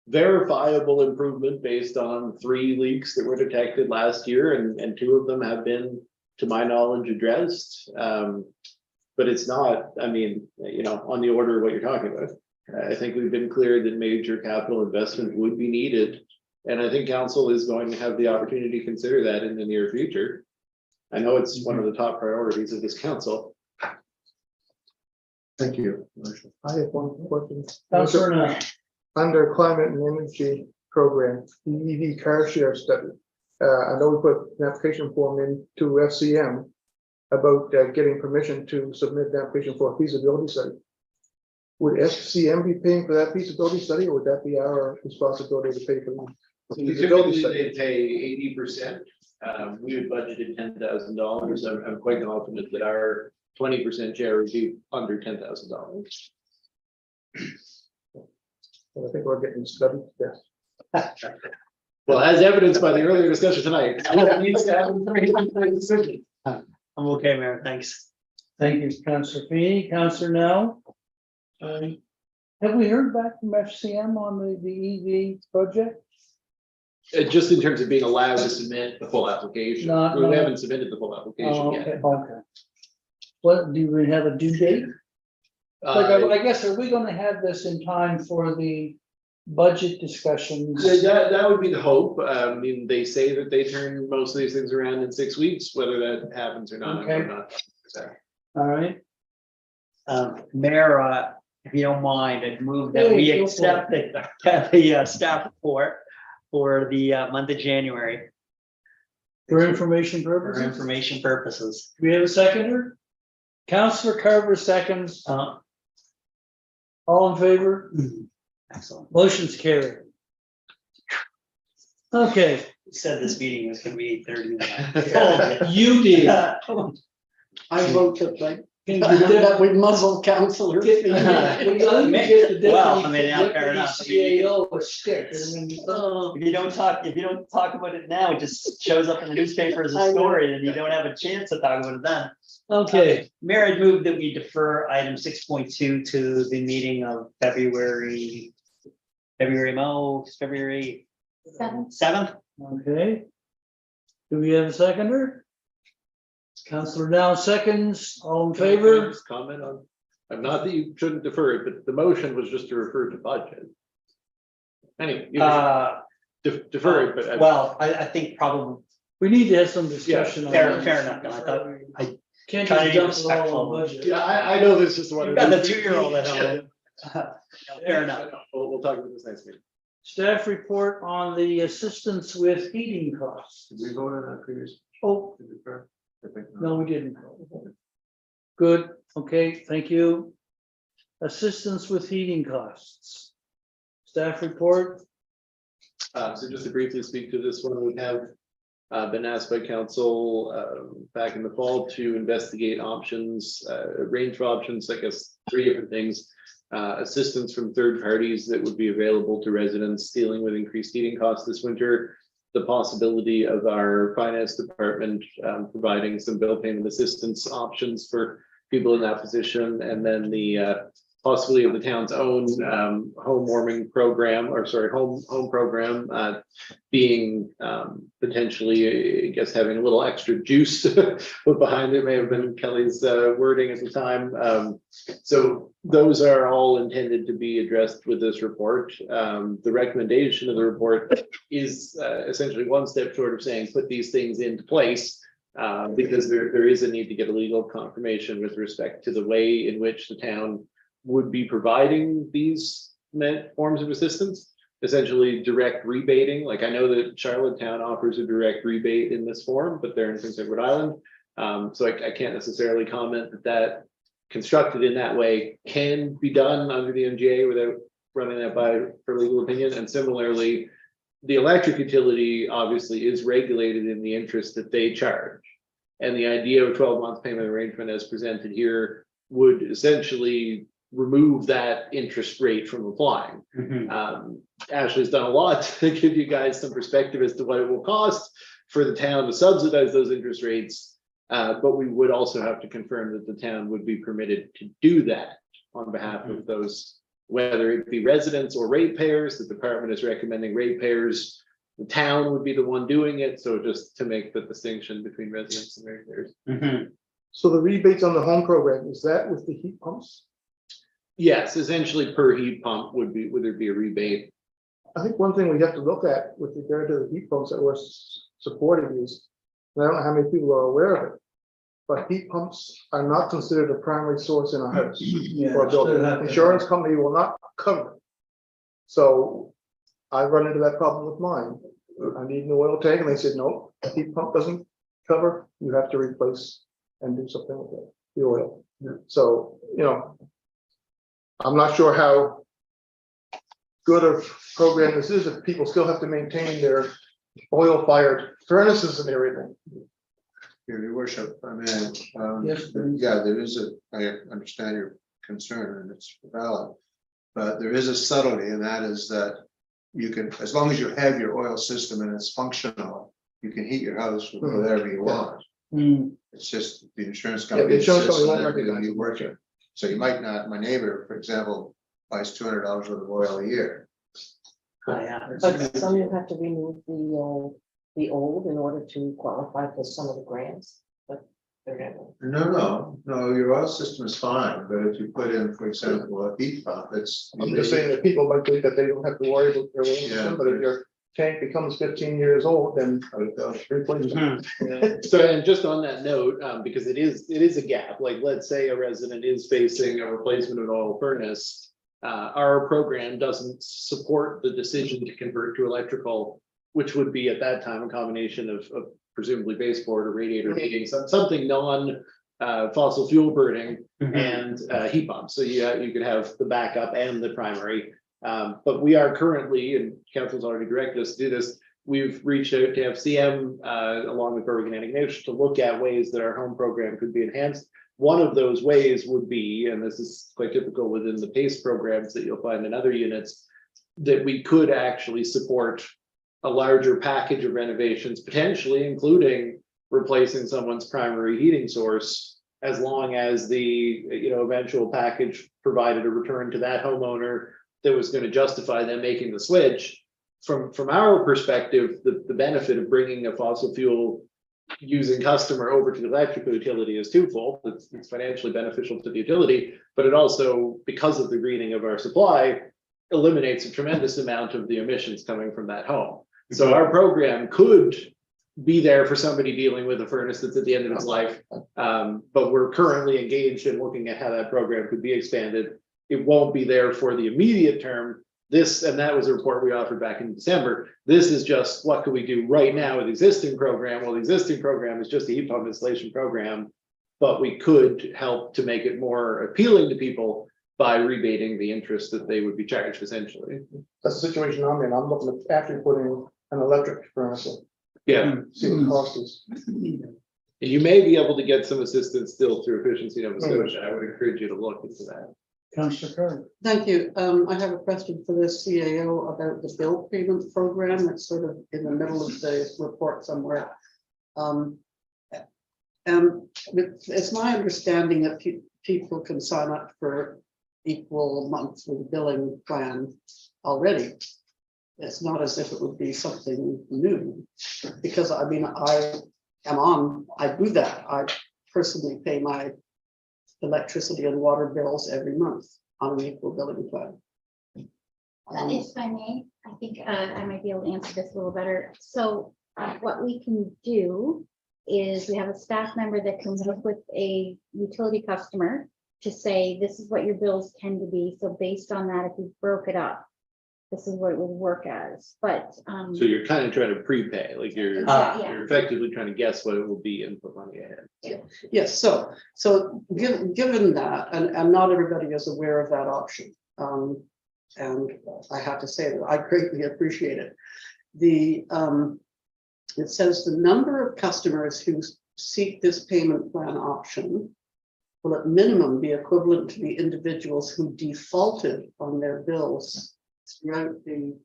[SPEAKER 4] verifiable improvement based on 3 leaks that were detected last year, and 2 of them have been, to my knowledge, addressed. But it's not, I mean, you know, on the order of what you're talking about. I think we've been clear that major capital investment would be needed. And I think council is going to have the opportunity to consider that in the near future. I know it's one of the top priorities of this council.
[SPEAKER 8] Thank you. Marshall.
[SPEAKER 9] I have one question.
[SPEAKER 2] Councillor Now.
[SPEAKER 9] Under climate and energy program, the EV car share study. I know we put an application form into FCM about getting permission to submit an application for a feasibility study. Would FCM be paying for that feasibility study, or would that be our responsibility to pay for the feasibility
[SPEAKER 4] Typically,
[SPEAKER 9] study?
[SPEAKER 4] they pay 80%. We had budgeted $10,000. I'm quite confident that our 20% share would be under $10,000.
[SPEAKER 9] I think we're getting studied, yes.
[SPEAKER 4] Well, as evidenced by the earlier discussion tonight. it needs to happen for a decision.
[SPEAKER 6] I'm okay, Mayor, thanks.
[SPEAKER 2] Thank you, Councillor Feeney. Councillor Now. Have we heard back from FCM on the EV project?
[SPEAKER 4] Just in terms of being allowed to submit the full application.
[SPEAKER 2] No.
[SPEAKER 4] We haven't submitted the full application
[SPEAKER 2] Oh,
[SPEAKER 4] yet.
[SPEAKER 2] okay, okay. What, do we have a due date? Like, I guess, are we gonna have this in time for the budget discussions?
[SPEAKER 4] That would be the hope. I mean, they say that they turn most of these things around in 6 weeks, whether that happens or not.
[SPEAKER 2] Okay.
[SPEAKER 4] I'm not.
[SPEAKER 2] All right,
[SPEAKER 6] Mayor, if you don't mind, I'd move that we
[SPEAKER 2] Yeah, go for it.
[SPEAKER 6] accept the staff report for the month of January
[SPEAKER 2] for information
[SPEAKER 6] for
[SPEAKER 2] purposes.
[SPEAKER 6] information purposes.
[SPEAKER 2] Do we have a seconder? Councillor Carver seconds. All in favor?
[SPEAKER 6] Excellent.
[SPEAKER 2] Motion's carried. Okay,
[SPEAKER 6] You said this meeting was gonna be 8:30.
[SPEAKER 2] you did.
[SPEAKER 3] I vote to like,
[SPEAKER 2] Can you
[SPEAKER 3] that we muzzle councillors.
[SPEAKER 2] get the-
[SPEAKER 6] Well, I mean, yeah, fair enough.
[SPEAKER 2] CAO a stick. and then-
[SPEAKER 6] If you don't talk about it now, it just shows up in the newspaper as
[SPEAKER 3] I
[SPEAKER 6] a
[SPEAKER 3] know.
[SPEAKER 6] story, and you don't have a chance to talk about it then.
[SPEAKER 2] Okay,
[SPEAKER 6] Mayor, I'd move that we defer item 6.2 to the meeting of February 7th.
[SPEAKER 2] okay. Do we have a seconder? Councillor Now seconds, all in
[SPEAKER 4] Can I
[SPEAKER 2] favor?
[SPEAKER 4] just comment on, not that you shouldn't defer it, but the motion was just to refer to budget. Anyway, you can defer it, but.
[SPEAKER 6] Well, I think probably,
[SPEAKER 2] We need to have some discussion on
[SPEAKER 6] fair-
[SPEAKER 2] this.
[SPEAKER 6] fair enough. No, I thought- I
[SPEAKER 2] Can't
[SPEAKER 6] trying to
[SPEAKER 2] just
[SPEAKER 6] be
[SPEAKER 2] dump it all
[SPEAKER 6] respectful.
[SPEAKER 2] on budget.
[SPEAKER 4] Yeah, I know this is one.
[SPEAKER 6] You've got the 2-year-old at home. Fair enough.
[SPEAKER 4] We'll talk about this next meeting.
[SPEAKER 2] Staff report on the assistance with heating costs.
[SPEAKER 8] Did we vote on that previous?
[SPEAKER 2] Oh,
[SPEAKER 8] to defer? I think not.
[SPEAKER 2] no, we didn't. Good, okay, thank you. Assistance with heating costs. Staff report,
[SPEAKER 4] So just to briefly speak to this one, we have been asked by council back in the fall to investigate options, a range of options, I guess, 3 different things. Assistance from third parties that would be available to residents dealing with increased heating costs this winter. The possibility of our finance department providing some bill payment assistance options for people in that position, and then the possibility of the town's own home warming program, or sorry, home program being potentially, I guess, having a little extra juice put behind it. May have been Kelly's wording at the time. So those are all intended to be addressed with this report. The recommendation of the report is essentially one step short of saying, put these things into place. Because there is a need to get a legal confirmation with respect to the way in which the town would be providing these forms of assistance, essentially direct rebating. Like, I know that Charlottetown offers a direct rebate in this form, but they're in Prince Edward Island. So I can't necessarily comment that constructed in that way can be done under the MGA without running that by for legal opinion. And similarly, the electric utility obviously is regulated in the interest that they charge. And the idea of a 12-month payment arrangement as presented here would essentially remove that interest rate from applying. Ashley's done a lot to give you guys some perspective as to what it will cost for the town to subsidize those interest rates. But we would also have to confirm that the town would be permitted to do that on behalf of those, whether it be residents or ratepayers. The department is recommending ratepayers. The town would be the one doing it. So just to make the distinction between residents and ratepayers.
[SPEAKER 9] So the rebates on the home program, is that with the heat pumps?
[SPEAKER 4] Yes, essentially per heat pump would there be a rebate?
[SPEAKER 9] I think one thing we have to look at with regard to the heat pumps that we're supporting is, and I don't know how many people are aware of it, but heat pumps are not considered a primary source in a house or a building. Insurance company will not cover it. So I run into that problem with mine. I need an oil tank, and they said, no, heat pump doesn't cover, you have to replace and do something with it, the oil. So, you know, I'm not sure how good a program this is if people still have to maintain their oil-fired furnaces and everything.
[SPEAKER 8] Your worship, I mean,
[SPEAKER 2] Yes, please.
[SPEAKER 8] yeah, there is I understand your concern and it's valid. But there is a subtlety, and that is that you can, as long as you have your oil system and it's functional, you can heat your house with whatever you want. It's just the insurance
[SPEAKER 9] Yeah, the
[SPEAKER 8] company.
[SPEAKER 9] insurance
[SPEAKER 8] insists
[SPEAKER 9] company
[SPEAKER 8] on
[SPEAKER 9] won't
[SPEAKER 8] everything
[SPEAKER 9] recognize
[SPEAKER 8] you
[SPEAKER 9] it.
[SPEAKER 8] working. So you might not, my neighbor, for example, buys $200 worth of oil a year.
[SPEAKER 11] But some you have to remove the old in order to qualify for some of the grants, but they're not.
[SPEAKER 8] No, your oil system is fine, but if you put in, for example, a heat pump, it's.
[SPEAKER 9] I'm just saying that people might think that they don't have to worry about their oil system, but if your tank becomes 15 years old, then replace it.
[SPEAKER 4] So, and just on that note, because it is a gap, like, let's say a resident is facing a replacement of an oil furnace. Our program doesn't support the decision to convert to electrical, which would be at that time a combination of presumably baseboard or radiator heating, something fossil fuel burning and heat pumps. So you could have the backup and the primary. But we are currently, and council's already directed us to do this, we've reached out to FCM along with Berwick and Antigonish to look at ways that our home program could be enhanced. One of those ways would be, and this is quite typical within the PACE programs that you'll find in other units, that we could actually support a larger package of renovations, potentially including replacing someone's primary heating source, as long as the eventual package provided a return to that homeowner that was going to justify them making the switch. From our perspective, the benefit of bringing a fossil fuel using customer over to the electrical utility is twofold. It's financially beneficial to the utility, but it also, because of the greening of our supply, eliminates a tremendous amount of the emissions coming from that home. So our program could be there for somebody dealing with a furnace that's at the end of its life. But we're currently engaged in looking at how that program could be expanded. It won't be there for the immediate term. This, and that was a report we offered back in December. This is just what can we do right now with the existing program? Well, the existing program is just a heat pump installation program, but we could help to make it more appealing to people by rebating the interest that they would be charged essentially.
[SPEAKER 9] That's the situation I'm in. I'm looking at actually putting an electric furnace in,
[SPEAKER 4] Yeah,
[SPEAKER 9] see what the cost is.
[SPEAKER 4] you may be able to get some assistance still through Efficiency Nova Scotia. I would encourage you to look into that.
[SPEAKER 2] Councillor Carter.
[SPEAKER 3] Thank you. I have a question for the CAO about the bill payment program. It's sort of in the middle of the report somewhere. And it's my understanding that people can sign up for equal monthly billing plan already. It's not as if it would be something new, because I mean, I do that. I personally pay my electricity and water bills every month on an equal billing plan.
[SPEAKER 10] If I may, I think I might be able to answer this a little better. So what we can do is we have a staff member that can work with a utility customer to say, this is what your bills tend to be. So based on that, if we broke it up, this is what it would work as. But
[SPEAKER 4] So you're kind of trying to prepay, like you're effectively trying to guess what it will be and put money ahead.
[SPEAKER 3] Yes, so given that, and not everybody is aware of that option. And I have to say that I greatly appreciate it. It says the number of customers who seek this payment plan option will at minimum be equivalent to the individuals who defaulted on their bills throughout the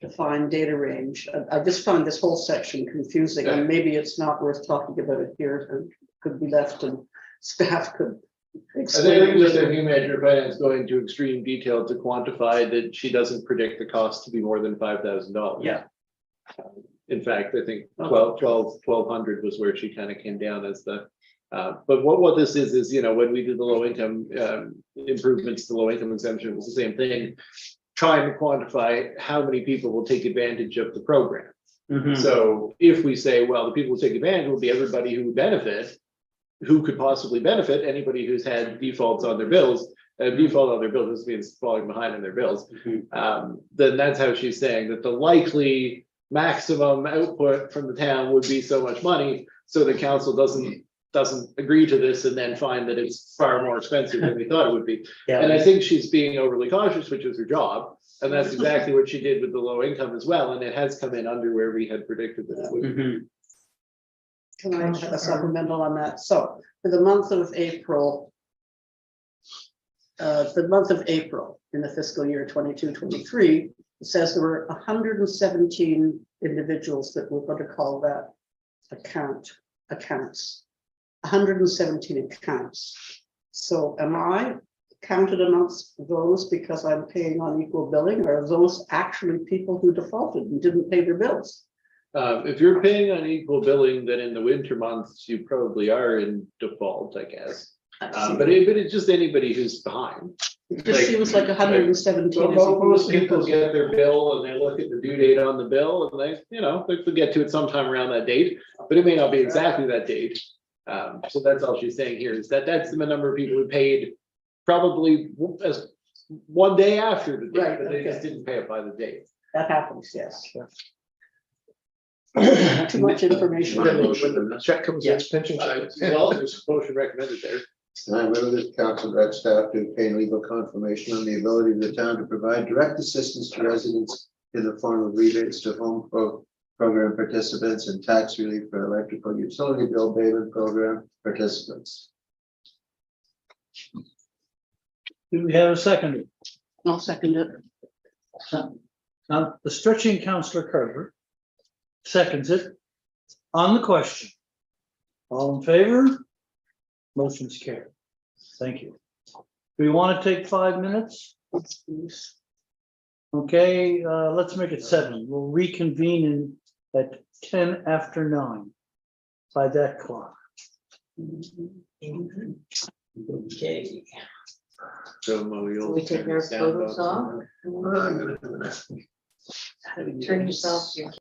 [SPEAKER 3] defined data range. I just found this whole section confusing, and maybe it's not worth talking about it here, and could be left and staff could
[SPEAKER 4] I
[SPEAKER 3] explain.
[SPEAKER 4] think with the new measure of finance going into extreme detail to quantify that she doesn't predict the cost to be more than $5,000.
[SPEAKER 2] Yeah.
[SPEAKER 4] In fact, I think 1,200 was where she kind of came down as the, but what this is, you know, when we did the low income improvements to low income exemption, it was the same thing, trying to quantify how many people will take advantage of the program. So if we say, well, the people who take advantage will be everybody who would benefit, who could possibly benefit, anybody who's had defaults on their bills, default on their bills means falling behind on their bills. Then that's how she's saying that the likely maximum output from the town would be so much money, so the council doesn't agree to this and then find that it's far more expensive than we thought it would be. And I think she's being overly cautious, which is her job, and that's exactly what she did with the low income as well, and it has come in under where we had predicted that it would.
[SPEAKER 3] Can I have a supplemental on that? So for the month of April, in the fiscal year 22-23, it says there were 117 individuals that we're going to call that accounts. 117 accounts. So am I counted amongst those because I'm paying on equal billing, or are those actually people who defaulted and didn't pay their bills?
[SPEAKER 4] If you're paying on equal billing, then in the winter months, you probably are in default, I guess. But it's just anybody who's behind.
[SPEAKER 3] It just seems like 117.
[SPEAKER 4] Most people get their bill and they look at the due date on the bill and they'll get to it sometime around that date, but it may not be exactly that date. So that's all she's saying here, is that's the number of people who paid probably as one day after the date, but they just didn't pay it by the date.
[SPEAKER 3] That happens, yes. Too much information.
[SPEAKER 9] When the check comes in, pension check.
[SPEAKER 4] Well, there's a motion recommended there.
[SPEAKER 8] I move that council direct staff to obtain legal confirmation on the ability of the town to provide direct assistance to residents in the form of rebates to home program participants and tax relief for electrical utility bill payment program participants.
[SPEAKER 2] Do we have a second?
[SPEAKER 3] I'll second it.
[SPEAKER 2] Now, the stretching Councillor Carter seconds it on the question. All in favor? Motion's carried. Thank you. Do we want to take 5 minutes? Okay, let's make it 7. We'll reconvene at 10 after 9 by that clock.
[SPEAKER 6] Okay.
[SPEAKER 4] So we'll
[SPEAKER 11] we take
[SPEAKER 4] turn
[SPEAKER 11] our
[SPEAKER 4] this down
[SPEAKER 11] photos
[SPEAKER 4] about-
[SPEAKER 11] off.
[SPEAKER 8] I'm gonna do that.
[SPEAKER 11] Turn yourself, your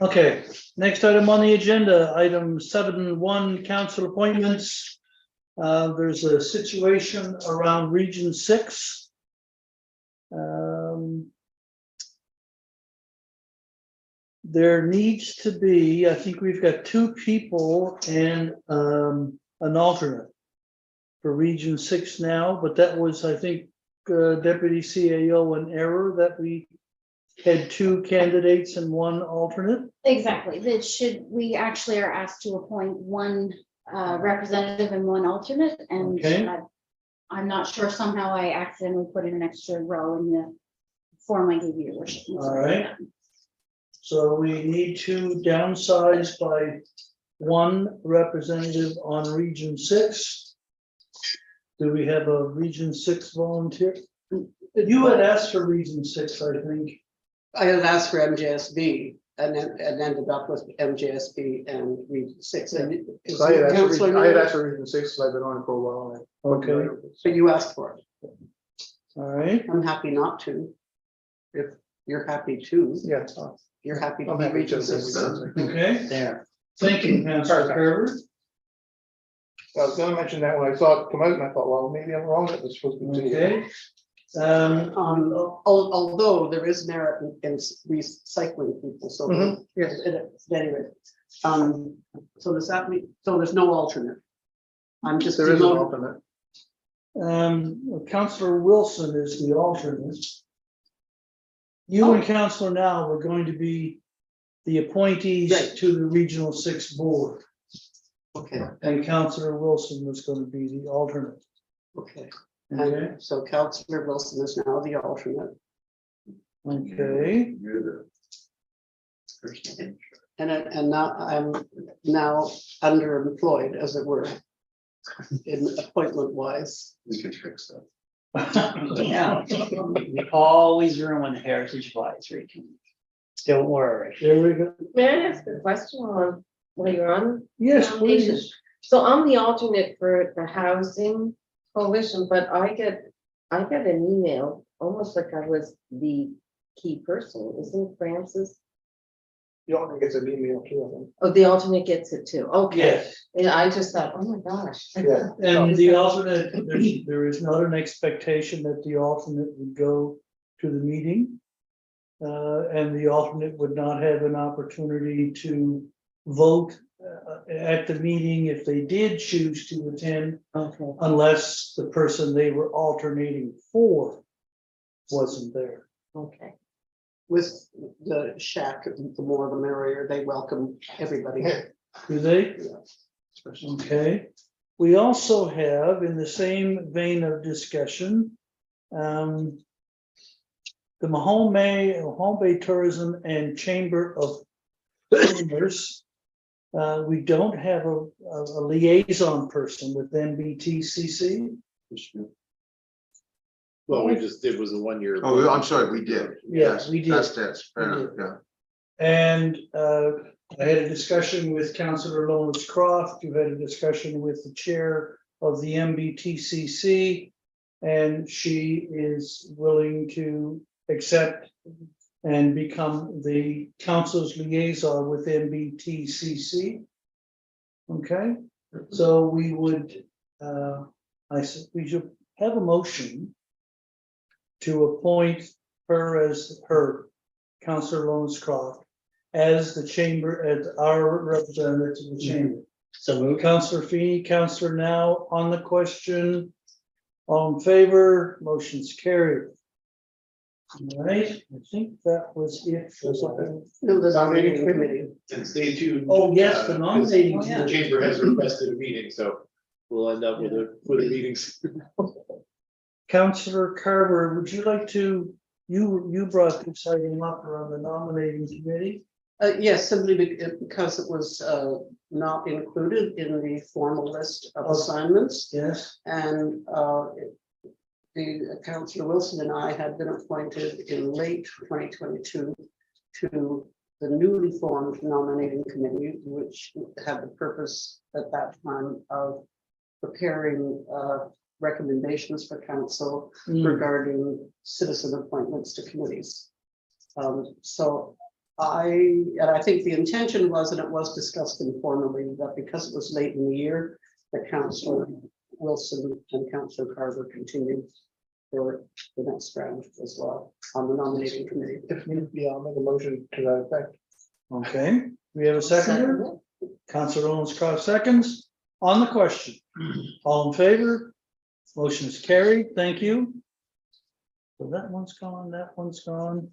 [SPEAKER 2] Okay, next item on the agenda, item 7.1, council appointments. There's a situation around Region 6. There needs to be, I think we've got 2 people and an alternate for Region 6 now, but that was, I think, Deputy CAO an error that we had 2 candidates and 1 alternate.
[SPEAKER 10] Exactly, we actually are asked to appoint 1 representative and 1 alternate, and
[SPEAKER 2] Okay.
[SPEAKER 10] I'm not sure, somehow I accidentally put in an extra row in the form I gave you, your worship.
[SPEAKER 2] All right. So we need to downsize by 1 representative on Region 6. Do we have a Region 6 volunteer? You had asked for Region 6, I think.
[SPEAKER 3] I had asked for MJSB and then ended up with MJSB and Region 6. And is
[SPEAKER 9] So I had
[SPEAKER 3] Councillor
[SPEAKER 9] actually,
[SPEAKER 3] Neal-
[SPEAKER 9] Region 6, so I've been on for a while.
[SPEAKER 2] Okay,
[SPEAKER 3] So you asked for it.
[SPEAKER 2] all right.
[SPEAKER 3] I'm happy not to. If you're happy to,
[SPEAKER 9] Yeah.
[SPEAKER 3] you're happy to
[SPEAKER 9] I'm
[SPEAKER 3] be
[SPEAKER 9] happy
[SPEAKER 3] Region
[SPEAKER 9] to.
[SPEAKER 3] 6.
[SPEAKER 2] Okay,
[SPEAKER 6] There.
[SPEAKER 2] thank you, Councilor Carver.
[SPEAKER 9] I was gonna mention that when I saw it come out, and I thought, well, maybe I'm wrong, that was supposed to be.
[SPEAKER 2] Okay.
[SPEAKER 3] Although there is merit in recycling people, so.
[SPEAKER 9] Mhm, yes.
[SPEAKER 3] Anyway, so does that mean, so there's no alternate? I'm just.
[SPEAKER 9] There is an
[SPEAKER 3] demoting-
[SPEAKER 9] alternate.
[SPEAKER 2] Councilor Wilson is the alternate. You and Councilor Now are going to be the appointees
[SPEAKER 3] Right.
[SPEAKER 2] to the Regional 6 board,
[SPEAKER 3] Okay,
[SPEAKER 2] and Councilor Wilson was going to be the alternate.
[SPEAKER 3] okay.
[SPEAKER 2] Okay,
[SPEAKER 3] And so Councillor Wilson is now the alternate.
[SPEAKER 2] okay,
[SPEAKER 3] And now I'm now underemployed, as it were. In appointment wise.
[SPEAKER 8] We can fix that.
[SPEAKER 6] Yeah. We always ruin Heritage Advisory. Don't worry.
[SPEAKER 2] there we go.
[SPEAKER 11] May I ask a question while you're on?
[SPEAKER 2] Yes, please.
[SPEAKER 11] So I'm the alternate for the housing coalition, but I get an email, almost like I was the key person, isn't Francis?
[SPEAKER 9] You only get an email too, I think.
[SPEAKER 11] Oh, the alternate gets it too, okay.
[SPEAKER 2] Yes,
[SPEAKER 11] And I just thought, oh my gosh.
[SPEAKER 9] Yeah.
[SPEAKER 2] and the alternate, there is not an expectation that the alternate would go to the meeting. And the alternate would not have an opportunity to vote at the meeting if they did choose to attend,
[SPEAKER 11] Okay.
[SPEAKER 2] unless the person they were alternating for wasn't there.
[SPEAKER 11] Okay.
[SPEAKER 3] With the shack, the more the merrier, they welcome everybody.
[SPEAKER 2] Do they? Okay. We also have, in the same vein of discussion, the Mahone Bay Tourism and Chamber of Commerce. We don't have a liaison person with MBTCC.
[SPEAKER 4] Well, it was a 1 year.
[SPEAKER 8] Oh, I'm sorry, we did.
[SPEAKER 2] Yes, we did.
[SPEAKER 8] That's fair enough, yeah.
[SPEAKER 2] And I had a discussion with Councillor Lawrence Croft, you had a discussion with the chair of the MBTCC. And she is willing to accept and become the council's liaison with MBTCC. Okay, so we would, we should have a motion to appoint her as Councillor Lawrence Croft as the chamber, as our representative to the chamber.
[SPEAKER 6] So move.
[SPEAKER 2] Councillor Feeney, Councillor Now on the question. All in favor, motion's carried. All right, I think that was it.
[SPEAKER 3] No, the nominating committee.
[SPEAKER 4] And stay tuned.
[SPEAKER 2] Oh, yes, the
[SPEAKER 4] because
[SPEAKER 2] nominating.
[SPEAKER 4] The chamber has requested a meeting, so we'll end up with a meeting soon.
[SPEAKER 2] Councillor Carver, would you like to, you brought this item up around the nominating committee?
[SPEAKER 3] Yes, simply because it was not included in the formal list of assignments.
[SPEAKER 2] Yes,
[SPEAKER 3] And the Councillor Wilson and I had been appointed in late 2022 to the newly formed nominating committee, which had the purpose at that time of preparing recommendations for council regarding citizen appointments to committees. So I think the intention was, and it was discussed informally, that because it was late in the year, that Councillor Wilson and Councillor Carver continued for the next round as well on the nominating committee.
[SPEAKER 9] If need be, I'll make a motion to that effect.
[SPEAKER 2] Okay, we have a seconder. Councillor Owens Cross seconds. On the question, all in favor? Motion is carried. Thank you. So that one's gone, that one's gone.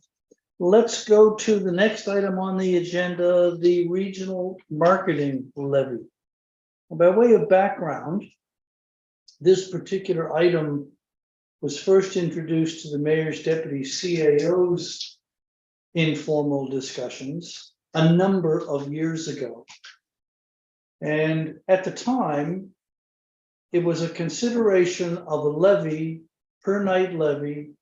[SPEAKER 2] Let's go to the next item on the agenda, the regional marketing levy. By way of background, this particular item was first introduced to the mayor's deputy CAO's informal discussions a number of years ago. And at the time, it was a consideration of a levy, per night levy,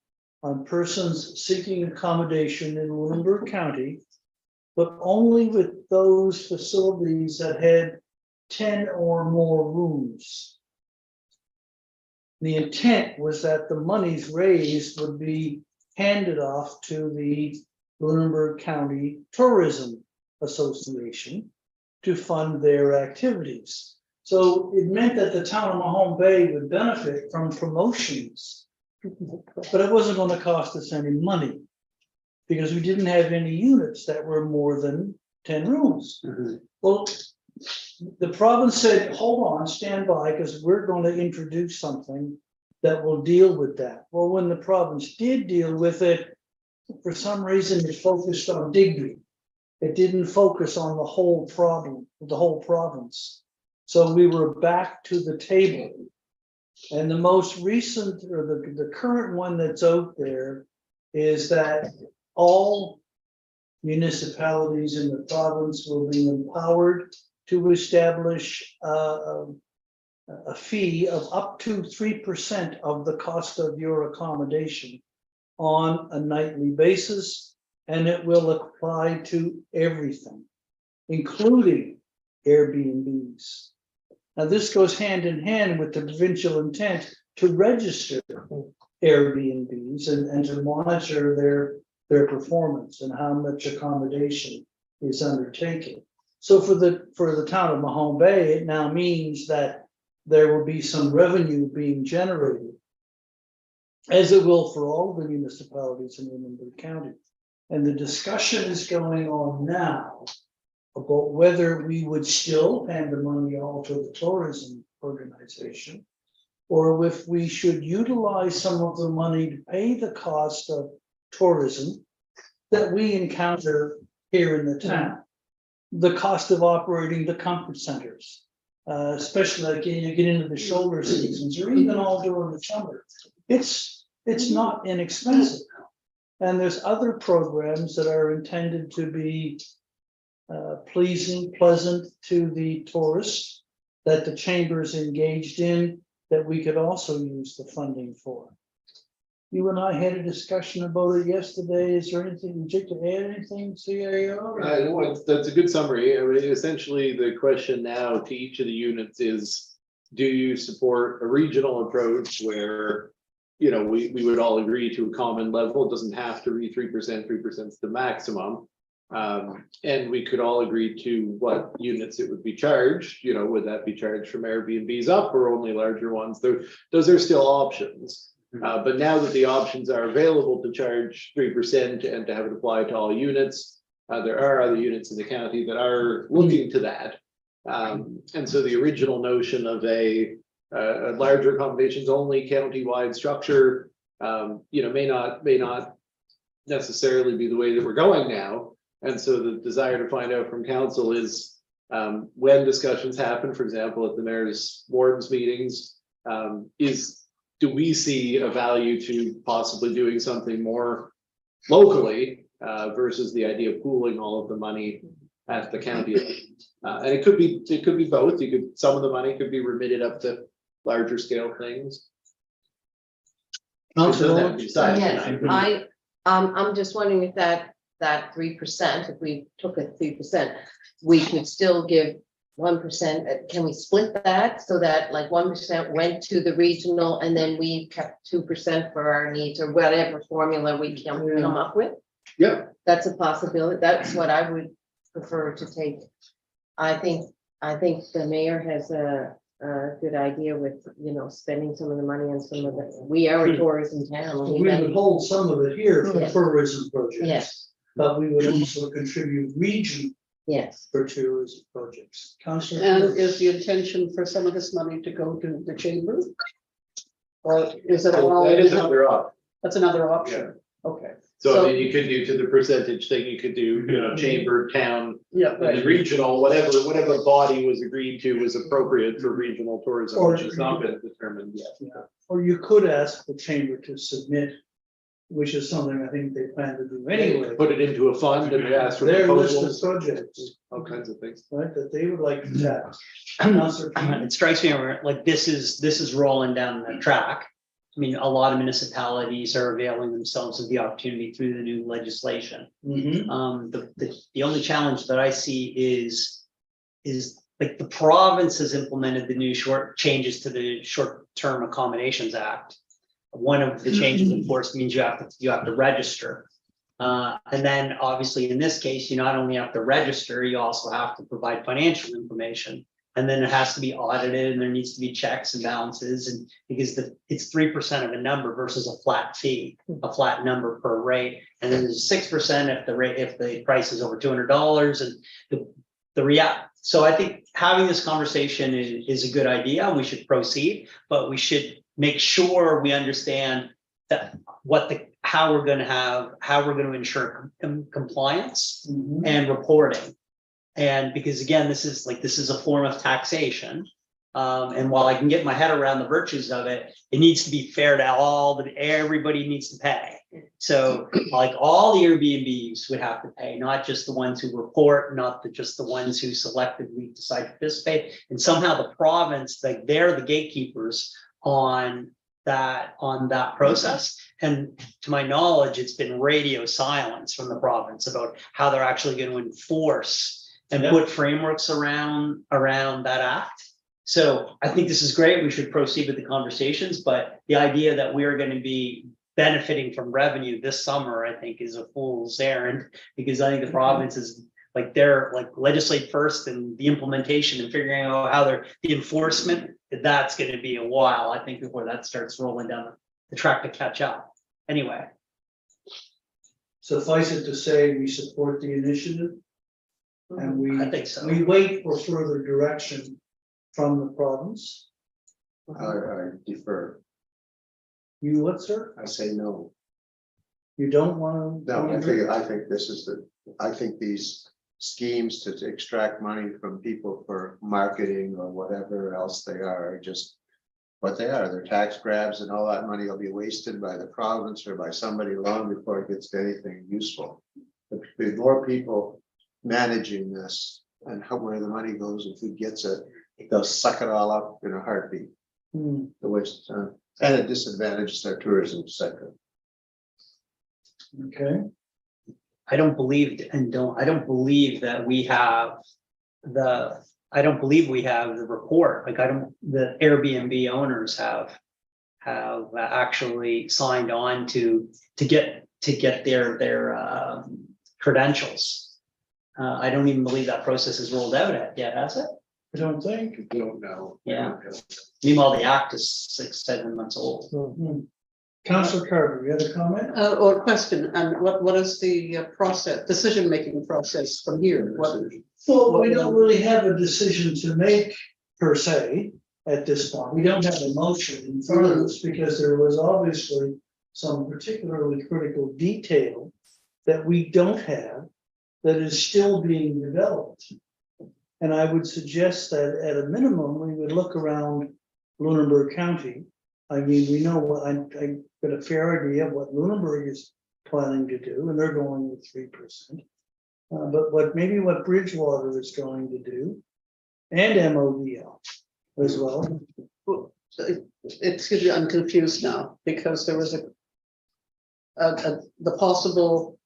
[SPEAKER 2] on persons seeking accommodation in Lunenburg County, but only with those facilities that had 10 or more rooms. The intent was that the monies raised would be handed off to the Lunenburg County Tourism Association to fund their activities. So it meant that the town of Mahone Bay would benefit from promotions, but it wasn't going to cost us any money because we didn't have any units that were more than 10 rooms. Well, the province said, hold on, stand by, because we're going to introduce something that will deal with that. Well, when the province did deal with it, for some reason it focused on Digby. It didn't focus on the whole problem, the whole province. So we were back to the table. And the most recent, or the current one that's out there, is that all municipalities in the province will be empowered to establish a fee of up to 3% of the cost of your accommodation on a nightly basis, and it will apply to everything, including Airbnbs. Now, this goes hand in hand with the provincial intent to register Airbnbs and to monitor their performance and how much accommodation is undertaken. So for the town of Mahone Bay, it now means that there will be some revenue being generated, as it will for all the municipalities in Lunenburg County. And the discussion is going on now about whether we would still hand the money all to the tourism organization, or if we should utilize some of the money to pay the cost of tourism that we encounter here in the town. The cost of operating the comfort centers, especially like you get into the shoulder seasons, or even all during the summer. It's not inexpensive. And there's other programs that are intended to be pleasant to the tourists that the chamber is engaged in, that we could also use the funding for. You and I had a discussion about it yesterday. Is there anything, would you like to add anything, CAO?
[SPEAKER 4] That's a good summary. I mean, essentially, the question now to each of the units is, do you support a regional approach where, you know, we would all agree to a common level? It doesn't have to be 3%, 3% is the maximum. And we could all agree to what units it would be charged. You know, would that be charged from Airbnbs up or only larger ones? Those are still options. But now that the options are available to charge 3% and to have it apply to all units, there are other units in the county that are looking to that. And so the original notion of a larger accommodations only county-wide structure, you know, may not necessarily be the way that we're going now. And so the desire to find out from council is when discussions happen, for example, at the mayor's wardens meetings, do we see a value to possibly doing something more locally versus the idea of pooling all of the money at the county? And it could be both. Some of the money could be remitted up to larger scale things.
[SPEAKER 11] Yes, I'm just wondering if that 3%, if we took a 3%, we could still give 1%. Can we split that so that like 1% went to the regional and then we kept 2% for our needs, or whatever formula we can come up with?
[SPEAKER 4] Yeah.
[SPEAKER 11] That's a possibility. That's what I would prefer to take. I think the mayor has a good idea with, spending some of the money on some of the, we are a tourism town.
[SPEAKER 2] We would hold some of it here for
[SPEAKER 11] Yes.
[SPEAKER 2] tourism projects.
[SPEAKER 11] Yes,
[SPEAKER 2] But we would also contribute region
[SPEAKER 11] yes.
[SPEAKER 2] for tourism projects. Councillor.
[SPEAKER 3] And is the intention for some of this money to go to the chamber? Or is it all?
[SPEAKER 4] That is another option.
[SPEAKER 3] That's another option, okay.
[SPEAKER 4] So I mean, you could do to the percentage thing, you could do, chamber, town,
[SPEAKER 3] Yeah,
[SPEAKER 4] and
[SPEAKER 3] right.
[SPEAKER 4] regional, whatever body was agreed to was appropriate for regional tourism,
[SPEAKER 2] Or-
[SPEAKER 4] which has not been determined yet.
[SPEAKER 2] Or you could ask the chamber to submit, which is something I think they plan to do anyway.
[SPEAKER 4] Put it into a fund and ask for
[SPEAKER 2] Their list of
[SPEAKER 4] proposals,
[SPEAKER 2] projects,
[SPEAKER 4] all kinds of things.
[SPEAKER 2] right, that they would like to tax. Councillor Keenan.
[SPEAKER 6] It strikes me like this is rolling down the track. I mean, a lot of municipalities are availing themselves of the opportunity through the new legislation.
[SPEAKER 2] Mhm.
[SPEAKER 6] The only challenge that I see is like the province has implemented the new changes to the Short-Term Accommodations Act. One of the changes, of course, means you have to register. And then obviously in this case, you not only have to register, you also have to provide financial information. And then it has to be audited and there needs to be checks and balances, and because it's 3% of a number versus a flat fee, a flat number per rate. And then there's 6% if the price is over $200, and so I think having this conversation is a good idea. We should proceed, but we should make sure we understand that how we're going to ensure compliance
[SPEAKER 2] Mhm.
[SPEAKER 6] and reporting. And because again, this is a form of taxation. And while I can get my head around the virtues of it, it needs to be fair to everybody needs to pay. So like all the Airbnbs would have to pay, not just the ones who report, not just the ones who selectively decide to participate. And somehow the province, like they're the gatekeepers on that process. And to my knowledge, it's been radio silence from the province about how they're actually going to enforce and put frameworks around that act. So I think this is great. We should proceed with the conversations, but the idea that we are going to be benefiting from revenue this summer, I think, is a fool's errand, because I think the province is they're legislate first, and the implementation and figuring out how the enforcement, that's going to be a while, I think, before that starts rolling down the track to catch up. Anyway.
[SPEAKER 2] Suffice it to say, we support the initiative. And
[SPEAKER 6] I think so.
[SPEAKER 2] we wait for further direction from the province.
[SPEAKER 8] I defer.
[SPEAKER 2] You what, sir?
[SPEAKER 8] I say no.
[SPEAKER 2] You don't want to?
[SPEAKER 8] No, I think this is I think these schemes to extract money from people for marketing or whatever else they are just what they are. They're tax grabs, and all that money will be wasted by the province or by somebody long before it gets to anything useful. The more people managing this and where the money goes and who gets it, they'll suck it all up in a heartbeat.
[SPEAKER 2] Hmm.
[SPEAKER 8] The waste of time, and it disadvantages our tourism sector.
[SPEAKER 2] Okay,
[SPEAKER 6] I don't believe that we have the report. The Airbnb owners have actually signed on to get their credentials. I don't even believe that process is rolled out yet, has it?
[SPEAKER 2] I don't think.
[SPEAKER 8] I don't know.
[SPEAKER 6] Yeah. Meanwhile, the act is 6-7 months old.
[SPEAKER 2] Hmm. Councillor Carter, you had a comment?
[SPEAKER 3] Or question, and what is the decision-making process from here?
[SPEAKER 2] Well, we don't really have a decision to make per se at this point. We don't have a motion in front of us because there was obviously some particularly critical detail that we don't have that is still being developed. And I would suggest that at a minimum, we would look around Lunenburg County. I mean, we know, I got a fair idea of what Lunenburg is planning to do, and they're going with 3%. But what Bridgewater is going to do, and MODL as well.
[SPEAKER 3] Excuse me, I'm confused now, because there was the possible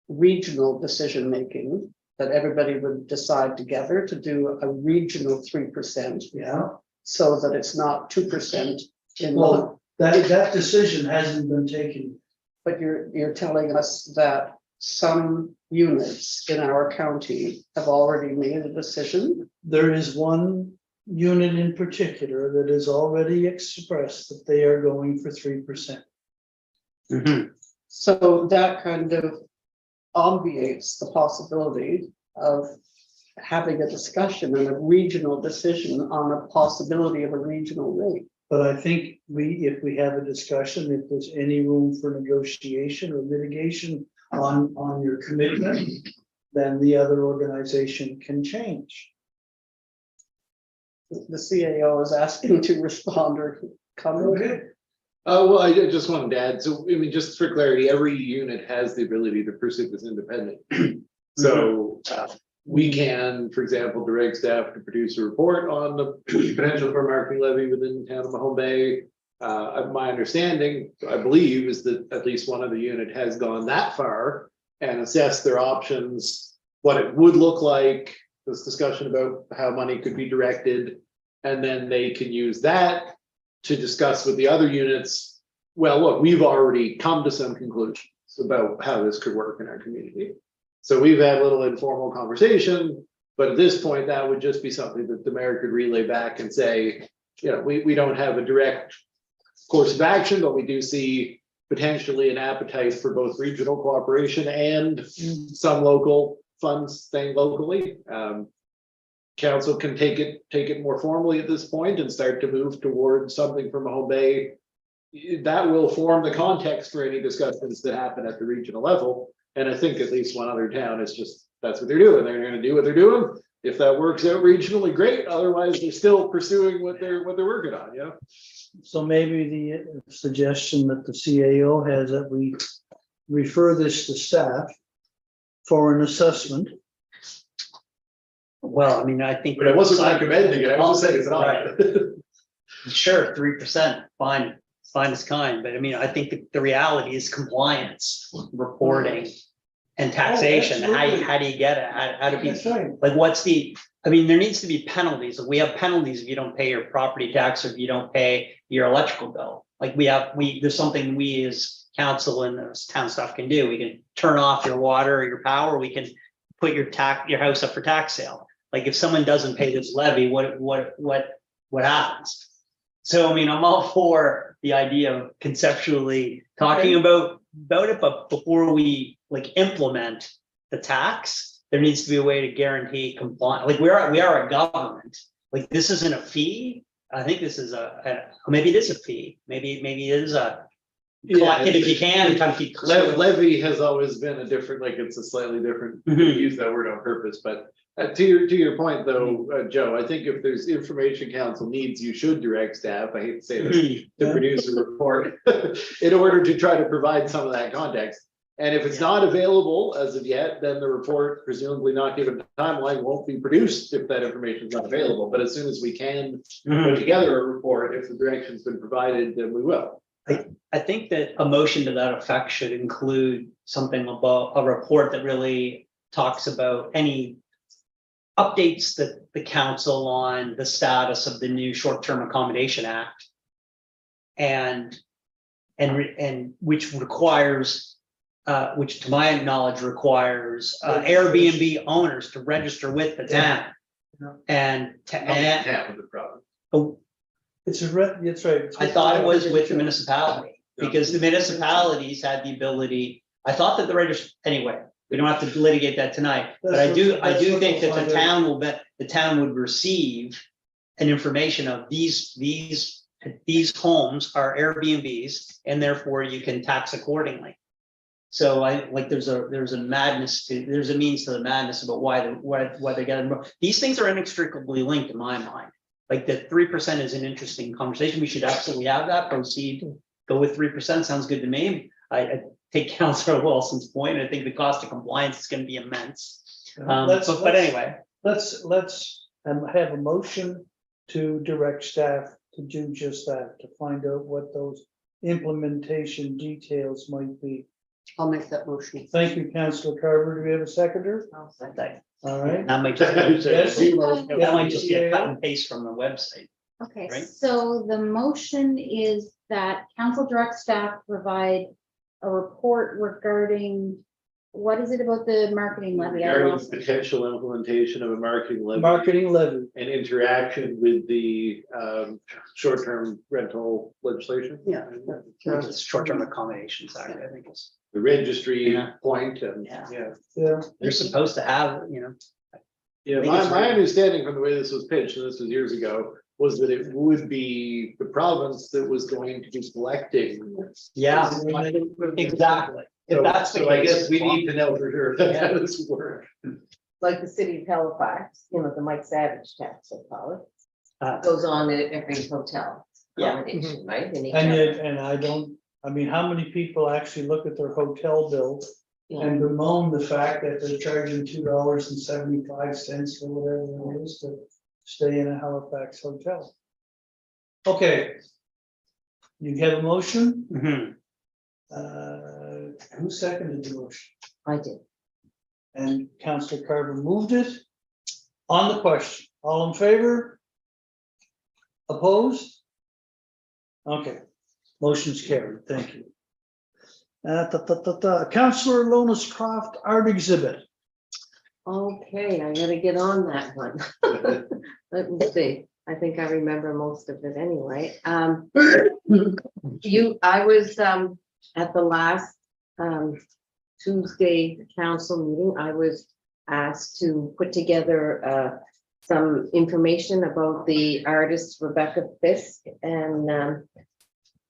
[SPEAKER 3] regional decision-making that everybody would decide together to do a regional 3%.
[SPEAKER 2] Yeah.
[SPEAKER 3] So that it's not 2% in.
[SPEAKER 2] Well, that decision hasn't been taken.
[SPEAKER 3] But you're telling us that some units in our county have already made a decision.
[SPEAKER 2] There is one unit in particular that has already expressed that they are going for 3%.
[SPEAKER 3] So that kind of obviates the possibility of having a discussion and a regional decision on a possibility of a regional rate.
[SPEAKER 2] But I think if we have a discussion, if there's any room for negotiation or mitigation on your commitment, then the other organization can change.
[SPEAKER 3] The CAO is asking to respond or comment.
[SPEAKER 4] Well, I just wanted to add, so, I mean, just for clarity, every unit has the ability to pursue this independent. So, we can, for example, direct staff to produce a report on the potential for marketing levy within the town of Mahone Bay. My understanding, I believe, is that at least one of the unit has gone that far and assessed their options, what it would look like, this discussion about how money could be directed, and then they can use that to discuss with the other units. Well, look, we've already come to some conclusions about how this could work in our community. So we've had a little informal conversation, but at this point, that would just be something that the mayor could relay back and say, you know, we don't have a direct course of action, but we do see potentially an appetite for both regional cooperation and some local funds staying locally. Council can take it more formally at this point and start to move towards something from Mahone Bay. That will form the context for any discussions that happen at the regional level. And I think at least one other town is just, that's what they're doing. They're gonna do what they're doing. If that works out regionally, great. Otherwise, they're still pursuing what they're working on, yeah.
[SPEAKER 2] So maybe the suggestion that the CAO has that we refer this to staff for an assessment.
[SPEAKER 6] Well, I mean, I think.
[SPEAKER 4] But I wasn't recommending it. I was just saying it's not.
[SPEAKER 6] Sure, 3%, fine as kind, but I mean, I think the reality is compliance, reporting, and taxation. How do you get it? How do
[SPEAKER 2] That's
[SPEAKER 6] people,
[SPEAKER 2] right.
[SPEAKER 6] like, I mean, there needs to be penalties. We have penalties if you don't pay your property tax or if you don't pay your electrical bill. Like there's something we as council and this town staff can do. We can turn off your water or your power. We can put your house up for tax sale. Like if someone doesn't pay this levy, what happens? So, I mean, I'm all for the idea of conceptually talking about it, but before we like implement the tax, there needs to be a way to guarantee compliance. Like we are a government. Like this isn't a fee. I think this is maybe it is a fee. Maybe it is a collect it if you can. Kind of keep
[SPEAKER 4] Levy has always been a different, like it's a slightly different, use that word on purpose, but to your point though, Joe, I think if there's information council needs, you should direct staff, I hate to say this, to produce a report in order to try to provide some of that context. And if it's not available as of yet, then the report, presumably not given a timeline, won't be produced if that information is not available. But as soon as we can put together a report, if the direction's been provided, then we will.
[SPEAKER 6] I think that a motion to that effect should include something about a report that really talks about any updates that the council on the status of the new short-term accommodation act. And which requires, which to my knowledge requires Airbnb owners to register with the town. And to add.
[SPEAKER 4] Half of the problem.
[SPEAKER 6] Oh,
[SPEAKER 2] It's right.
[SPEAKER 6] I thought it was with the municipality, because the municipalities had the ability, I thought that anyway, we don't have to litigate that tonight, but I do think that the town would receive an information of these homes are Airbnbs, and therefore you can tax accordingly. So there's a madness there's a means to the madness about why they get it. These things are inextricably linked in my mind. Like the 3% is an interesting conversation. We should absolutely have that, proceed, go with 3%, sounds good to me. I take Councilor Wilson's point. I think the cost of compliance is going to be immense. But anyway.
[SPEAKER 2] Let's have a motion to direct staff to do just that, to find out what those implementation details might be.
[SPEAKER 3] I'll make that motion.
[SPEAKER 2] Thank you, Councillor Carver. Do we have a seconder? All right.
[SPEAKER 6] That might just,
[SPEAKER 2] Yes.
[SPEAKER 6] that might just get cut and paste from the website.
[SPEAKER 10] Okay,
[SPEAKER 6] Right.
[SPEAKER 10] so the motion is that council direct staff provide a report regarding what is it about the marketing levy? I
[SPEAKER 4] Regarding
[SPEAKER 10] lost it.
[SPEAKER 4] potential implementation of a marketing levy.
[SPEAKER 2] Marketing levy.
[SPEAKER 4] And interaction with the short-term rental legislation.
[SPEAKER 3] Yeah.
[SPEAKER 6] It's Short-term accommodations act, I think is,
[SPEAKER 4] The registry
[SPEAKER 6] Yeah.
[SPEAKER 4] point and,
[SPEAKER 6] Yeah.
[SPEAKER 4] yeah.
[SPEAKER 2] Yeah.
[SPEAKER 6] they're supposed to have,
[SPEAKER 4] Yeah,
[SPEAKER 6] think it's
[SPEAKER 4] my
[SPEAKER 6] right.
[SPEAKER 4] understanding from the way this was pitched, and this was years ago, was that it would be the province that was going to be collecting.
[SPEAKER 6] yeah, exactly. If that's the
[SPEAKER 4] So I
[SPEAKER 6] case.
[SPEAKER 4] guess we need to know for sure if that's
[SPEAKER 6] Yeah.
[SPEAKER 4] how this works.
[SPEAKER 11] Like the city of Halifax, the Mike Savage tax, they call it,
[SPEAKER 6] Uh,
[SPEAKER 11] goes on at every hotel
[SPEAKER 6] Yeah.
[SPEAKER 11] accommodation, right? In each
[SPEAKER 2] And
[SPEAKER 11] area.
[SPEAKER 2] yet, and I don't, I mean, how many people actually look at their hotel bill
[SPEAKER 11] Yeah.
[SPEAKER 2] and bemoan the fact that they're charging $2.75 or whatever it is to stay in a Halifax hotel? Okay. You have a motion?
[SPEAKER 6] mhm.
[SPEAKER 2] Who seconded the motion?
[SPEAKER 11] I did.
[SPEAKER 2] And Councillor Carver moved it. On the question, all in favor? Opposed? Okay, motion's carried, thank you. Councillor Lonis Croft art exhibit.
[SPEAKER 11] Okay, I gotta get on that one. Let me see. I think I remember most of it anyway. I was at the last Tuesday council meeting. I was asked to put together some information about the artist Rebecca Fisk and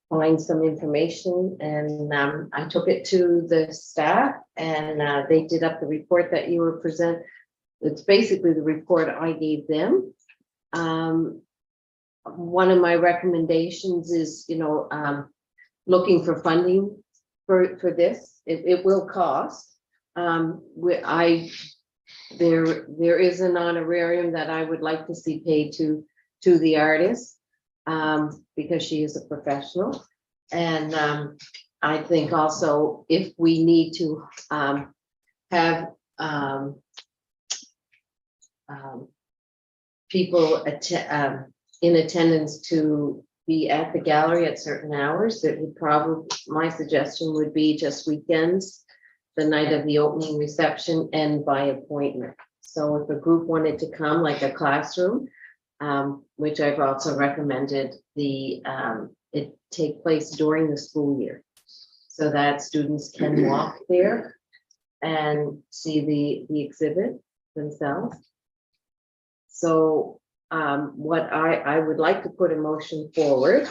[SPEAKER 11] find some information, and I took it to the staff, and they did up the report that you were present. It's basically the report I gave them. One of my recommendations is, looking for funding for this. It will cost. There is an honorarium that I would like to see paid to the artist, because she is a professional. And I think also if we need to have people in attendance to be at the gallery at certain hours, that would probably, my suggestion would be just weekends, the night of the opening reception, and by appointment. So if a group wanted to come, like a classroom, which I've also recommended, it take place during the school year, so that students can walk there and see the exhibit themselves. So what I would like to put a motion forward,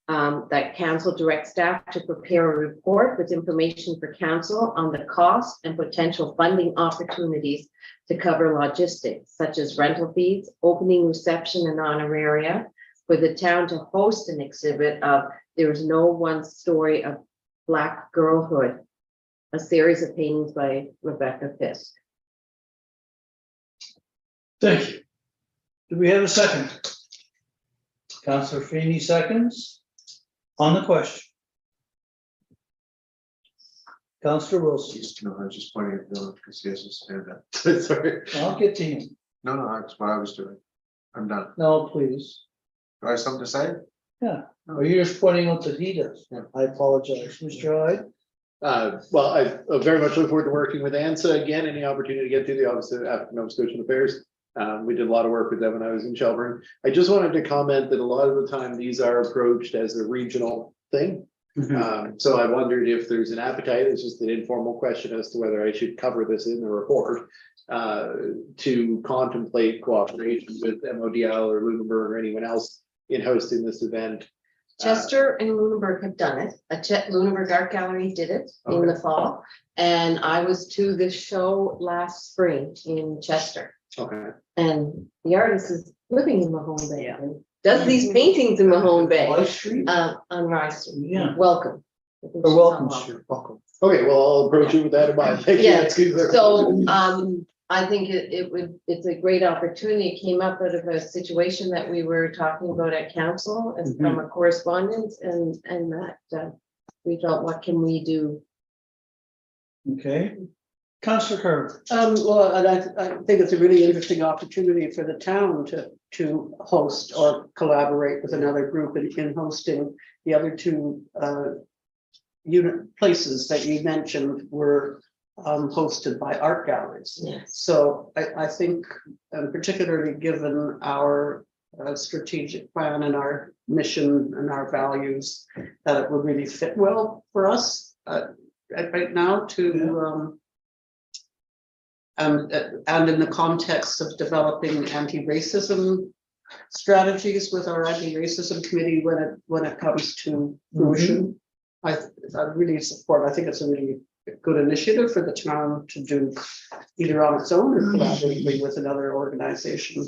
[SPEAKER 11] that council direct staff to prepare a report with information for council on the cost and potential funding opportunities to cover logistics such as rental fees, opening reception and honoraria, for the town to host an exhibit of There's No One Story of Black Girlhood, a series of paintings by Rebecca Fisk.
[SPEAKER 2] Thank you. Do we have a second? Councillor Feeney seconds. On the question. Councillor Wilson,
[SPEAKER 8] No, I was just pointing at Bill because he has his hand up.
[SPEAKER 4] Sorry.
[SPEAKER 2] I'll get to him.
[SPEAKER 8] No, that's what I was doing. I'm done.
[SPEAKER 2] No, please.
[SPEAKER 8] Do I have something to say?
[SPEAKER 2] Yeah, or you're just pointing out that he does.
[SPEAKER 8] Yeah.
[SPEAKER 2] I apologize, Mr. Hyde.
[SPEAKER 4] Well, I very much look forward to working with ANSA again, any opportunity to get through the Office of Nova Scotian Affairs. We did a lot of work with them when I was in Shelburne. I just wanted to comment that a lot of the time these are approached as a regional thing. So I wondered if there's an appetite, it's just an informal question as to whether I should cover this in the report, to contemplate cooperation with MODL or Lunenburg or anyone else in hosting this event.
[SPEAKER 11] Chester and Lunenburg have done it. Lunenburg Art Gallery did it in the fall. And I was to this show last spring in Chester.
[SPEAKER 4] Okay.
[SPEAKER 11] And the artist is living in Mahone Bay and does these paintings in Mahone Bay,
[SPEAKER 2] High Street?
[SPEAKER 11] on Rice Street.
[SPEAKER 2] Yeah.
[SPEAKER 11] Welcome. I think
[SPEAKER 2] Or
[SPEAKER 11] she's
[SPEAKER 2] welcome,
[SPEAKER 11] not
[SPEAKER 2] sir. Welcome.
[SPEAKER 4] Okay, well, I'll approach you with that in mind. Thank you.
[SPEAKER 11] Yeah,
[SPEAKER 4] That's good.
[SPEAKER 11] So, I think it's a great opportunity. It came up out of a situation that we were talking about at council and from a correspondence, and that we thought, what can we do?
[SPEAKER 2] Okay. Councillor Carver.
[SPEAKER 3] Well, and I think it's a really interesting opportunity for the town to host or collaborate with another group in hosting. The other two unit places that you mentioned were hosted by art galleries.
[SPEAKER 11] Yes.
[SPEAKER 3] So I think, and particularly given our strategic plan and our mission and our values, that it would really fit well for us right now to and in the context of developing anti-racism strategies with our anti-racism committee when it comes to fruition. I really support. I think it's a really good initiative for the town to do either on its own or collaboratively with another organization.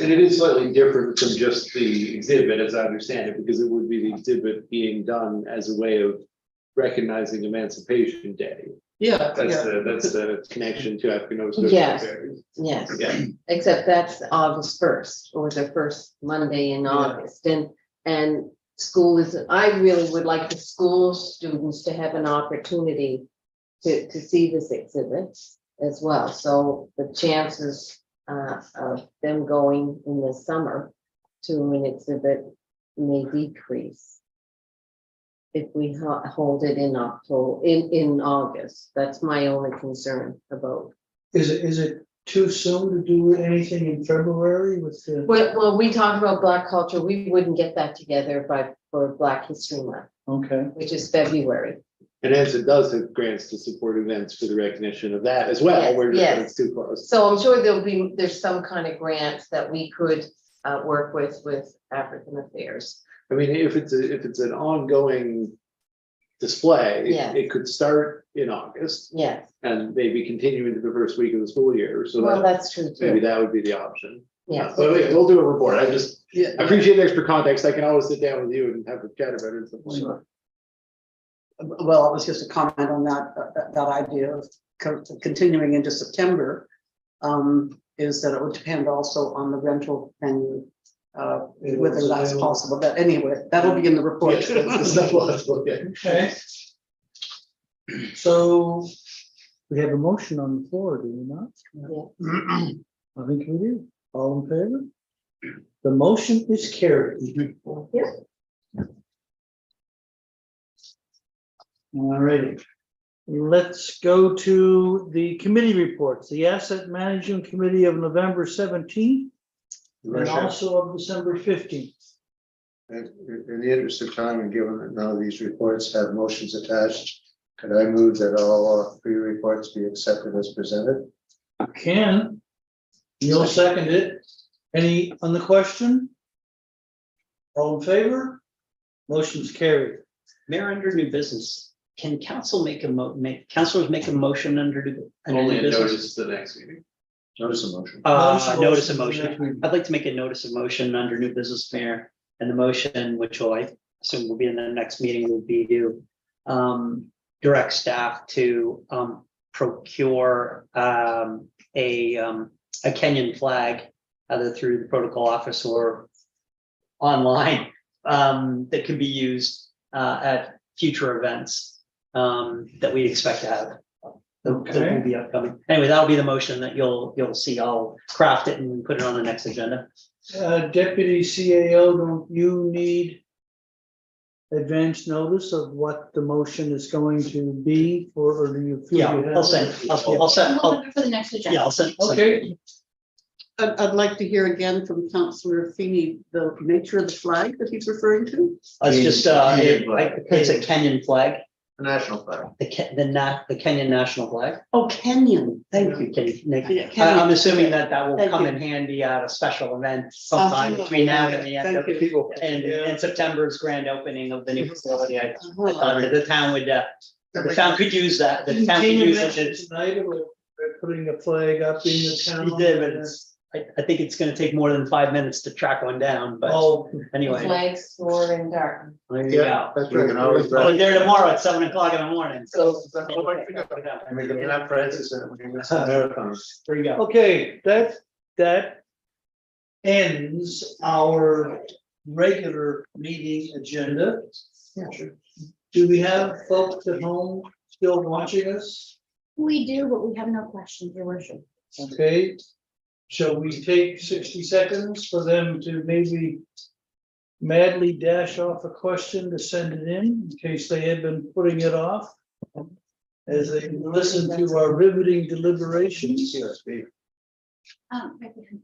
[SPEAKER 4] And it is slightly different from just the exhibit, as I understand it, because it would be the exhibit being done as a way of recognizing Emancipation Day.
[SPEAKER 3] Yeah,
[SPEAKER 4] That's the connection to African Nova Scotia
[SPEAKER 11] Yes.
[SPEAKER 4] Affairs.
[SPEAKER 11] Yes,
[SPEAKER 4] Yeah.
[SPEAKER 11] except that's August 1st, or the first Monday in August, and school is, I really would like the school students to have an opportunity to see this exhibit as well, so the chances of them going in the summer to an exhibit may decrease if we hold it in October, in August. That's my only concern about.
[SPEAKER 2] Is it too soon to do anything in February with the?
[SPEAKER 11] Well, we talked about Black culture, we wouldn't get that together for Black History Month,
[SPEAKER 2] Okay,
[SPEAKER 11] which is February.
[SPEAKER 4] And as it does have grants to support events for the recognition of that as well,
[SPEAKER 11] Yes,
[SPEAKER 4] where
[SPEAKER 11] yes.
[SPEAKER 4] it's too close.
[SPEAKER 11] So I'm sure there's some kind of grants that we could work with African Affairs.
[SPEAKER 4] I mean, if it's an ongoing display,
[SPEAKER 11] Yeah.
[SPEAKER 4] it could start in August
[SPEAKER 11] Yes,
[SPEAKER 4] and maybe continue into the first week of the school year. So
[SPEAKER 11] well,
[SPEAKER 4] that
[SPEAKER 11] that's true
[SPEAKER 4] maybe
[SPEAKER 11] too.
[SPEAKER 4] that would be the option.
[SPEAKER 11] Yes.
[SPEAKER 4] But yeah, we'll do a report. I
[SPEAKER 3] yeah.
[SPEAKER 4] appreciate the extra context. I can always sit down with you and have a chat about it at some point.
[SPEAKER 3] Sure. Well, it was just a comment on that idea of continuing into September. Is that it would depend also on the rental venue, whether that's possible. But anyway, that'll be in the report.
[SPEAKER 4] Yeah, that's possible, yeah.
[SPEAKER 2] okay. So we have a motion on the floor, do we not? I think we do. All in favor? The motion is carried.
[SPEAKER 11] Yeah.
[SPEAKER 2] All righty. Let's go to the committee reports, the Asset Management Committee of November 17th and also of December 15th.
[SPEAKER 8] In the interest of time and given that none of these reports have motions attached, could I move that all three reports be accepted as presented?
[SPEAKER 2] You can. You'll second it. Any on the question? All in favor? Motion's carried.
[SPEAKER 6] Mayor, under new business, can council councilors make a motion under new
[SPEAKER 4] Only a
[SPEAKER 6] business?
[SPEAKER 4] notice the next meeting.
[SPEAKER 8] Notice a motion.
[SPEAKER 6] Notice of
[SPEAKER 2] Motion.
[SPEAKER 6] motion. I'd like to make a notice of motion under new business, Mayor, and the motion, which will, I assume will be in the next meeting, will be to direct staff to procure a Kenyan flag, either through the protocol office or online, that can be used at future events that we expect to have. That will be upcoming. Anyway, that'll be the motion that you'll see. I'll craft it and put it on the next agenda.
[SPEAKER 2] Deputy CAO, don't you need advance notice of what the motion is going to be, or do you feel?
[SPEAKER 6] Yeah,
[SPEAKER 2] you have
[SPEAKER 6] I'll
[SPEAKER 2] it?
[SPEAKER 6] send, I'll send,
[SPEAKER 10] We'll look for the next agenda.
[SPEAKER 6] yeah, I'll send.
[SPEAKER 2] Okay,
[SPEAKER 3] I'd like to hear again from Councillor Feeney, the nature of the flag that he's referring to.
[SPEAKER 6] It's just, it's a Kenyan flag,
[SPEAKER 8] The national flag.
[SPEAKER 6] the Kenyan national flag.
[SPEAKER 3] Oh, Kenyan.
[SPEAKER 6] Thank you, Kenny.
[SPEAKER 3] Yeah,
[SPEAKER 6] I'm assuming that will
[SPEAKER 3] Thank
[SPEAKER 6] come
[SPEAKER 3] you.
[SPEAKER 6] in handy at a special event sometime between now and the end of
[SPEAKER 3] Thank you.
[SPEAKER 6] and September's grand opening of the new facility. I
[SPEAKER 3] Uh-huh.
[SPEAKER 6] thought that the town could use that. The town could
[SPEAKER 2] Tina
[SPEAKER 6] use
[SPEAKER 2] mentioned
[SPEAKER 6] it.
[SPEAKER 2] tonight, we're putting a flag up in the town.
[SPEAKER 6] He did, but I think it's gonna take more than 5 minutes to track one down, but
[SPEAKER 2] Oh,
[SPEAKER 6] anyway,
[SPEAKER 11] Flags stored in dark.
[SPEAKER 6] there you go.
[SPEAKER 8] That's right.
[SPEAKER 6] I'll be there tomorrow at 7 o'clock in the morning, so.
[SPEAKER 8] I mean, the Mount Francis and we miss the marathon.
[SPEAKER 6] There you go.
[SPEAKER 2] okay, that ends our regular meeting agenda.
[SPEAKER 8] Yeah, sure.
[SPEAKER 2] Do we have folks at home still watching us?
[SPEAKER 10] We do, but we have no questions, Your Worship.
[SPEAKER 2] Okay, shall we take 60 seconds for them to maybe madly dash off a question to send it in case they had been putting it off? as they listen to our riveting deliberations.
[SPEAKER 10] Right behind.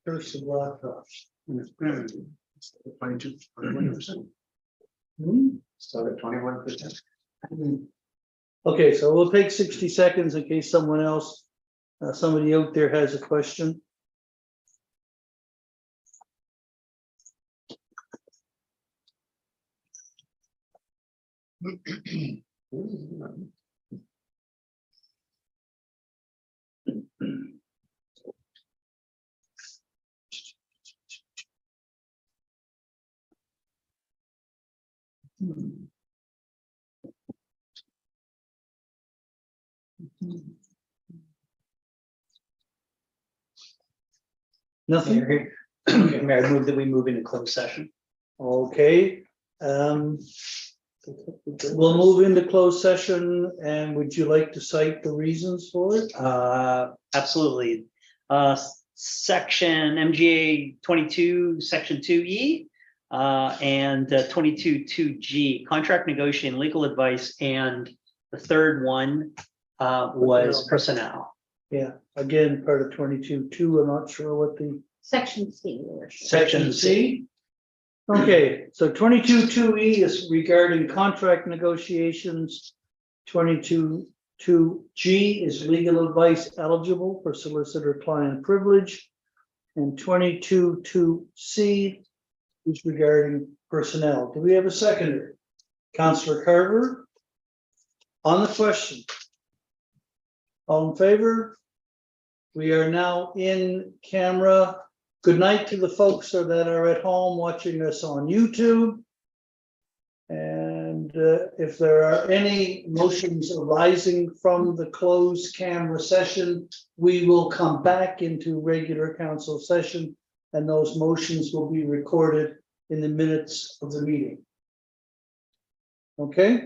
[SPEAKER 2] First of all,
[SPEAKER 8] 21%. Still at 21%.
[SPEAKER 2] Okay, so we'll take 60 seconds in case someone else, somebody out there has a question. Nothing?
[SPEAKER 6] Mayor, Mayor, I move that we move into closed session.
[SPEAKER 2] Okay. We'll move into closed session, and would you like to cite the reasons for it?
[SPEAKER 6] Absolutely. Section MGA 22, section 2E, and 22(2)G, contract negotiation, legal advice, and the third one was personnel.
[SPEAKER 2] Yeah, again, part of 22(2). I'm not sure what the
[SPEAKER 10] Section C. Your Worship.
[SPEAKER 2] section C. Okay, so 22(2)E is regarding contract negotiations. 22(2)G is legal advice eligible for solicitor-client privilege. And 22(2)C is regarding personnel. Do we have a seconder? Councillor Carver? On the question. All in favor? We are now in camera. Good night to the folks that are at home watching us on YouTube. And if there are any motions arising from the closed camera session, we will come back into regular council session, and those motions will be recorded in the minutes of the meeting. Okay?